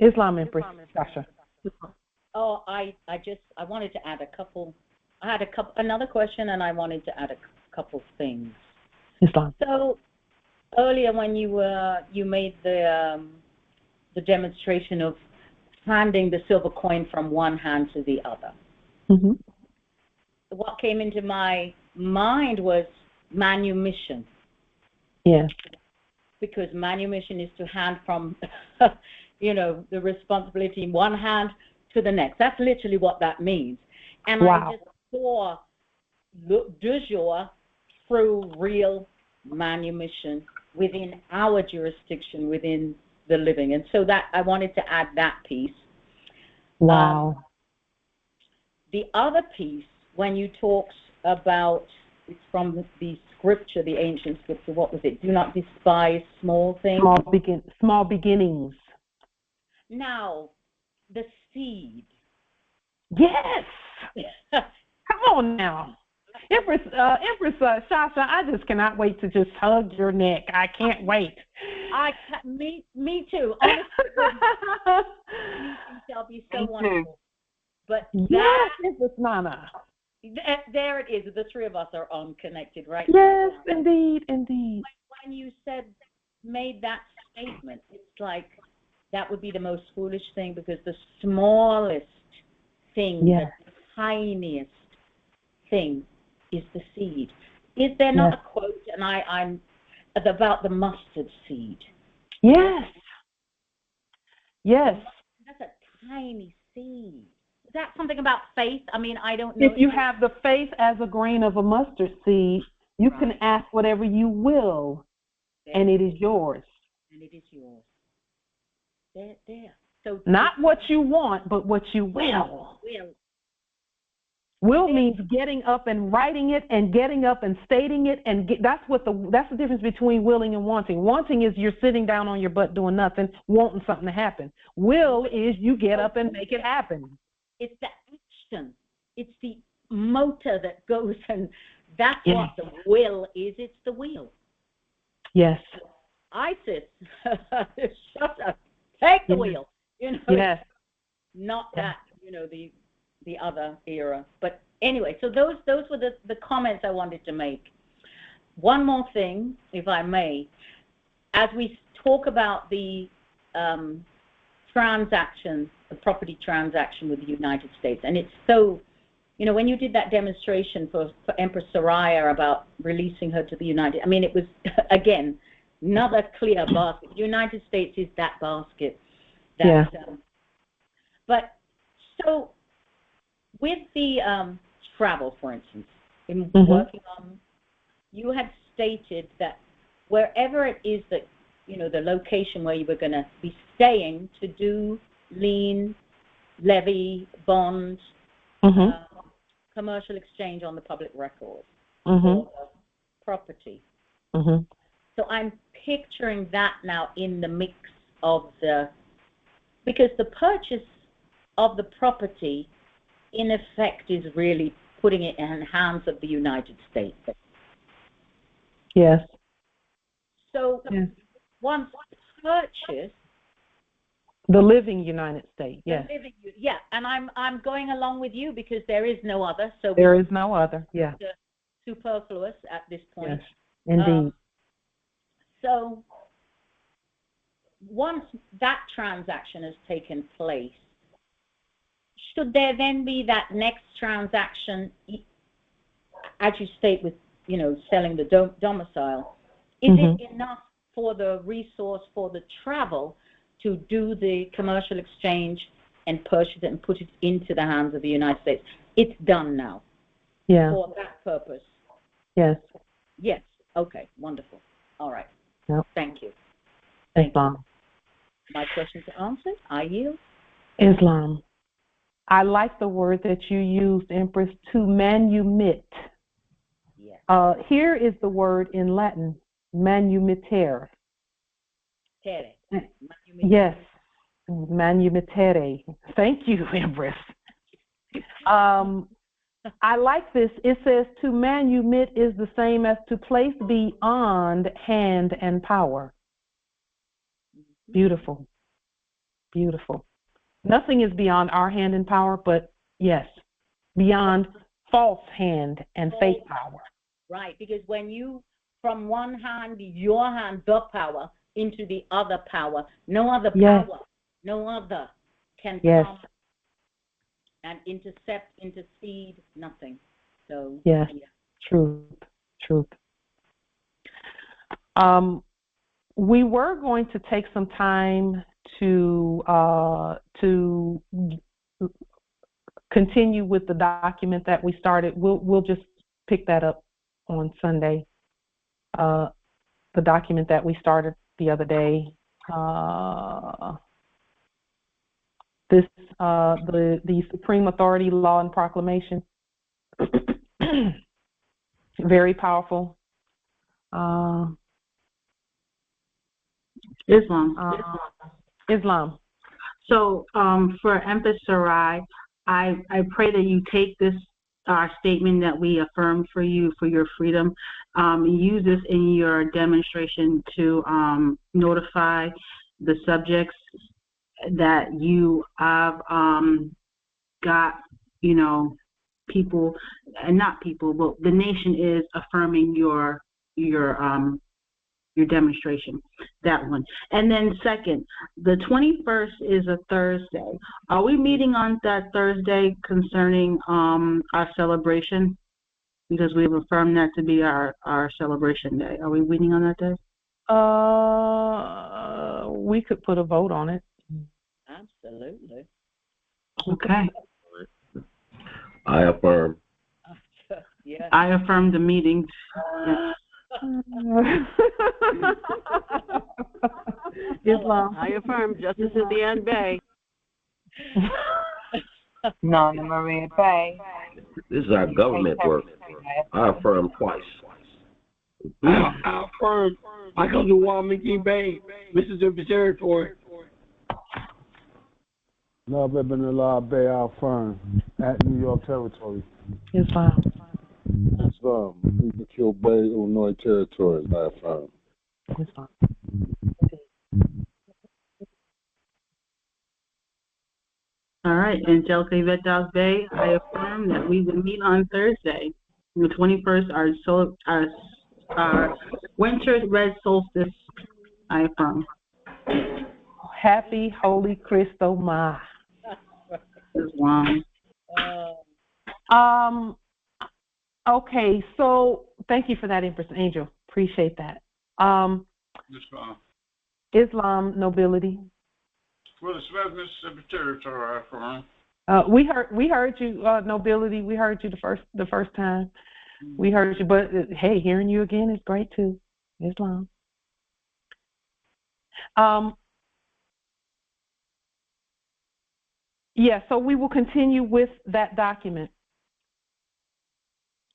Islam, Empress Sasha. Oh, I wanted to add a couple. I had another question, and I wanted to add a couple things. Islam. So earlier, when you made the demonstration of handing the silver coin from one hand to the other. Mm-hmm. What came into my mind was manumission. Yes. Because manumission is to hand from, the responsibility in one hand to the next. That's literally what that means. And wow. I just saw du jour through real manumission within our jurisdiction, within the living. And so that I wanted to add that piece. Wow. The other piece, when you talk about, it's from the scripture, the ancient scripture, what was it? Do not despise small things. Small beginnings. Now, the seed. Yes. Come on now. Empress Shasha, I just cannot wait to just hug your neck. I can't wait. Me too. Honestly, I'll be so wonderful. But yes, Empress Nana. There it is. The three of us are unconnected, right? Yes, indeed. When you made that statement, it's like that would be the most foolish thing, because the smallest thing, the tiniest thing, is the seed. Is there not a quote, and I'm about the mustard seed? Yes. That's a tiny seed. Is that something about faith? I mean, I don't know. If you have the faith as a grain of a mustard seed, you can ask whatever you will, and it is yours. And it is yours. There. So not what you want, but what you will. Will means getting up and writing it, and getting up and stating it, and that's the difference between willing and wanting. Wanting is you're sitting down on your butt doing nothing, wanting something to happen. Will is you get up and make it happen. It's the action. It's the motor that goes, and that's what the will is. It's the wheel. Yes. ISIS, shut up. Take the wheel. Yes. Not that, the other era. But anyway, so those were the comments I wanted to make. One more thing, if I may. As we talk about the transaction, the property transaction with the United States, and it's so, when you did that demonstration for Empress Soraya about releasing her to the United, I mean, it was, again, another clear basket. The United States is that basket. But so with the travel, for instance, in working on, you had stated that wherever it is that, the location where you were going to be staying to do lien, levy, bond, commercial exchange on the public record for the property. So I'm picturing that now in the mix of because the purchase of the property, in effect, is really putting it in the hands of the United States. Yes. So once purchased, the living United States. Yes. And I'm going along with you because there is no other. So there is no other. Yeah. Superfluous at this point. Yes. Indeed. So once that transaction has taken place, should there then be that next transaction, as you state with, selling the domicile, is it enough for the resource for the travel to do the commercial exchange and purchase it and put it into the hands of the United States? It's done now. Yeah. For that purpose. Yes. Yes. Okay. Wonderful. All right. Yep. Thank you. Islam. My questions are answered. I yield. Islam. I like the word that you used, Empress, to manumit. Yes. Here is the word in Latin, manumittere. Yes, manumittere. Thank you, Empress. I like this. It says to manumit is the same as to place beyond hand and power. Beautiful. Beautiful. Nothing is beyond our hand and power, but yes, beyond false hand and fake power. Right, because when you, from one hand, your hand, the power, into the other power, no other power, no other can come and intercede, nothing. So yes, truth. We were going to take some time to continue with the document that we started. We'll just pick that up on Sunday. the document that we started the other day. The Supreme Authority Law and Proclamation. Very powerful. Islam. So for Empress Sarai, I pray that you take this statement that we affirmed for you for your freedom, use this in your demonstration to notify the subjects that you have got, people, and not people, but the nation is affirming your demonstration, that one. And then second, the 21st is a Thursday. Are we meeting on that Thursday concerning our celebration? Because we've affirmed that to be our celebration day. Are we meeting on that day? We could put a vote on it. Absolutely. Okay. I affirm. Yeah. I affirm the meeting. Islam. I affirm justice at the end bay. Nana Maria Bay. This is our government work. I affirm twice. I affirm. I come to Walmington Bay, Mississippi Territory. Love Ibn Allah Bay, I affirm. At New York Territory. Islam. Islam. Ezekiel Bay, Illinois Territory, I affirm. Islam. All right, Angelica Yvette Bay, I affirm that we will meet on Thursday, the 21st, our winter red solstice, I affirm. Happy Holy Cristo Ma. Islam. Okay, so thank you for that, Empress Angel. Appreciate that. Islam nobility. For the 7th Mississippi Territory, I affirm. We heard you, nobility. We heard you the first time. We heard you, but hey, hearing you again is great too. Islam. Yeah, so we will continue with that document.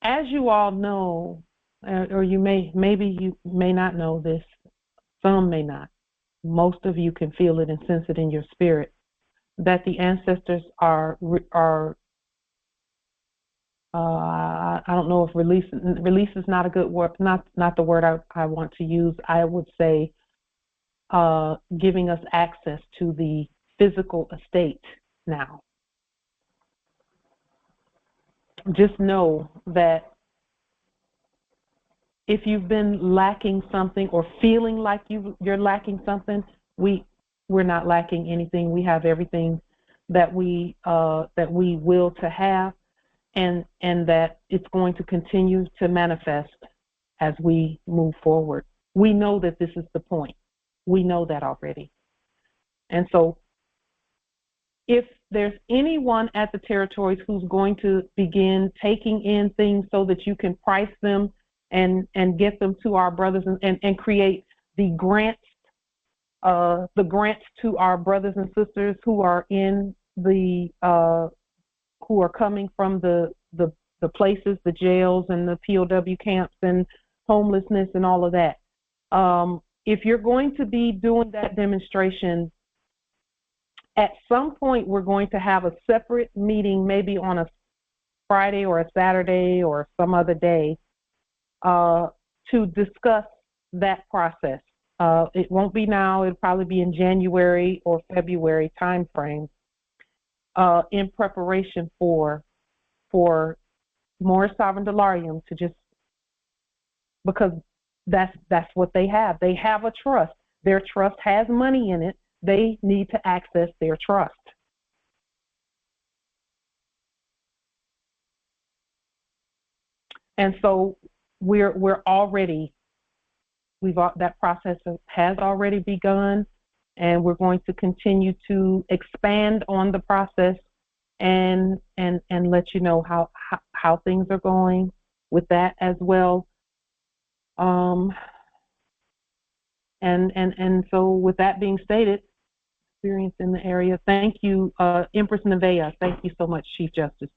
As you all know, or maybe you may not know this, some may not. Most of you can feel it and sense it in your spirit that the ancestors are I don't know if release is not a good word, not the word I want to use. I would say giving us access to the physical estate now. Just know that if you've been lacking something or feeling like you're lacking something, we're not lacking anything. We have everything that we will to have, and that it's going to continue to manifest as we move forward. We know that this is the point. We know that already. And so if there's anyone at the territories who's going to begin taking in things so that you can price them and get them to our brothers and create the grants to our brothers and sisters who are in the who are coming from the places, the jails and the POW camps and homelessness and all of that. If you're going to be doing that demonstration, at some point we're going to have a separate meeting, maybe on a Friday or a Saturday or some other day, to discuss that process. It won't be now. It'll probably be in January or February timeframe, in preparation for more sovereign delarium to just, because that's what they have. They have a trust. Their trust has money in it. They need to access their trust. And so that process has already begun, and we're going to continue to expand on the process and let you know how things are going with that as well. And so with that being stated, experience in the area. Thank you, Empress Nevaeh. Thank you so much, Chief Justice.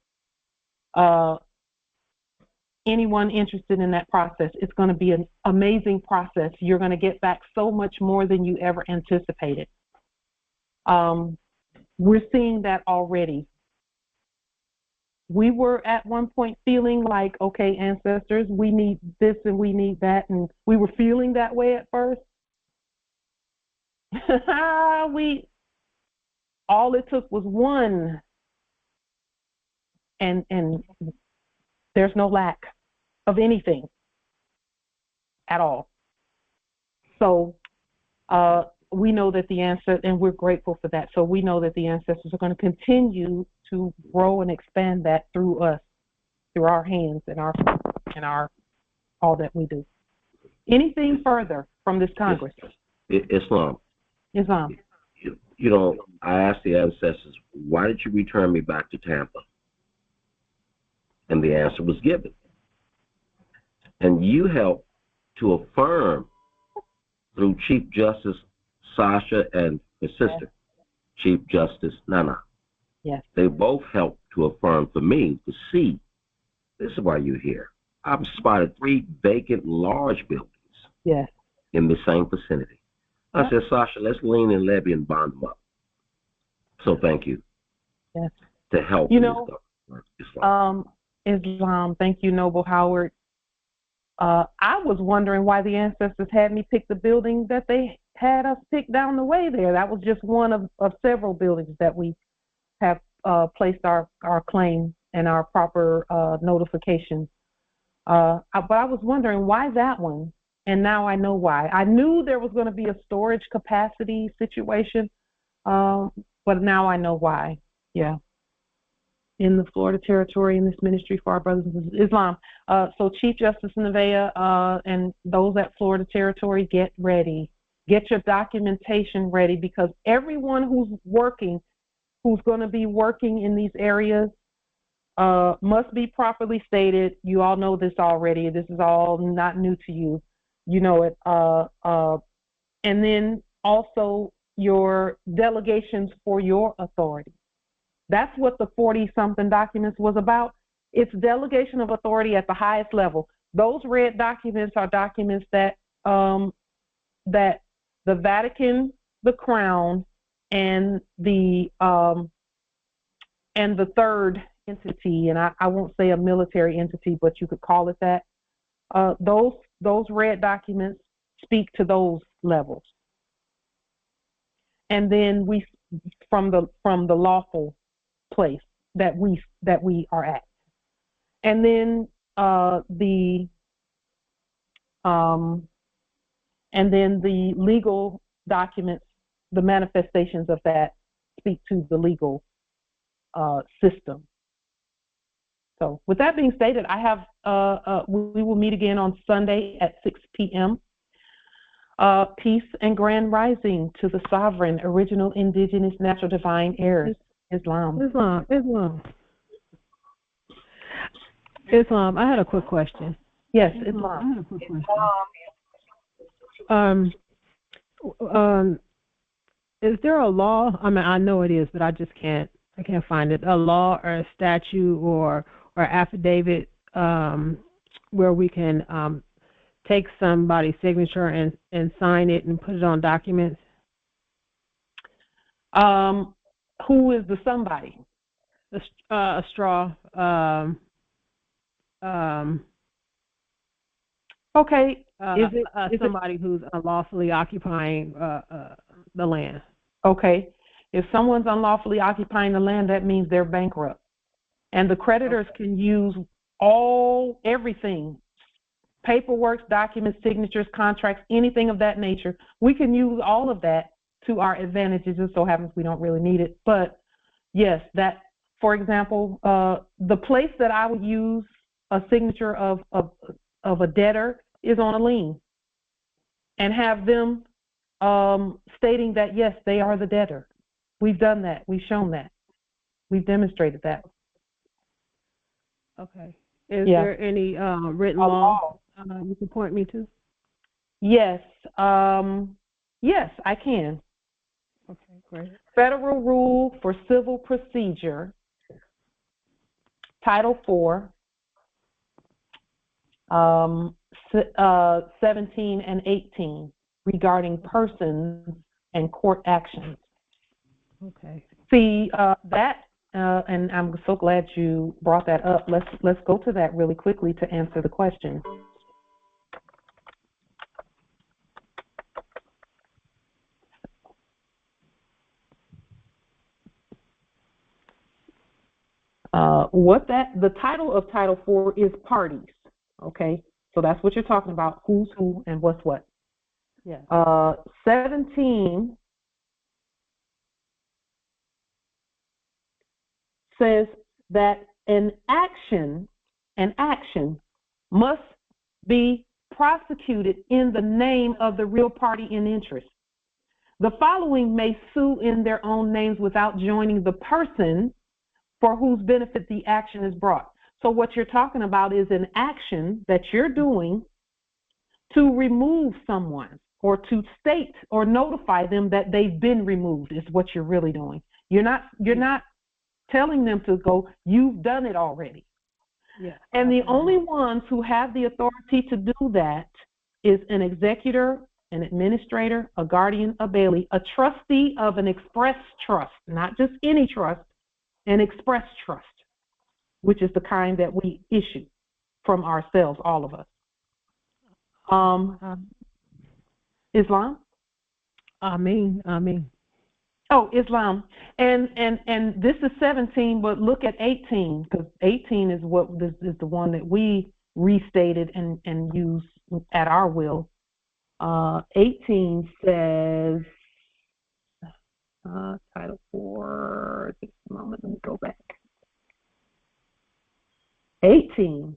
Anyone interested in that process, it's going to be an amazing process. You're going to get back so much more than you ever anticipated. We're seeing that already. We were at one point feeling like, okay, ancestors, we need this and we need that, and we were feeling that way at first. All it took was one, and there's no lack of anything at all. So we know that the ancestors, and we're grateful for that. So we know that the ancestors are going to continue to grow and expand that through us, through our hands and our all that we do. Anything further from this Congress? Islam. Islam. You know, I asked the ancestors, why did you return me back to Tampa? And the answer was given. And you helped to affirm through Chief Justice Sasha and his sister, Chief Justice Nana. Yes. They both helped to affirm for me to see, this is why you're here. I've spotted 3 vacant large buildings in the same vicinity. I said, Sasha, let's lean and levy and bond them up. So thank you. Yes. To help Islam. Islam, thank you, Noble Howard. I was wondering why the ancestors had me pick the building that they had us pick down the way there. That was just one of several buildings that we have placed our claim and our proper notification. But I was wondering why that one, and now I know why. I knew there was going to be a storage capacity situation, but now I know why. Yeah. In the Florida Territory, in this ministry for our brothers and sisters, Islam. So Chief Justice Nevaeh and those at Florida Territory, get ready. Get your documentation ready, because everyone who's going to be working in these areas must be properly stated. You all know this already. This is all not new to you. You know it. And then also your delegations for your authority. That's what the 40-something documents was about. It's delegation of authority at the highest level. Those red documents are documents that that the Vatican, the Crown, and the third entity, and I won't say a military entity, but you could call it that. Those red documents speak to those levels, and then we from the lawful place that we are at, and then the legal documents, the manifestations of that speak to the legal system. So with that being stated, I have we will meet again on Sunday at 6 p.m. Peace and grand rising to the sovereign, original, indigenous, natural, divine heirs. Islam. Islam, I had a quick question. Yes, Islam. I had a quick question. Is there a law? I mean, I know it is, but I can't find it. A law or a statute or affidavit where we can take somebody's signature and sign it and put it on documents? Who is the somebody? A straw. Okay. Is somebody who's unlawfully occupying the land? Okay. If someone's unlawfully occupying the land, that means they're bankrupt. And the creditors can use everything, paperwork, documents, signatures, contracts, anything of that nature. We can use all of that to our advantage. It just so happens we don't really need it. But yes, that, for example, the place that I would use a signature of a debtor is on a lien, and have them stating that, yes, they are the debtor. We've done that. We've shown that. We've demonstrated that. Okay. Is there any written law you can point me to? Yes. Yes, I can. Okay, great. Federal Rule for Civil Procedure, Title 4, 17 and 18, regarding persons and court actions. Okay. See, and I'm so glad you brought that up. Let's go to that really quickly to answer the question. The title of Title 4 is parties, okay? So that's what you're talking about, who's who and what's what. Yeah. 17 says that an action must be prosecuted in the name of the real party in interest. The following may sue in their own names without joining the person for whose benefit the action is brought. So what you're talking about is an action that you're doing to remove someone or to state or notify them that they've been removed is what you're really doing. You're not telling them to go, you've done it already. Yeah. And the only ones who have the authority to do that is an executor, an administrator, a guardian, a bailey, a trustee of an express trust, not just any trust, an express trust, which is the kind that we issue from ourselves, all of us. Islam? Ameen. Oh, Islam. And this is 17, but look at 18, because 18 is what this is the one that we restated and used at our will. 18 says, Title 4, just a moment, let me go back. 18,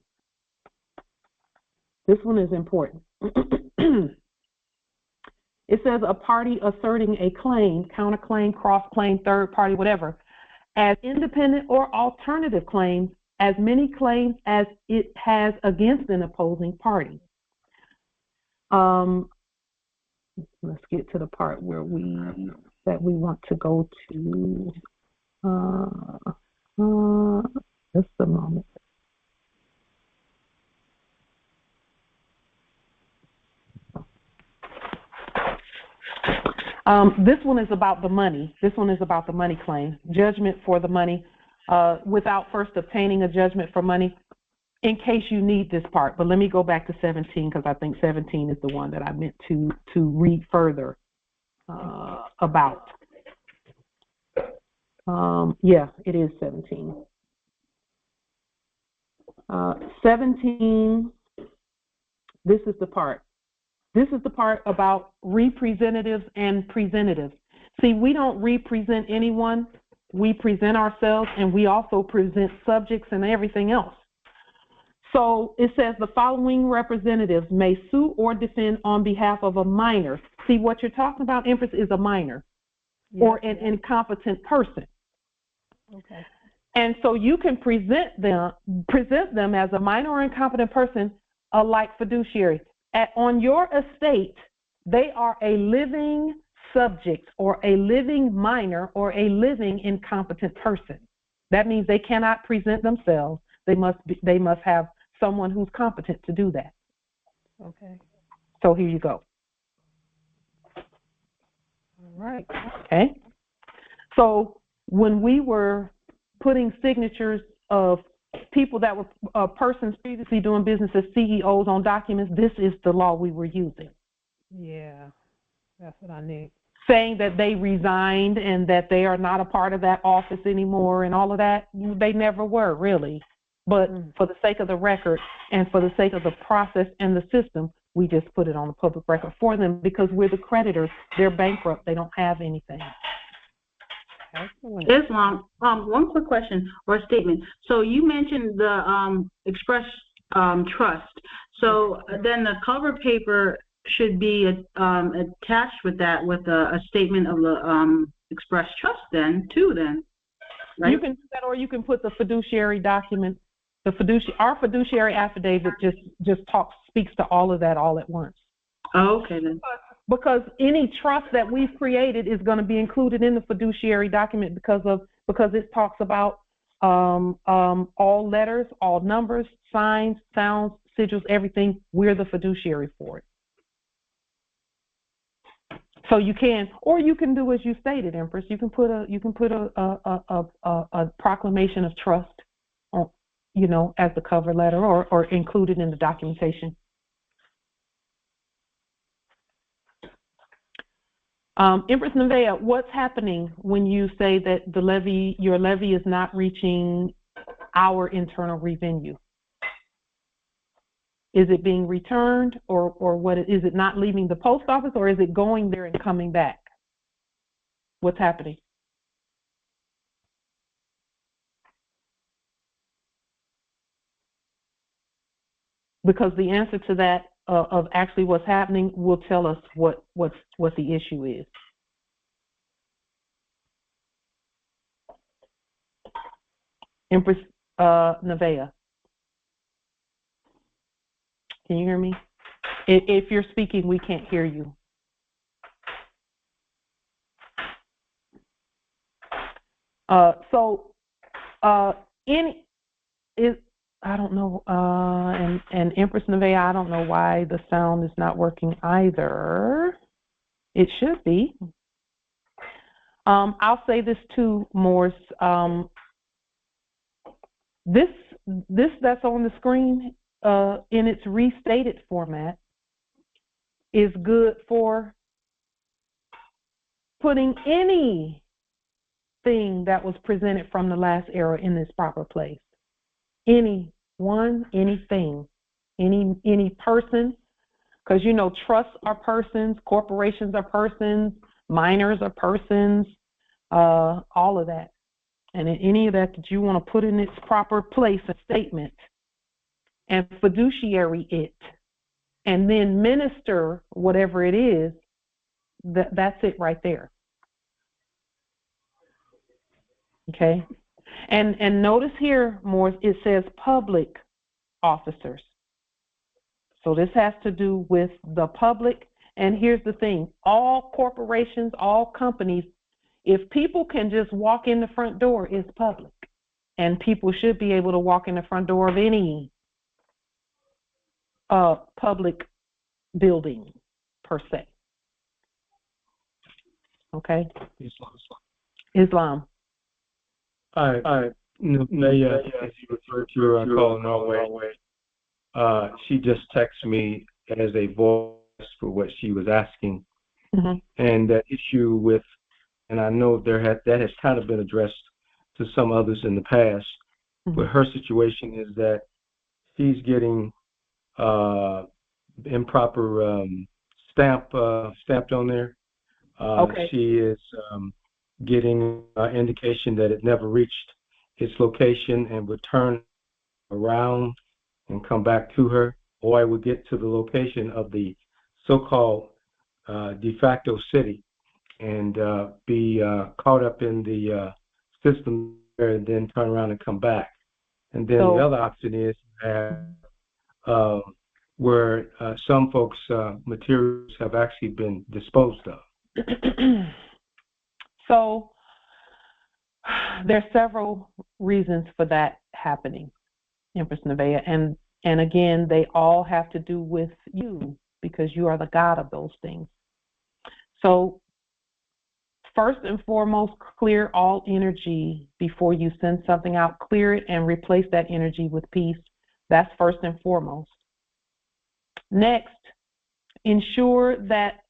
this one is important. It says a party asserting a claim, counterclaim, cross-claim, third party, whatever, as independent or alternative claims, as many claims as it has against an opposing party. Let's get to the part where we want to go to. Just a moment. This one is about the money. This one is about the money claim. Judgment for the money without first obtaining a judgment for money, in case you need this part. But let me go back to 17, because I think 17 is the one that I meant to read further about. Yeah, it is 17. 17, this is the part. This is the part about representatives and presentatives. See, we don't represent anyone. We present ourselves, and we also present subjects and everything else. So it says the following representatives may sue or defend on behalf of a minor. See, what you're talking about, Empress, is a minor or an incompetent person. Okay. And so you can present them as a minor or incompetent person, like fiduciary. On your estate, they are a living subject or a living minor or a living incompetent person. That means they cannot present themselves. They must have someone who's competent to do that. Okay. So here you go. All right. Okay. So when we were putting signatures of people that were persons previously doing business as CEOs on documents, this is the law we were using. Yeah, that's what I need. Saying that they resigned and that they are not a part of that office anymore and all of that, they never were, really. But for the sake of the record and for the sake of the process and the system, we just put it on the public record for them because we're the creditors. They're bankrupt. They don't have anything. Excellent. Islam, one quick question or statement. So you mentioned the express trust. So then the cover paper should be attached with that, with a statement of the express trust then, too, then, right? You can do that, or you can put the fiduciary document. Our fiduciary affidavit just speaks to all of that all at once. Oh, okay then. Because any trust that we've created is going to be included in the fiduciary document because it talks about all letters, all numbers, signs, sounds, sigils, everything. We're the fiduciary for it. So you can, or you can do as you stated, Empress. You can put a proclamation of trust, on, as the cover letter, or include it in the documentation. Empress Nevaeh, what's happening when you say that your levy is not reaching our internal revenue? Is it being returned, or what? Is it not leaving the post office, or is it going there and coming back? What's happening? Because the answer to that of actually what's happening will tell us what the issue is. Empress Nevaeh, can you hear me? If you're speaking, we can't hear you. I don't know, and Empress Nevaeh, I don't know why the sound is not working either. It should be. I'll say this too, Morris. This that's on the screen in its restated format is good for putting anything that was presented from the last era in this proper place. Anyone, anything, any person, because trusts are persons, corporations are persons, minors are persons, all of that. And in any of that you want to put in its proper place, a statement, and fiduciary it, and then minister whatever it is, that's it right there. Okay? And notice here, Morris, it says public officers. So this has to do with the public. And here's the thing, all corporations, all companies, if people can just walk in the front door, it's public. And people should be able to walk in the front door of any public building, per se. Okay? Islam. Nevaeh, as you referred to her, calling Norway, she just texted me as a voice for what she was asking. Mm-hmm. And that issue with, and I know that has kind of been addressed to some others in the past, mm-hmm. but her situation is that she's getting improper stamped on there. Okay. She is getting indication that it never reached its location and would turn around and come back to her, or it would get to the location of the so-called de facto city and be caught up in the system there and then turn around and come back. And then the other option is where some folks' materials have actually been disposed of. So there's several reasons for that happening, Empress Nevaeh, and again, they all have to do with you because you are the God of those things. So first and foremost, clear all energy before you send something out. Clear it and replace that energy with peace. That's first and foremost. Next, ensure that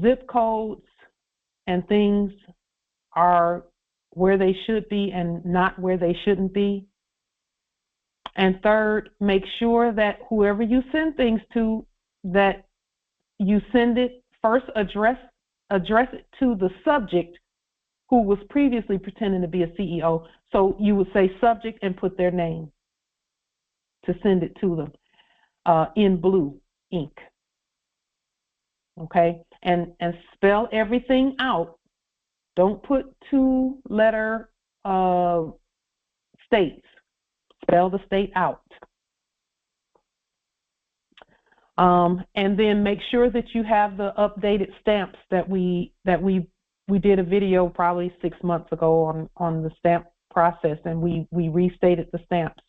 zip codes and things are where they should be and not where they shouldn't be. And third, make sure that whoever you send things to, that you send it first, address it to the subject who was previously pretending to be a CEO. So you would say subject and put their name to send it to them in blue ink. Okay? And spell everything out. Don't put two-letter states. Spell the state out. And then make sure that you have the updated stamps that we did a video probably 6 months ago on the stamp process, and we restated the stamps.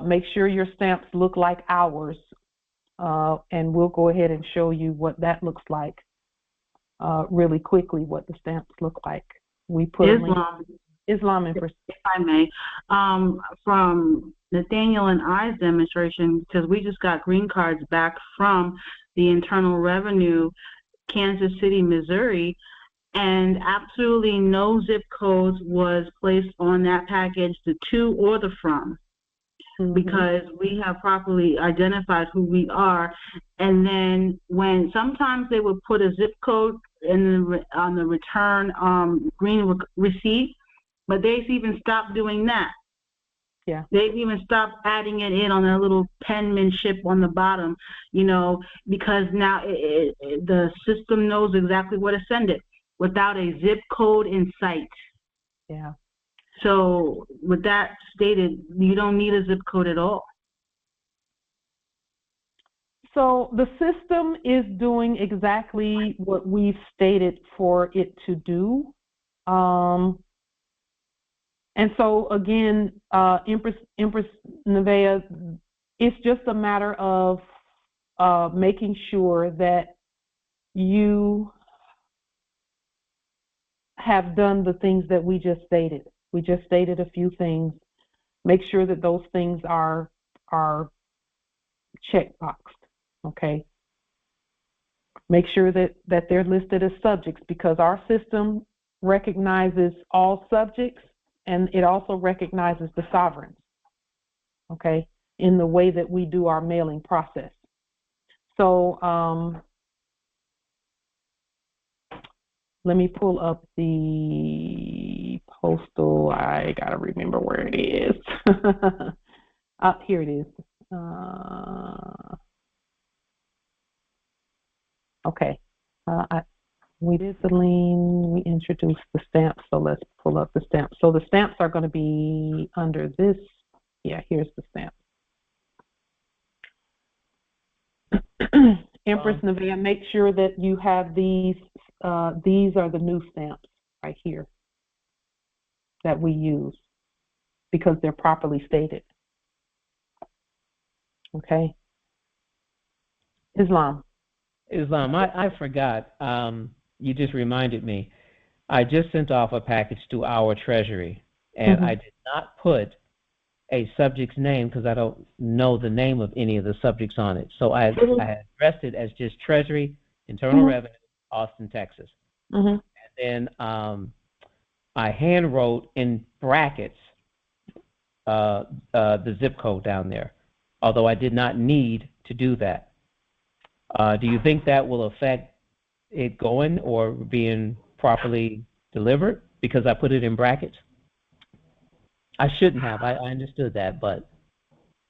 Make sure your stamps look like ours, and we'll go ahead and show you what that looks like really quickly, what the stamps look like. We put Islam in perspective. If I may, from Nathaniel and I's demonstration, because we just got green cards back from the Internal Revenue, Kansas City, Missouri, and absolutely no zip codes was placed on that package, the to or the from, because we have properly identified who we are. And then when sometimes they would put a zip code on the return green receipt, but they've even stopped doing that. Yeah. They've even stopped adding it in on their little penmanship on the bottom, because now the system knows exactly where to send it without a zip code in sight. Yeah. So with that stated, you don't need a zip code at all. So the system is doing exactly what we've stated for it to do. And so again, Empress Nevaeh, it's just a matter of making sure that you have done the things that we just stated. We just stated a few things. Make sure that those things are checkboxed, okay? Make sure that they're listed as subjects, because our system recognizes all subjects, and it also recognizes the sovereigns, okay, in the way that we do our mailing process. So let me pull up the postal. I got to remember where it is. Here it is. Okay. We did the lien, we introduced the stamps, so let's pull up the stamps. So the stamps are going to be under this. Yeah, here's the stamp. Empress Nevaeh, make sure that you have these. These are the new stamps right here that we use, because they're properly stated. Okay. Islam, I forgot. You just reminded me. I just sent off a package to our treasury, and I did not put a subject's name because I don't know the name of any of the subjects on it. So I had addressed it as just Treasury, Internal Revenue, Austin, Texas. And then I hand wrote in brackets the zip code down there, although I did not need to do that. Do you think that will affect it going or being properly delivered because I put it in brackets? I shouldn't have. I understood that, but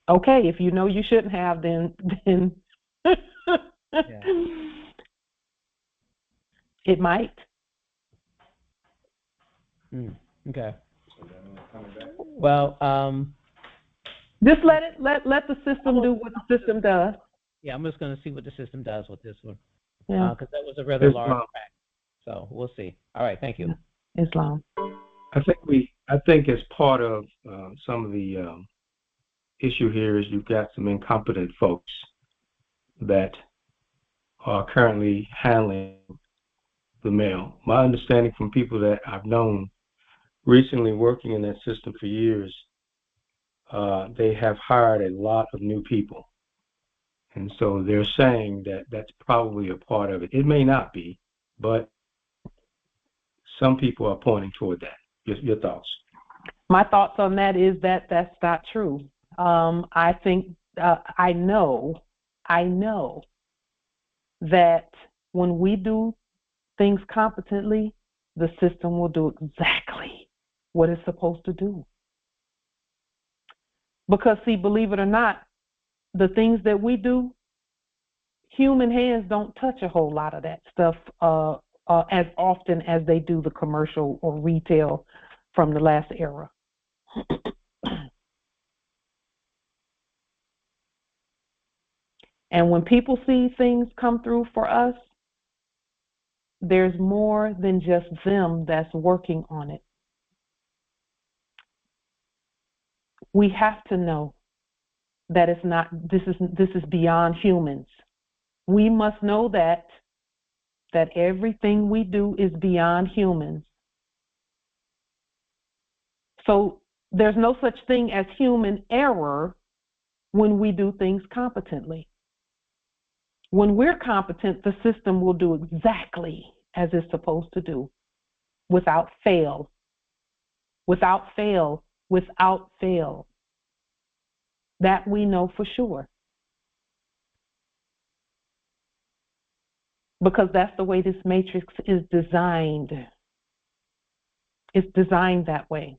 okay, if you know you shouldn't have, then it might. Okay. Well, just let the system do what the system does. Yeah, I'm just going to see what the system does with this one. Yeah. Because that was a rather large pack. So we'll see. All right, thank you. Islam. I think as part of some of the issue here is you've got some incompetent folks that are currently handling the mail. My understanding from people that I've known recently working in that system for years, they have hired a lot of new people. And so they're saying that that's probably a part of it. It may not be, but some people are pointing toward that. Your thoughts? My thoughts on that is that that's not true. I think I know that when we do things competently, the system will do exactly what it's supposed to do. Because, see, believe it or not, the things that we do, human hands don't touch a whole lot of that stuff as often as they do the commercial or retail from the last era. And when people see things come through for us, there's more than just them that's working on it. We have to know that it's not, this is beyond humans. We must know that everything we do is beyond humans. So there's no such thing as human error when we do things competently. When we're competent, the system will do exactly as it's supposed to do, without fail. Without fail. Without fail. That we know for sure. Because that's the way this matrix is designed. It's designed that way.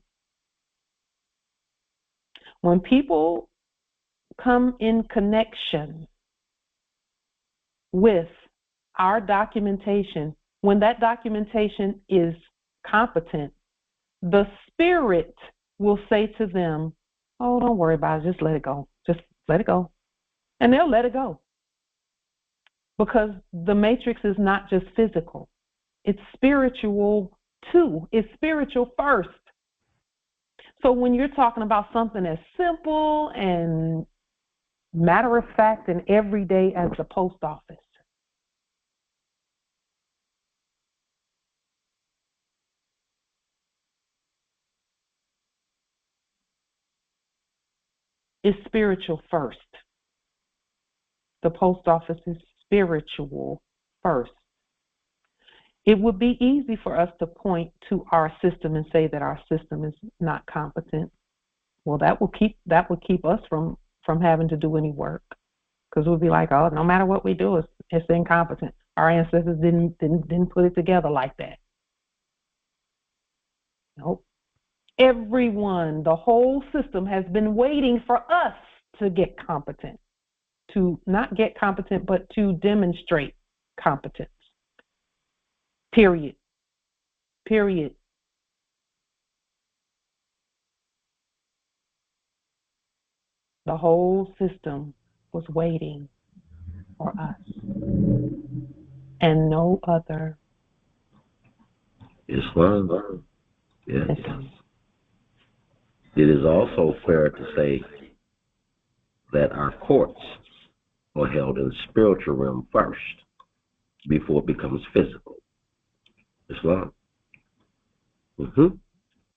When people come in connection with our documentation, when that documentation is competent, the spirit will say to them, oh, don't worry about it, just let it go. Just let it go. And they'll let it go. Because the matrix is not just physical. It's spiritual too. It's spiritual first. So when you're talking about something as simple and matter of fact and everyday as the post office, it's spiritual first. The post office is spiritual first. It would be easy for us to point to our system and say that our system is not competent. Well, that will keep us from having to do any work, because we'll be like, oh, no matter what we do, it's incompetent. Our ancestors didn't put it together like that. Nope. Everyone, the whole system has been waiting for us to get competent, to not get competent, but to demonstrate competence. Period. Period. The whole system was waiting for us and no other. Islam. Yes. It is also fair to say that our courts are held in the spiritual realm first before it becomes physical. Islam.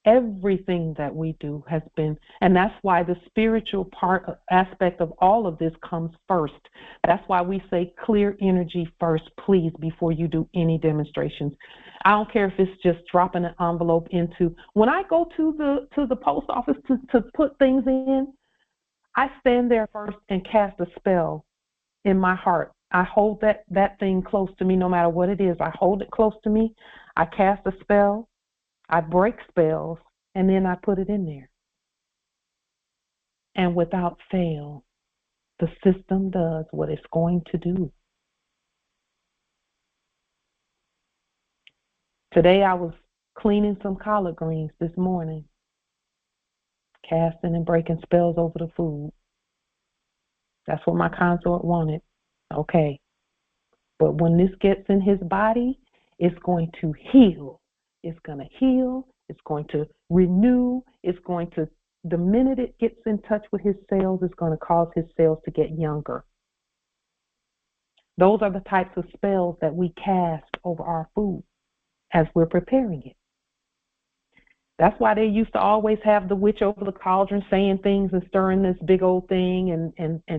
Everything that we do has been, and that's why the spiritual aspect of all of this comes first. That's why we say clear energy first, please, before you do any demonstrations. I don't care if it's just dropping an envelope into. When I go to the post office to put things in, I stand there first and cast a spell in my heart. I hold that thing close to me, no matter what it is. I hold it close to me. I cast a spell. I break spells, and then I put it in there. And without fail, the system does what it's going to do. Today I was cleaning some collard greens this morning, casting and breaking spells over the food. That's what my consort wanted. Okay. But when this gets in his body, it's going to heal. It's going to heal. It's going to renew. It's going to, the minute it gets in touch with his cells, it's going to cause his cells to get younger. Those are the types of spells that we cast over our food as we're preparing it. That's why they used to always have the witch over the cauldron saying things and stirring this big old thing, and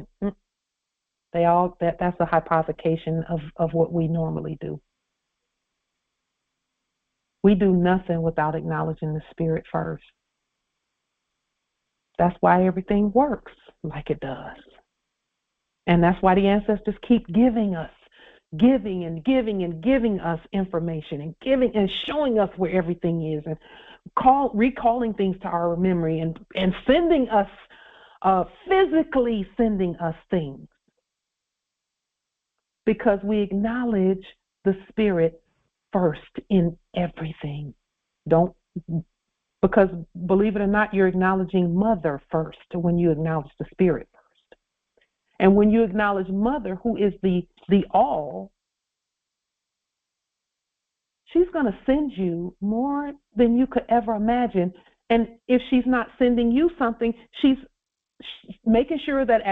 they all, that's a hypothecation of what we normally do. We do nothing without acknowledging the spirit first. That's why everything works like it does. And that's why the ancestors keep giving us, giving us information, and giving and showing us where everything is, and recalling things to our memory, and sending us, physically sending us things. Because we acknowledge the spirit first in everything. Because believe it or not, you're acknowledging mother first when you acknowledge the spirit first. And when you acknowledge Mother, who is the all, she's going to send you more than you could ever imagine. And if she's not sending you something, she's making sure that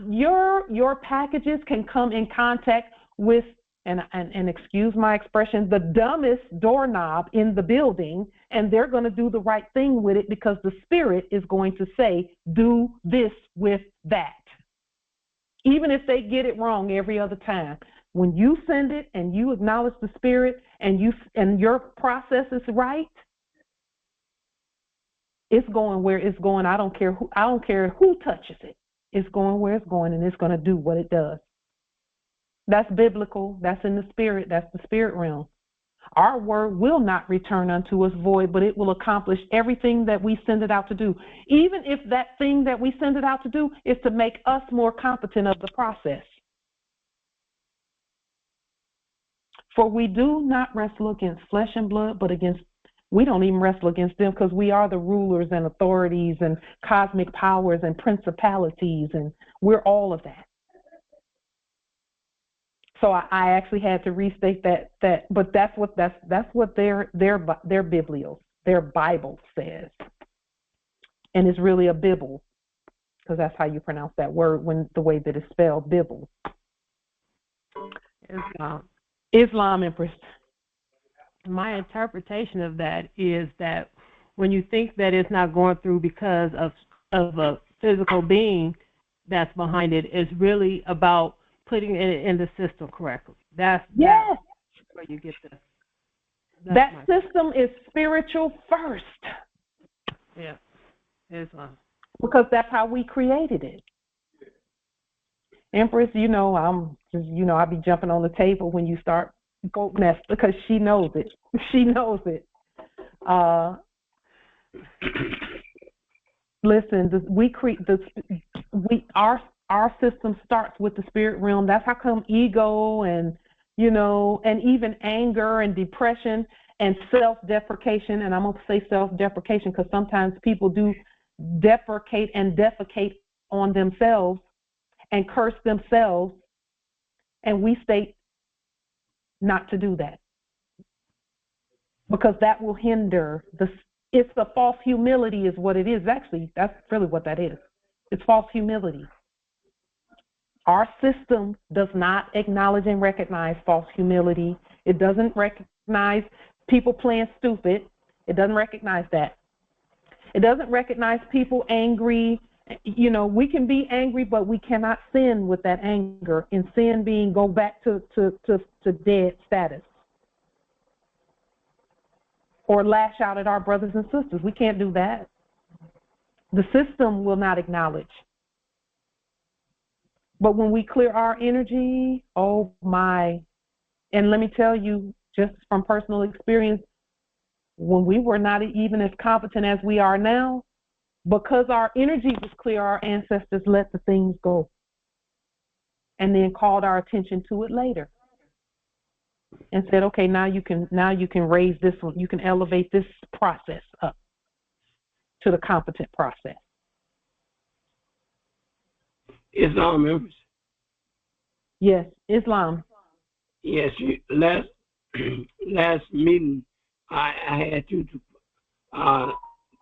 your packages can come in contact with, and excuse my expression, the dumbest doorknob in the building, and they're going to do the right thing with it because the Spirit is going to say, do this with that. Even if they get it wrong every other time. When you send it and you acknowledge the Spirit and your process is right, it's going where it's going. I don't care who touches it. It's going where it's going, and it's going to do what it does. That's biblical. That's in the Spirit. That's the spirit realm. Our word will not return unto us void, but it will accomplish everything that we send it out to do. Even if that thing that we send it out to do is to make us more competent of the process. For we do not wrestle against flesh and blood, but we don't even wrestle against them because we are the rulers and authorities and cosmic powers and principalities, and we're all of that. So I actually had to restate that, but that's what their biblios, their Bible says, and it's really a Bible because that's how you pronounce that word when the way that it's spelled, Bible. Islam, Empress. My interpretation of that is that when you think that it's not going through because of a physical being that's behind it, it's really about putting it in the system correctly. That's where you get the. That system is spiritual first. Yeah, Islam. Because that's how we created it. Empress, I'll be jumping on the table when you start goat nest because she knows it. She knows it. Listen, our system starts with the spirit realm. That's how come ego and even anger and depression and self-deprecation, and I'm going to say self-deprecation because sometimes people do deprecate and defecate on themselves and curse themselves, and we state not to do that because that will hinder it's the false humility is what it is. Actually, that's really what that is. It's false humility. Our system does not acknowledge and recognize false humility. It doesn't recognize people playing stupid. It doesn't recognize that. It doesn't recognize people angry. We can be angry, but we cannot sin with that anger. And sin being go back to dead status. Or lash out at our brothers and sisters. We can't do that. The system will not acknowledge. But when we clear our energy, oh my, and let me tell you, just from personal experience, when we were not even as competent as we are now, because our energy was clear, our ancestors let the things go and then called our attention to it later and said, okay, now you can raise this one, you can elevate this process up to the competent process. Islam members. Yes, Islam. Yes, last meeting I had you to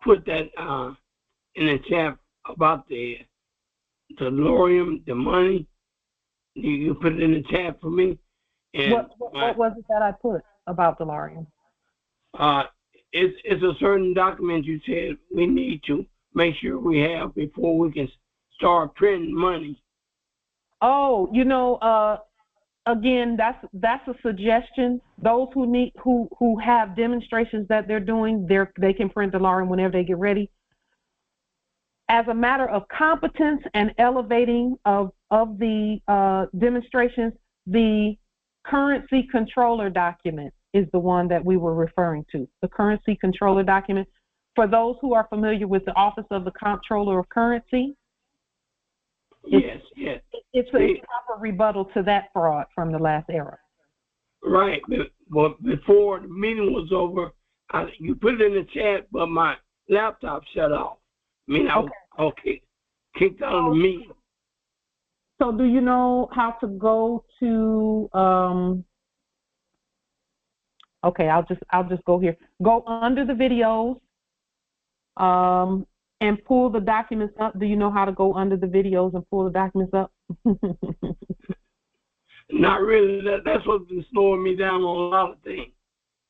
put that in the chat about the DeLorean, the money. You put it in the chat for me. And what was it that I put about DeLorean? It's a certain document you said we need to make sure we have before we can start printing money. Oh, again, that's a suggestion. Those who have demonstrations that they're doing, they can print DeLorean whenever they get ready. As a matter of competence and elevating of the demonstrations, the currency controller document is the one that we were referring to. The currency controller document. For those who are familiar with the Office of the Comptroller of Currency, yes. It's a proper rebuttal to that fraud from the last era. Right, but before the meeting was over, you put it in the chat, but my laptop shut off. I was kicked out of the meeting. So do you know how to go to okay, I'll just go here. Go under the videos and pull the documents up. Do you know how to go under the videos and pull the documents up? Not really. That's what's been slowing me down on a lot of things.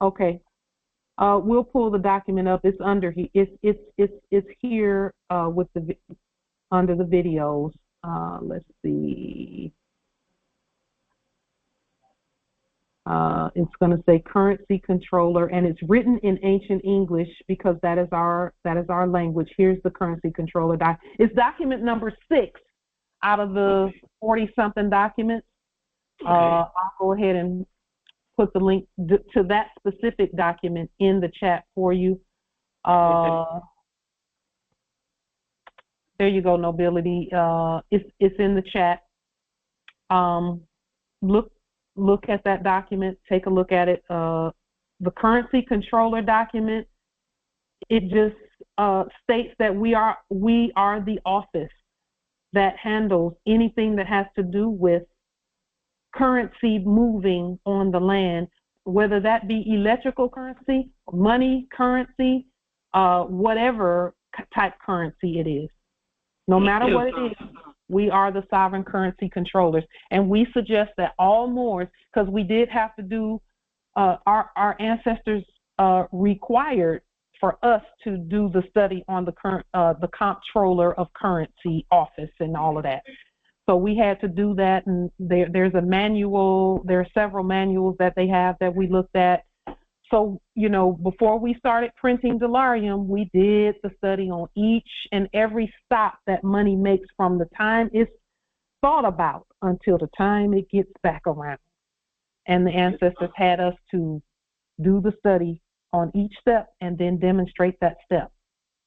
Okay. We'll pull the document up. It's under here. It's here with the under the videos. Let's see. It's going to say currency controller, and it's written in ancient English because that is our language. Here's the currency controller It's document number 6 out of the 40-something documents. Okay. I'll go ahead and put the link to that specific document in the chat for you. There you go, Nobility. It's in the chat. Look at that document. Take a look at it. The currency controller document. It just states that we are the office that handles anything that has to do with currency moving on the land, whether that be electrical currency, money currency, whatever type currency it is. No matter what it is, we are the sovereign currency controllers. And we suggest that all Moors, because we did have to do, our ancestors required for us to do the study on the comptroller of currency office and all of that. So we had to do that, and there's a manual. There are several manuals that they have that we looked at. So, you know, before we started printing Dolarium, we did the study on each and every stop that money makes from the time it's thought about until the time it gets back around. And the ancestors had us to do the study on each step and then demonstrate that step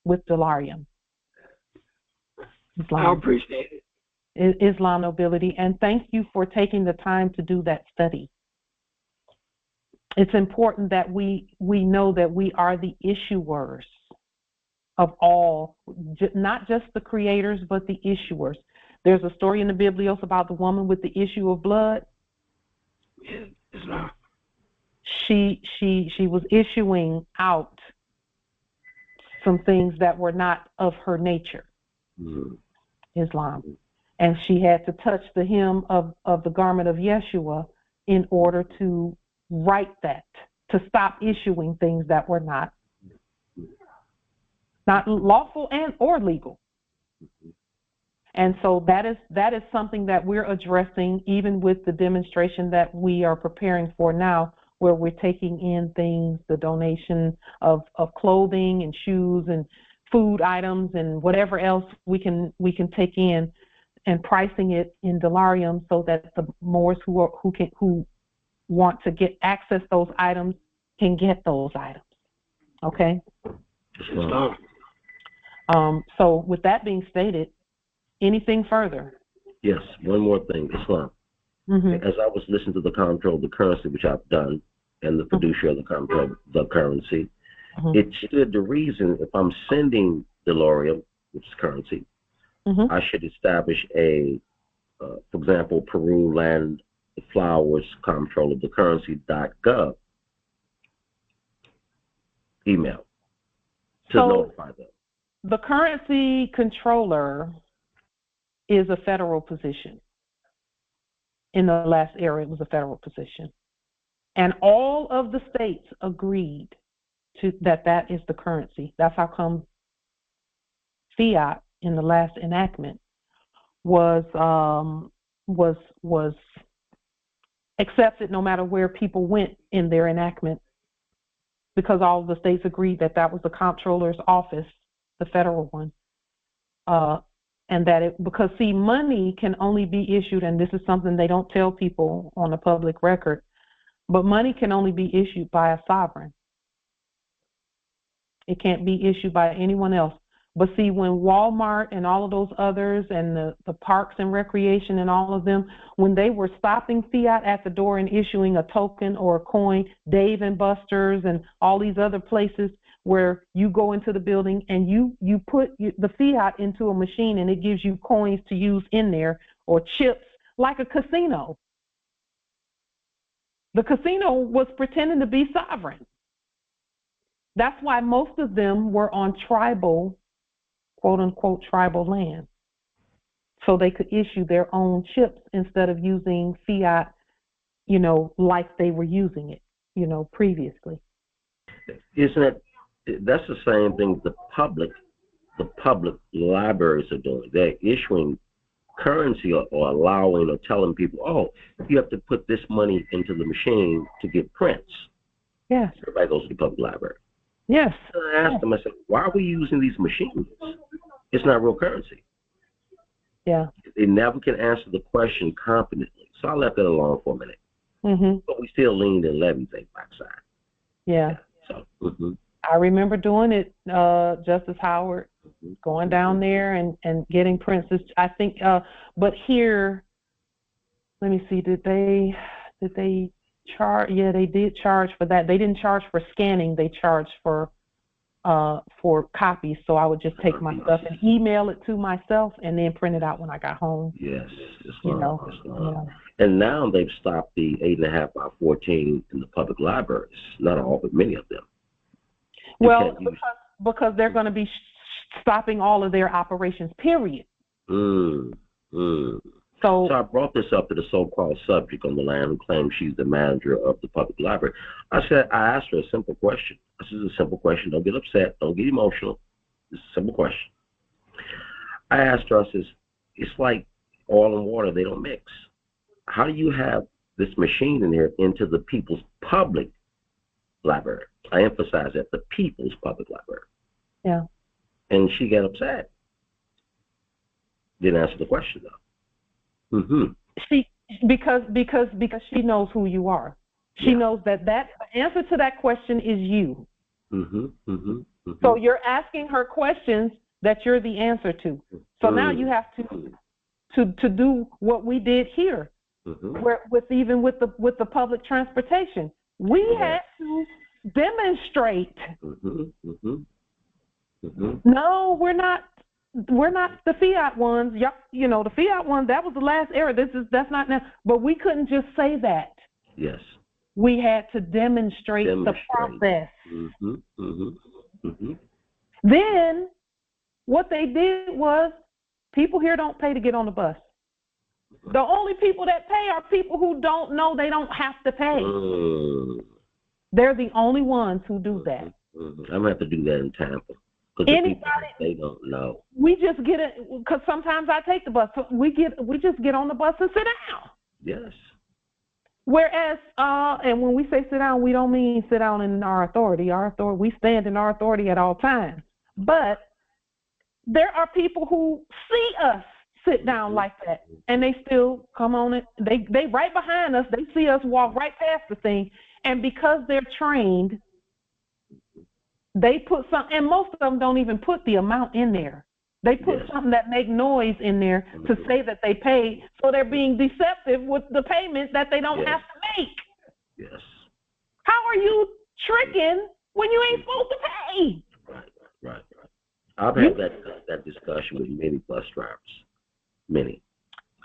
with Dolarium. I appreciate it. Islam Nobility, and thank you for taking the time to do that study. It's important that we know that we are the issuers of all, not just the creators, but the issuers. There's a story in the Biblios about the woman with the issue of blood. Islam. She was issuing out some things that were not of her nature. Islam. And she had to touch the hem of the garment of Yeshua in order to right that, to stop issuing things that were not lawful or legal. And so that is something that we're addressing even with the demonstration that we are preparing for now, where we're taking in things, the donation of clothing and shoes and food items and whatever else we can take in, and pricing it in Dolarium so that the Moors who want to get access those items can get those items. Okay. So with that being stated, anything further? Yes, one more thing, Islam. As I was listening to the control of the currency, which I've done, and the fiduciary of the control of the currency, it stood to reason if I'm sending Dolarium, which is currency, I should establish a, for example, Peru Land Flowers Comptroller of the Currency.gov email to notify them. The currency controller is a federal position. In the last era, it was a federal position. And all of the states agreed to that is the currency. That's how come fiat in the last enactment was accepted no matter where people went in their enactment, because all of the states agreed that was the comptroller's office, the federal one, and that because money can only be issued, and this is something they don't tell people on the public record, but money can only be issued by a sovereign. It can't be issued by anyone else. But see, when Walmart and all of those others and the parks and recreation and all of them, when they were stopping fiat at the door and issuing a token or a coin, Dave and Buster's and all these other places where you go into the building and you put the fiat into a machine and it gives you coins to use in there, or chips, like a casino. The casino was pretending to be sovereign. That's why most of them were on tribal, quote unquote, tribal land. So they could issue their own chips instead of using fiat, like they were using it, previously. Isn't it? That's the same thing the public libraries are doing. They're issuing currency or allowing or telling people, oh, you have to put this money into the machine to get prints. Yes. Everybody goes to the public library. Yes. So I asked them, I said, why are we using these machines? It's not real currency. Yeah. They never can answer the question competently. So I left it alone for a minute. Mm-hmm. But we still leaned and levied things backside. Yeah. So I remember doing it, Justice Howard, going down there and getting prints. I think, but here, let me see, did they charge? Yeah, they did charge for that. They didn't charge for scanning. They charged for copies. So I would just take my stuff and email it to myself and then print it out when I got home. Yes, it's not. And now they've stopped the 8.5 by 14 in the public libraries. Not all, but many of them. Well, because they're going to be stopping all of their operations, period. So I brought this up to the so-called subject on the land who claims she's the manager of the public library. I asked her a simple question. This is a simple question. Don't get upset. Don't get emotional. This is a simple question. I asked her, I says, it's like oil and water. They don't mix. How do you have this machine in there into the people's public library? I emphasize that, the people's public library. Yeah. And she got upset. Didn't answer the question, though. She because she knows who you are. She knows that answer to that question is you. So you're asking her questions that you're the answer to. So now you have to do what we did here, where with the public transportation, we had to demonstrate. No, we're not the fiat ones. The fiat ones, that was the last era. That's not now. But we couldn't just say that. Yes. We had to demonstrate the process. Then what they did was, people here don't pay to get on the bus. The only people that pay are people who don't know they don't have to pay. They're the only ones who do that. I'm going to have to do that in Tampa. Anybody, they don't know. We just get it, because sometimes I take the bus. So we just get on the bus and sit down. Yes. Whereas, and when we say sit down, we don't mean sit down in our authority. We stand in our authority at all times. But there are people who see us sit down like that, and they still come on it. They right behind us. They see us walk right past the thing, and because they're trained, they put something, and most of them don't even put the amount in there. They put something that make noise in there to say that they paid, so they're being deceptive with the payment that they don't have to make. Yes. How are you tricking when you ain't supposed to pay? Right. I've had that discussion with many bus drivers. Many.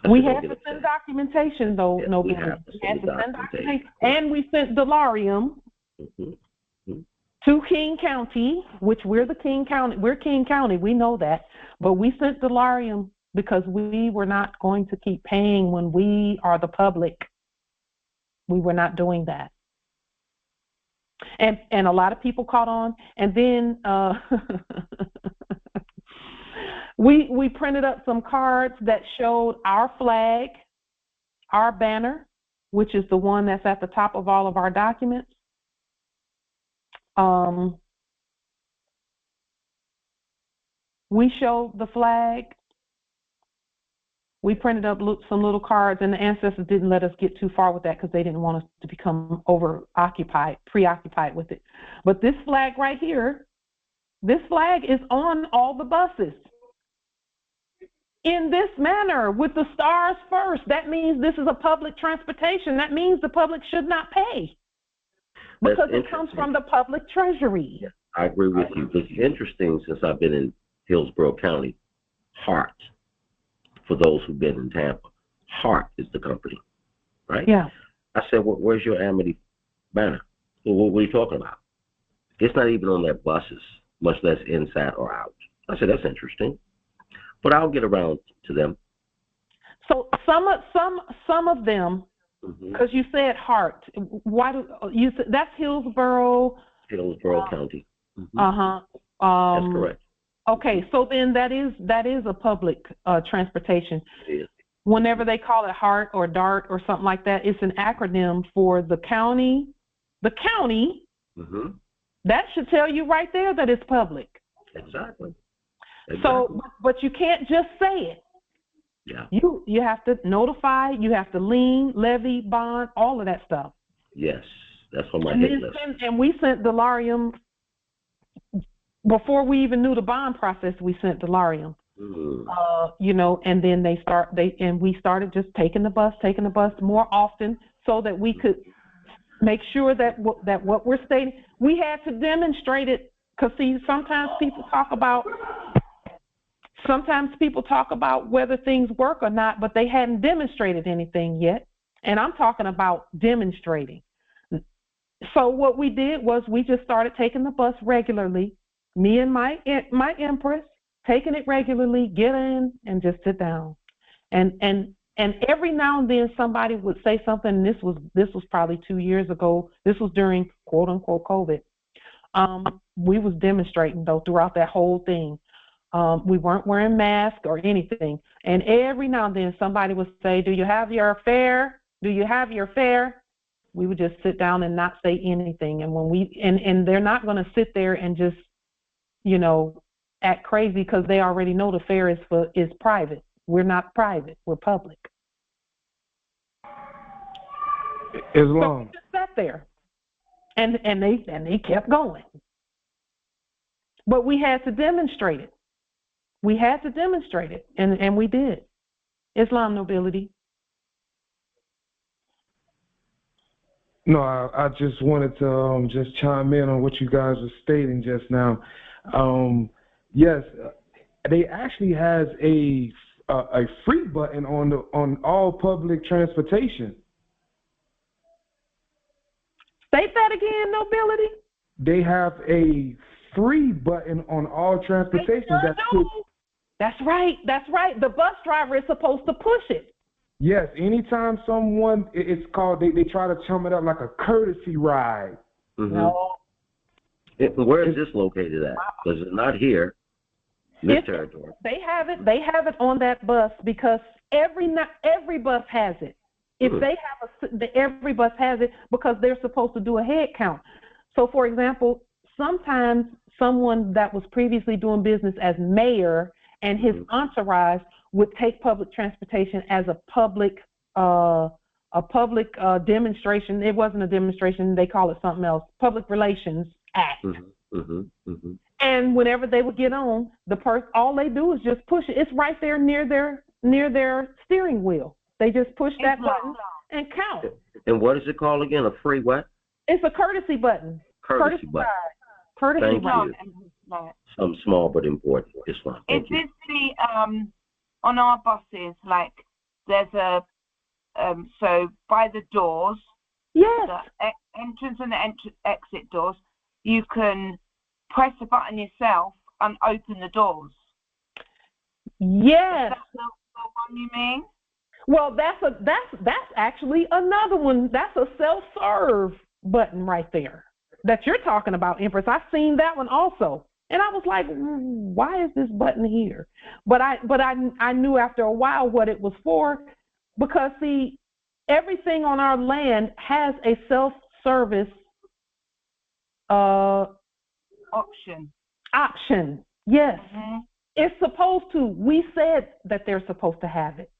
We had to send documentation, though. No, we had to send documentation, and we sent Delarium to King County, which we're King County. We know that, but we sent Delarium because we were not going to keep paying when we are the public. We were not doing that, and a lot of people caught on, and then we printed up some cards that showed our flag, our banner, which is the one that's at the top of all of our documents. We showed the flag. We printed up some little cards, and the ancestors didn't let us get too far with that because they didn't want us to become preoccupied with it. But this flag right here, this flag is on all the buses in this manner with the stars first. That means this is a public transportation. That means the public should not pay. Because it comes from the public treasury. Yeah, I agree with you. It's interesting, since I've been in Hillsborough County, heart for those who've been in Tampa. Heart is the company, right? Yeah. I said, where's your Amity banner? What are you talking about? It's not even on their buses, much less inside or out. I said, that's interesting, but I'll get around to them. So some of them, because you said Hart. Why do you? That's Hillsborough. County. That's correct. Okay, so then that is a public transportation. It is. Whenever they call it HART or DART or something like that, it's an acronym for the county. The county. That should tell you right there that it's public. Exactly. So, but you can't just say it. Yeah. You have to notify. You have to lien, levy, bond, all of that stuff. Yes, that's on my hit list. And we sent Delarium before we even knew the bond process. We sent Delarium. You know, and then we started just taking the bus more often so that we could make sure that what we're stating, we had to demonstrate it. Because see, sometimes people talk about whether things work or not, but they hadn't demonstrated anything yet. And I'm talking about demonstrating. So what we did was we just started taking the bus regularly. Me and my Empress, taking it regularly, get in and just sit down. And every now and then somebody would say something. This was probably 2 years ago. This was during quote unquote COVID. We was demonstrating though throughout that whole thing. We weren't wearing masks or anything. And every now and then somebody would say, "Do you have your fare? Do you have your fare?" We would just sit down and not say anything. And when and they're not going to sit there and just, you know, act crazy because they already know the fare is private. We're not private. We're public. Islam. So we just sat there, and they kept going. But we had to demonstrate it. We had to demonstrate it, and we did. Islam nobility. No, I just wanted to just chime in on what you guys were stating just now. Yes, they actually has a free button on all public transportation. State that again, nobility. They have a free button on all transportation. That's right. The bus driver is supposed to push it. Yes, anytime someone, it's called, they try to chum it up like a courtesy ride. No. Where is this located at? Because it's not here, in this territory. They have it on that bus because every bus has it. If they have every bus has it because they're supposed to do a head count. So, for example, sometimes someone that was previously doing business as mayor and his entourage would take public transportation as a public demonstration. It wasn't a demonstration; they call it something else. Public Relations Act. And whenever they would get on, all they do is just push it. It's right there near their steering wheel. They just push that button and count. And what is it called again? A free what? It's a courtesy button. Courtesy button. Courtesy button. Something small but important. It's fine. Is this the on our buses? Like there's a so by the doors. Yes. The entrance and the exit doors. You can press the button yourself and open the doors. Yes. Is that the one you mean? Well, that's actually another one. That's a self-serve button right there that you're talking about, Empress. I've seen that one also, and I was like, why is this button here? But I knew after a while what it was for, because see, everything on our land has a self-service option. Yes. It's supposed to. We said that they're supposed to have it.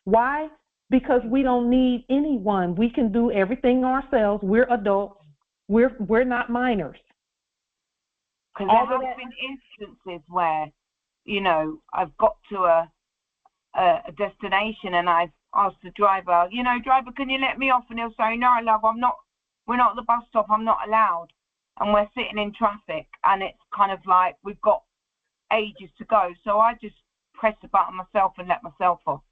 Why? Because we don't need anyone. We can do everything ourselves. We're adults. We're not minors. Because there have been instances where, you know, I've got to a destination and I've asked the driver, driver, can you let me off? And he'll say, no, love, we're not at the bus stop. I'm not allowed. And we're sitting in traffic, and it's kind of like we've got ages to go. So I just press the button myself and let myself off.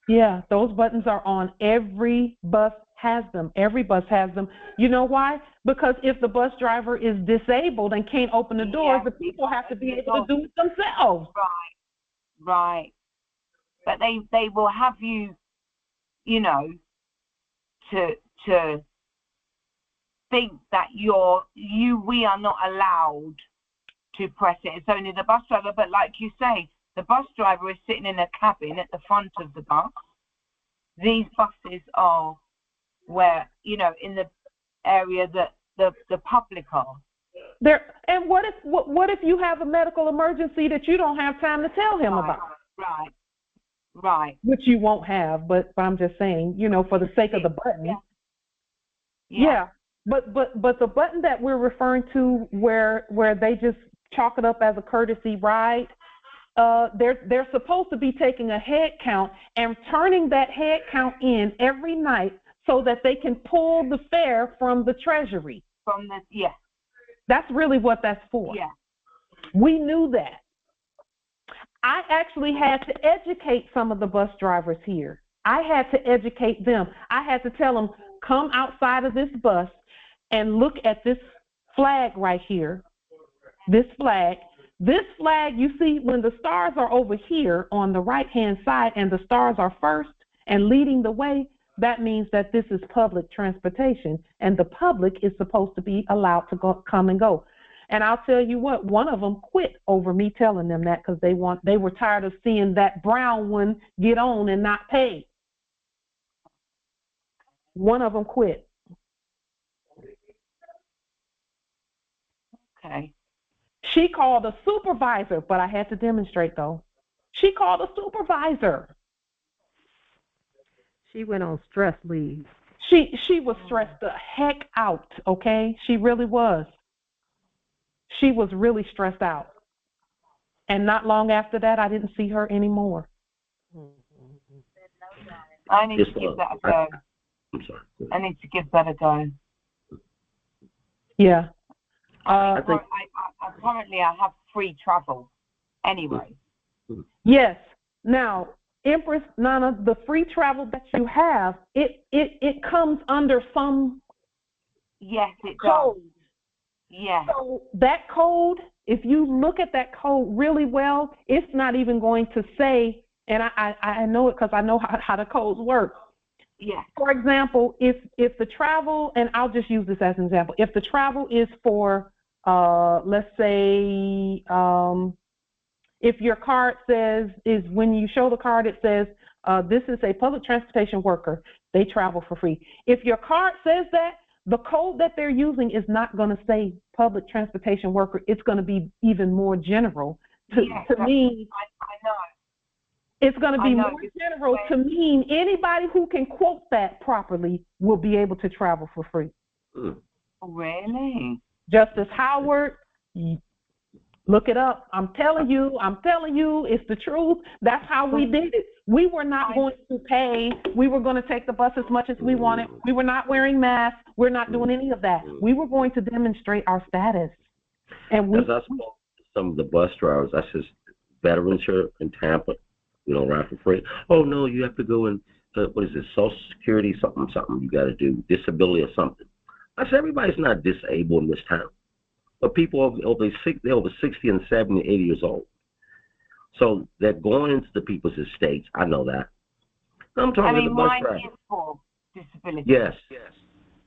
Yeah, those buttons are on. Every bus has them. Every bus has them. You know why? Because if the bus driver is disabled and can't open the doors, the people have to be able to do it themselves. Right. But they will have you, you know, to think that we are not allowed to press it. It's only the bus driver. But like you say, the bus driver is sitting in a cabin at the front of the bus. These buses are where, you know, in the area that the public are. There. And what if you have a medical emergency that you don't have time to tell him about? Right. Which you won't have, but I'm just saying, you know, for the sake of the button. Yeah. But the button that we're referring to where they just chalk it up as a courtesy ride, they're supposed to be taking a head count and turning that head count in every night so that they can pull the fare from the treasury. That's really what that's for. Yeah. We knew that. I actually had to educate some of the bus drivers here. I had to educate them. I had to tell them, come outside of this bus and look at this flag right here. This flag, you see, when the stars are over here on the right-hand side and the stars are first and leading the way, that means that this is public transportation, and the public is supposed to be allowed to come and go. And I'll tell you what, one of them quit over me telling them that because they were tired of seeing that brown one get on and not pay. One of them quit. Okay. She called a supervisor, but I had to demonstrate though. She called a supervisor. She went on stress leave. She was stressed the heck out, okay? She really was. She was really stressed out. And not long after that, I didn't see her anymore. I need to give that a go. I'm sorry. I need to give that a go. Yeah. Currently, I have free travel anyway. Yes. Now, Empress Nana, the free travel that you have, it comes under some code. Does. Yeah. So that code, if you look at that code really well, it's not even going to say, and I know it because I know how the codes work. Yeah. For example, if the travel, and I'll just use this as an example, if the travel is for, let's say, if your card when you show the card, it says, this is a public transportation worker, they travel for free. If your card says that, the code that they're using is not going to say public transportation worker. It's going to be even more general. To mean, I know. It's going to be more general to mean anybody who can quote that properly will be able to travel for free. Really? Justice Howard, look it up. I'm telling you, it's the truth. That's how we did it. We were not going to pay. We were going to take the bus as much as we wanted. We were not wearing masks. We're not doing any of that. We were going to demonstrate our status. And as I spoke to some of the bus drivers, I said, veterans here in Tampa, we don't ride for free. Oh, no, you have to go in, what is it, Social Security, something you got to do, disability or something. I said, everybody's not disabled in this town. But people over 60 and 70, 80 years old. So they're going into the people's estates. I know that. I'm talking to the bus driver. Is for disability. Yes.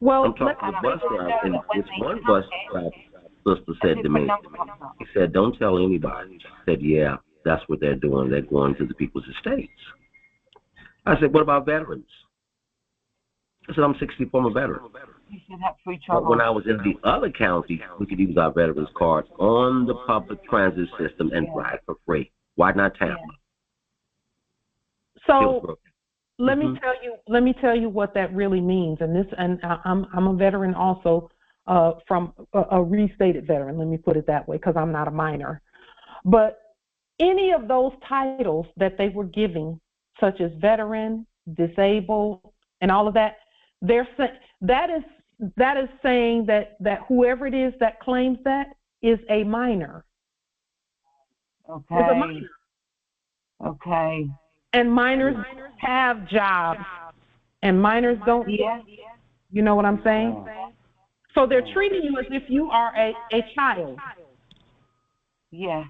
Well, I'm talking to the bus driver, and this one bus driver sister said to me, he said, don't tell anybody. She said, yeah, that's what they're doing. They're going to the people's estates. I said, what about veterans? I said, I'm 64, I'm a veteran. You should have free travel. But when I was in the other county, we could use our veterans cards on the public transit system and ride for free. Why not Tampa? So let me tell you what that really means. And I'm a veteran also, from a restated veteran. Let me put it that way, because I'm not a minor. But any of those titles that they were giving, such as veteran, disabled, and all of that, that is saying that whoever it is that claims that is a minor. Okay. Okay. And minors have jobs, and minors don't. Yeah. You know what I'm saying? So they're treating you as if you are a child. Yeah.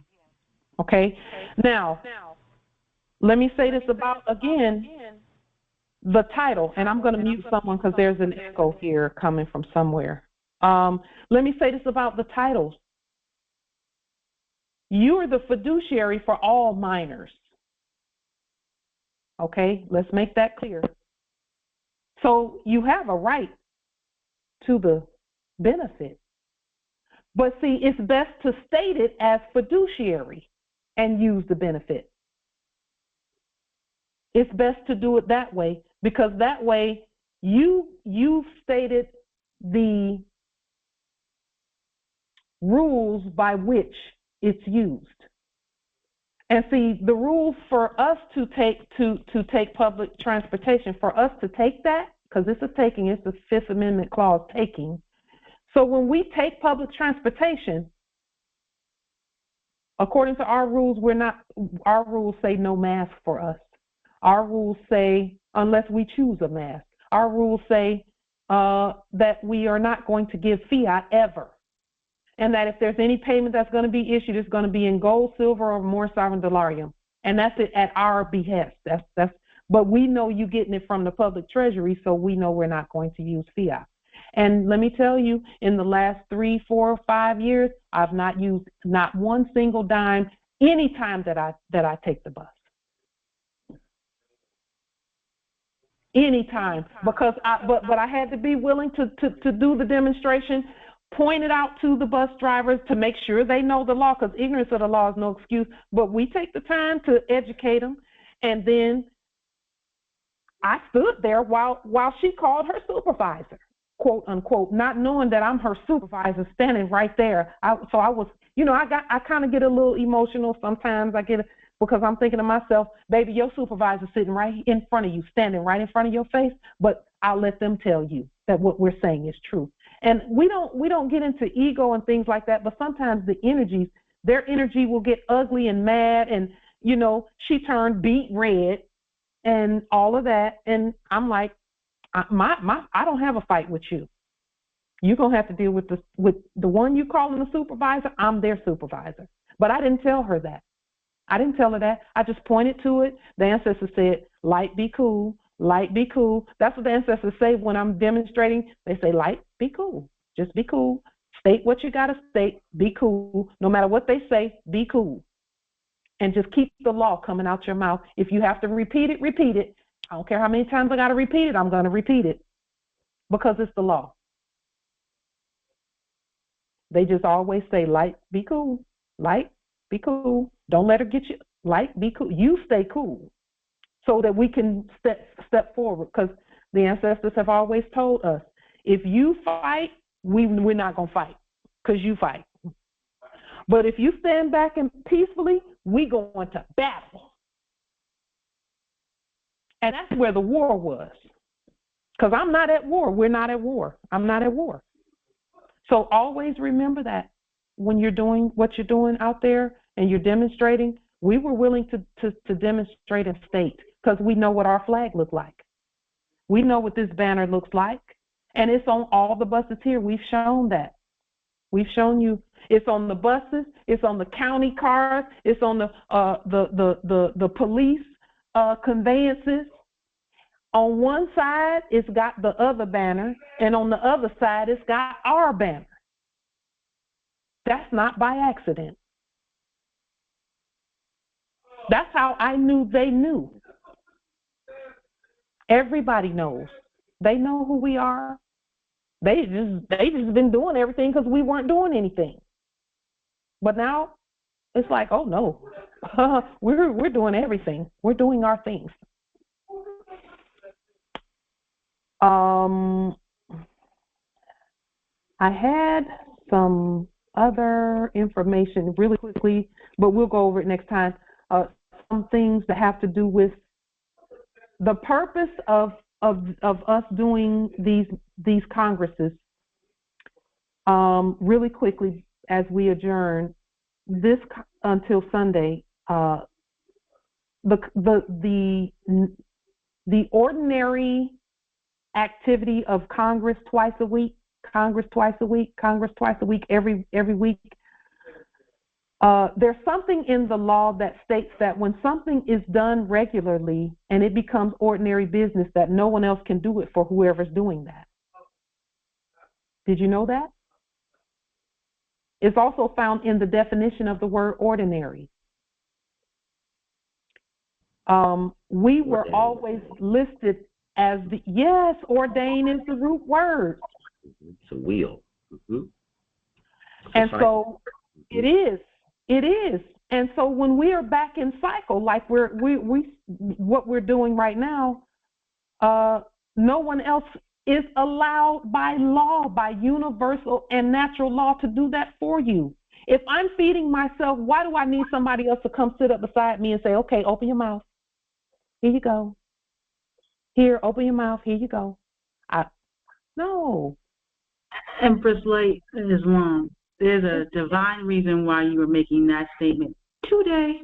Okay? Now, let me say this about, again, the title, and I'm going to mute someone because there's an echo here coming from somewhere. Let me say this about the titles. You are the fiduciary for all minors. Okay? Let's make that clear. So you have a right to the benefit. But see, it's best to state it as fiduciary and use the benefit. It's best to do it that way, because that way you've stated the rules by which it's used. And see, the rules for us to take public transportation, for us to take that, because this is taking, it's the Fifth Amendment clause, taking. So when we take public transportation, according to our rules, our rules say no mask for us. Our rules say, unless we choose a mask, our rules say that we are not going to give fiat ever. And that if there's any payment that's going to be issued, it's going to be in gold, silver, or more sovereign dollarium. And that's it at our behest. But we know you getting it from the public treasury, so we know we're not going to use fiat. And let me tell you, in the last 3, 4, 5 years, I've not used not one single dime any time that I take the bus. Anytime, because but I had to be willing to do the demonstration, point it out to the bus drivers to make sure they know the law, because ignorance of the law is no excuse. But we take the time to educate them, and then I stood there while she called her supervisor, quote unquote, not knowing that I'm her supervisor standing right there. I was, I kind of get a little emotional sometimes. Because I'm thinking to myself, baby, your supervisor's sitting right in front of you, standing right in front of your face, but I'll let them tell you that what we're saying is true. And we don't get into ego and things like that, but sometimes their energy will get ugly and mad, and she turned beet red and all of that, and I'm like, I don't have a fight with you. You're gonna have to deal with the one you calling a supervisor. I'm their supervisor. But I didn't tell her that. I didn't tell her that. I just pointed to it. The ancestors said, light, be cool. Light, be cool. That's what the ancestors say when I'm demonstrating. They say, light, be cool. Just be cool. State what you got to state. Be cool. No matter what they say, be cool. And just keep the law coming out your mouth. If you have to repeat it, repeat it. I don't care how many times I got to repeat it. I'm going to repeat it because it's the law. They just always say, light, be cool. Light, be cool. Don't let her get you. Light, be cool. You stay cool so that we can step forward, because the ancestors have always told us, if you fight, we're not going to fight because you fight. But if you stand back and peacefully, we go into battle. And that's where the war was. Because I'm not at war. We're not at war. I'm not at war. So always remember that when you're doing what you're doing out there and you're demonstrating, we were willing to demonstrate and state, because we know what our flag looked like. We know what this banner looks like. And it's on all the buses here. We've shown that. We've shown you. It's on the buses. It's on the county cars. It's on the police conveyances. On one side, it's got the other banner, and on the other side, it's got our banner. That's not by accident. That's how I knew they knew. Everybody knows. They know who we are. They just been doing everything because we weren't doing anything. But now it's like, oh no, we're doing everything. We're doing our things. I had some other information really quickly, but we'll go over it next time. Some things that have to do with the purpose of us doing these congresses. Really quickly, as we adjourn this until Sunday, the ordinary activity of Congress twice a week, every week. There's something in the law that states that when something is done regularly and it becomes ordinary business, that no one else can do it for whoever's doing that. Did you know that? It's also found in the definition of the word ordinary. We were always listed as ordain is the root word. It's a wheel. And so it is. And so when we are back in cycle, like what we're doing right now, no one else is allowed by law, by universal and natural law, to do that for you. If I'm feeding myself, why do I need somebody else to come sit up beside me and say, okay, open your mouth. Here you go. Here, open your mouth. Here you go. No. Empress Light Islam, there's a divine reason why you were making that statement today.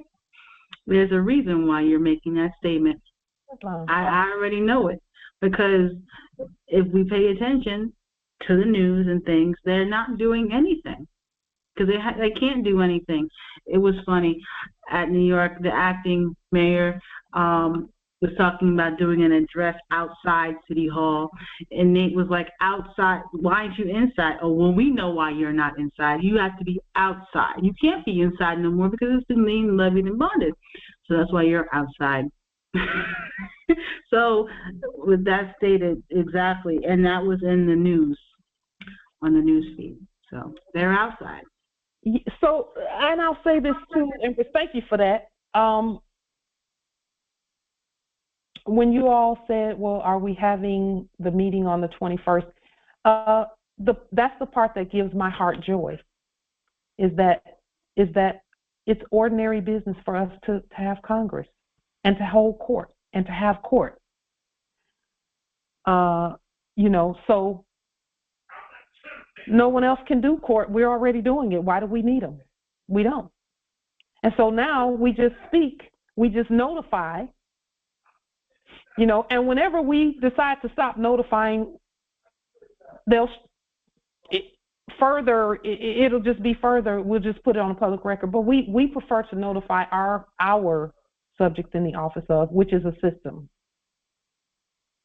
There's a reason why you're making that statement. I already know it, because if we pay attention to the news and things, they're not doing anything, because they can't do anything. It was funny at New York, the acting mayor was talking about doing an address outside City Hall, and Nate was like, outside? Why aren't you inside? Oh, well, we know why you're not inside. You have to be outside. You can't be inside no more because it's been lien, levied, and bonded. So that's why you're outside. So with that stated, exactly, and that was in the news, on the news feed. So they're outside. So, and I'll say this too, and thank you for that. When you all said, well, are we having the meeting on the 21st? That's the part that gives my heart joy, is that it's ordinary business for us to have Congress and to hold court and to have court. So no one else can do court. We're already doing it. Why do we need them? We don't. And so now we just speak, we just notify, and whenever we decide to stop notifying, it'll just be further, we'll just put it on a public record. But we prefer to notify our subject in the office of, which is a system.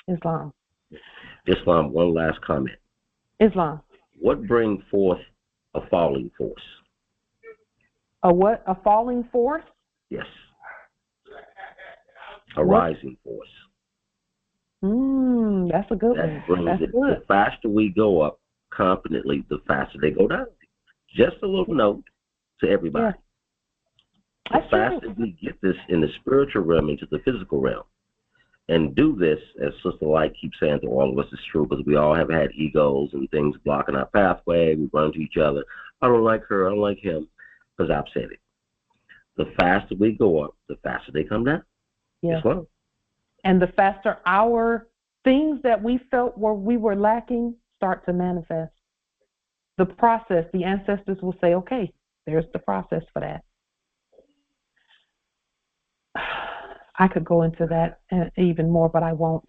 Islam, one last comment. Islam. What brings forth a falling force? A what? A falling force? Yes. A rising force. That's a good one. That's good. The faster we go up confidently, the faster they go down. Just a little note to everybody. Yeah. The faster we get this in the spiritual realm into the physical realm, and do this, as Sister Light keeps saying to all of us, is true, because we all have had egos and things blocking our pathway. We run to each other. I don't like her. I don't like him, because I've said it. The faster we go up, the faster they come down. Yeah. And the faster our things that we felt we were lacking start to manifest. The process, the ancestors will say, okay, there's the process for that. I could go into that even more, but I won't.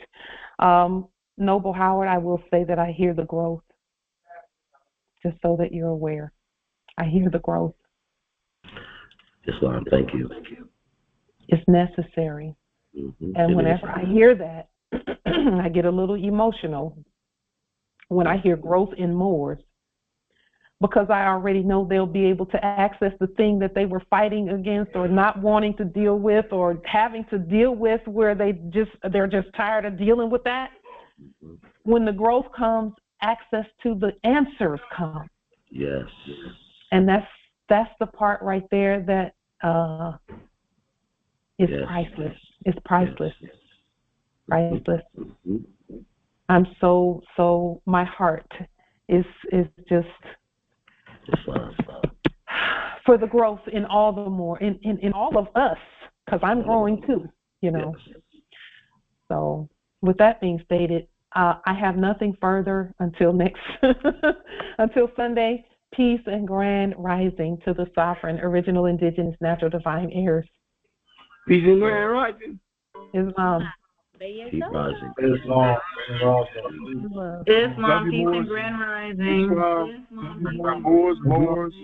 Noble Howard, I will say that I hear the growth, just so that you're aware. I hear the growth. Islam, thank you. It's necessary. And whenever I hear that, I get a little emotional when I hear growth in Moors, because I already know they'll be able to access the thing that they were fighting against or not wanting to deal with or having to deal with, where they're just tired of dealing with that. When the growth comes, access to the answers come. Yes. And that's the part right there that is priceless. It's priceless. Yes. Priceless. I'm so my heart is just for the growth in all the more in all of us, because I'm growing too, Yes. So with that being stated, I have nothing further until until Sunday. Peace and grand rising to the sovereign, original, indigenous, natural, divine heirs. Peace and grand rising. Islam. Keep rising. Islam. Islam, peace and grand rising. Moors.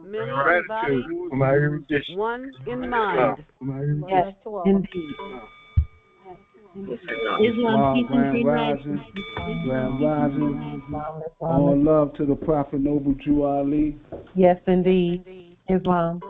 Million bodies, one in the mind. Yes, indeed. Islam, peace and Grand rising. All love to the Prophet Noble Jew Ali. Yes, indeed. Islam.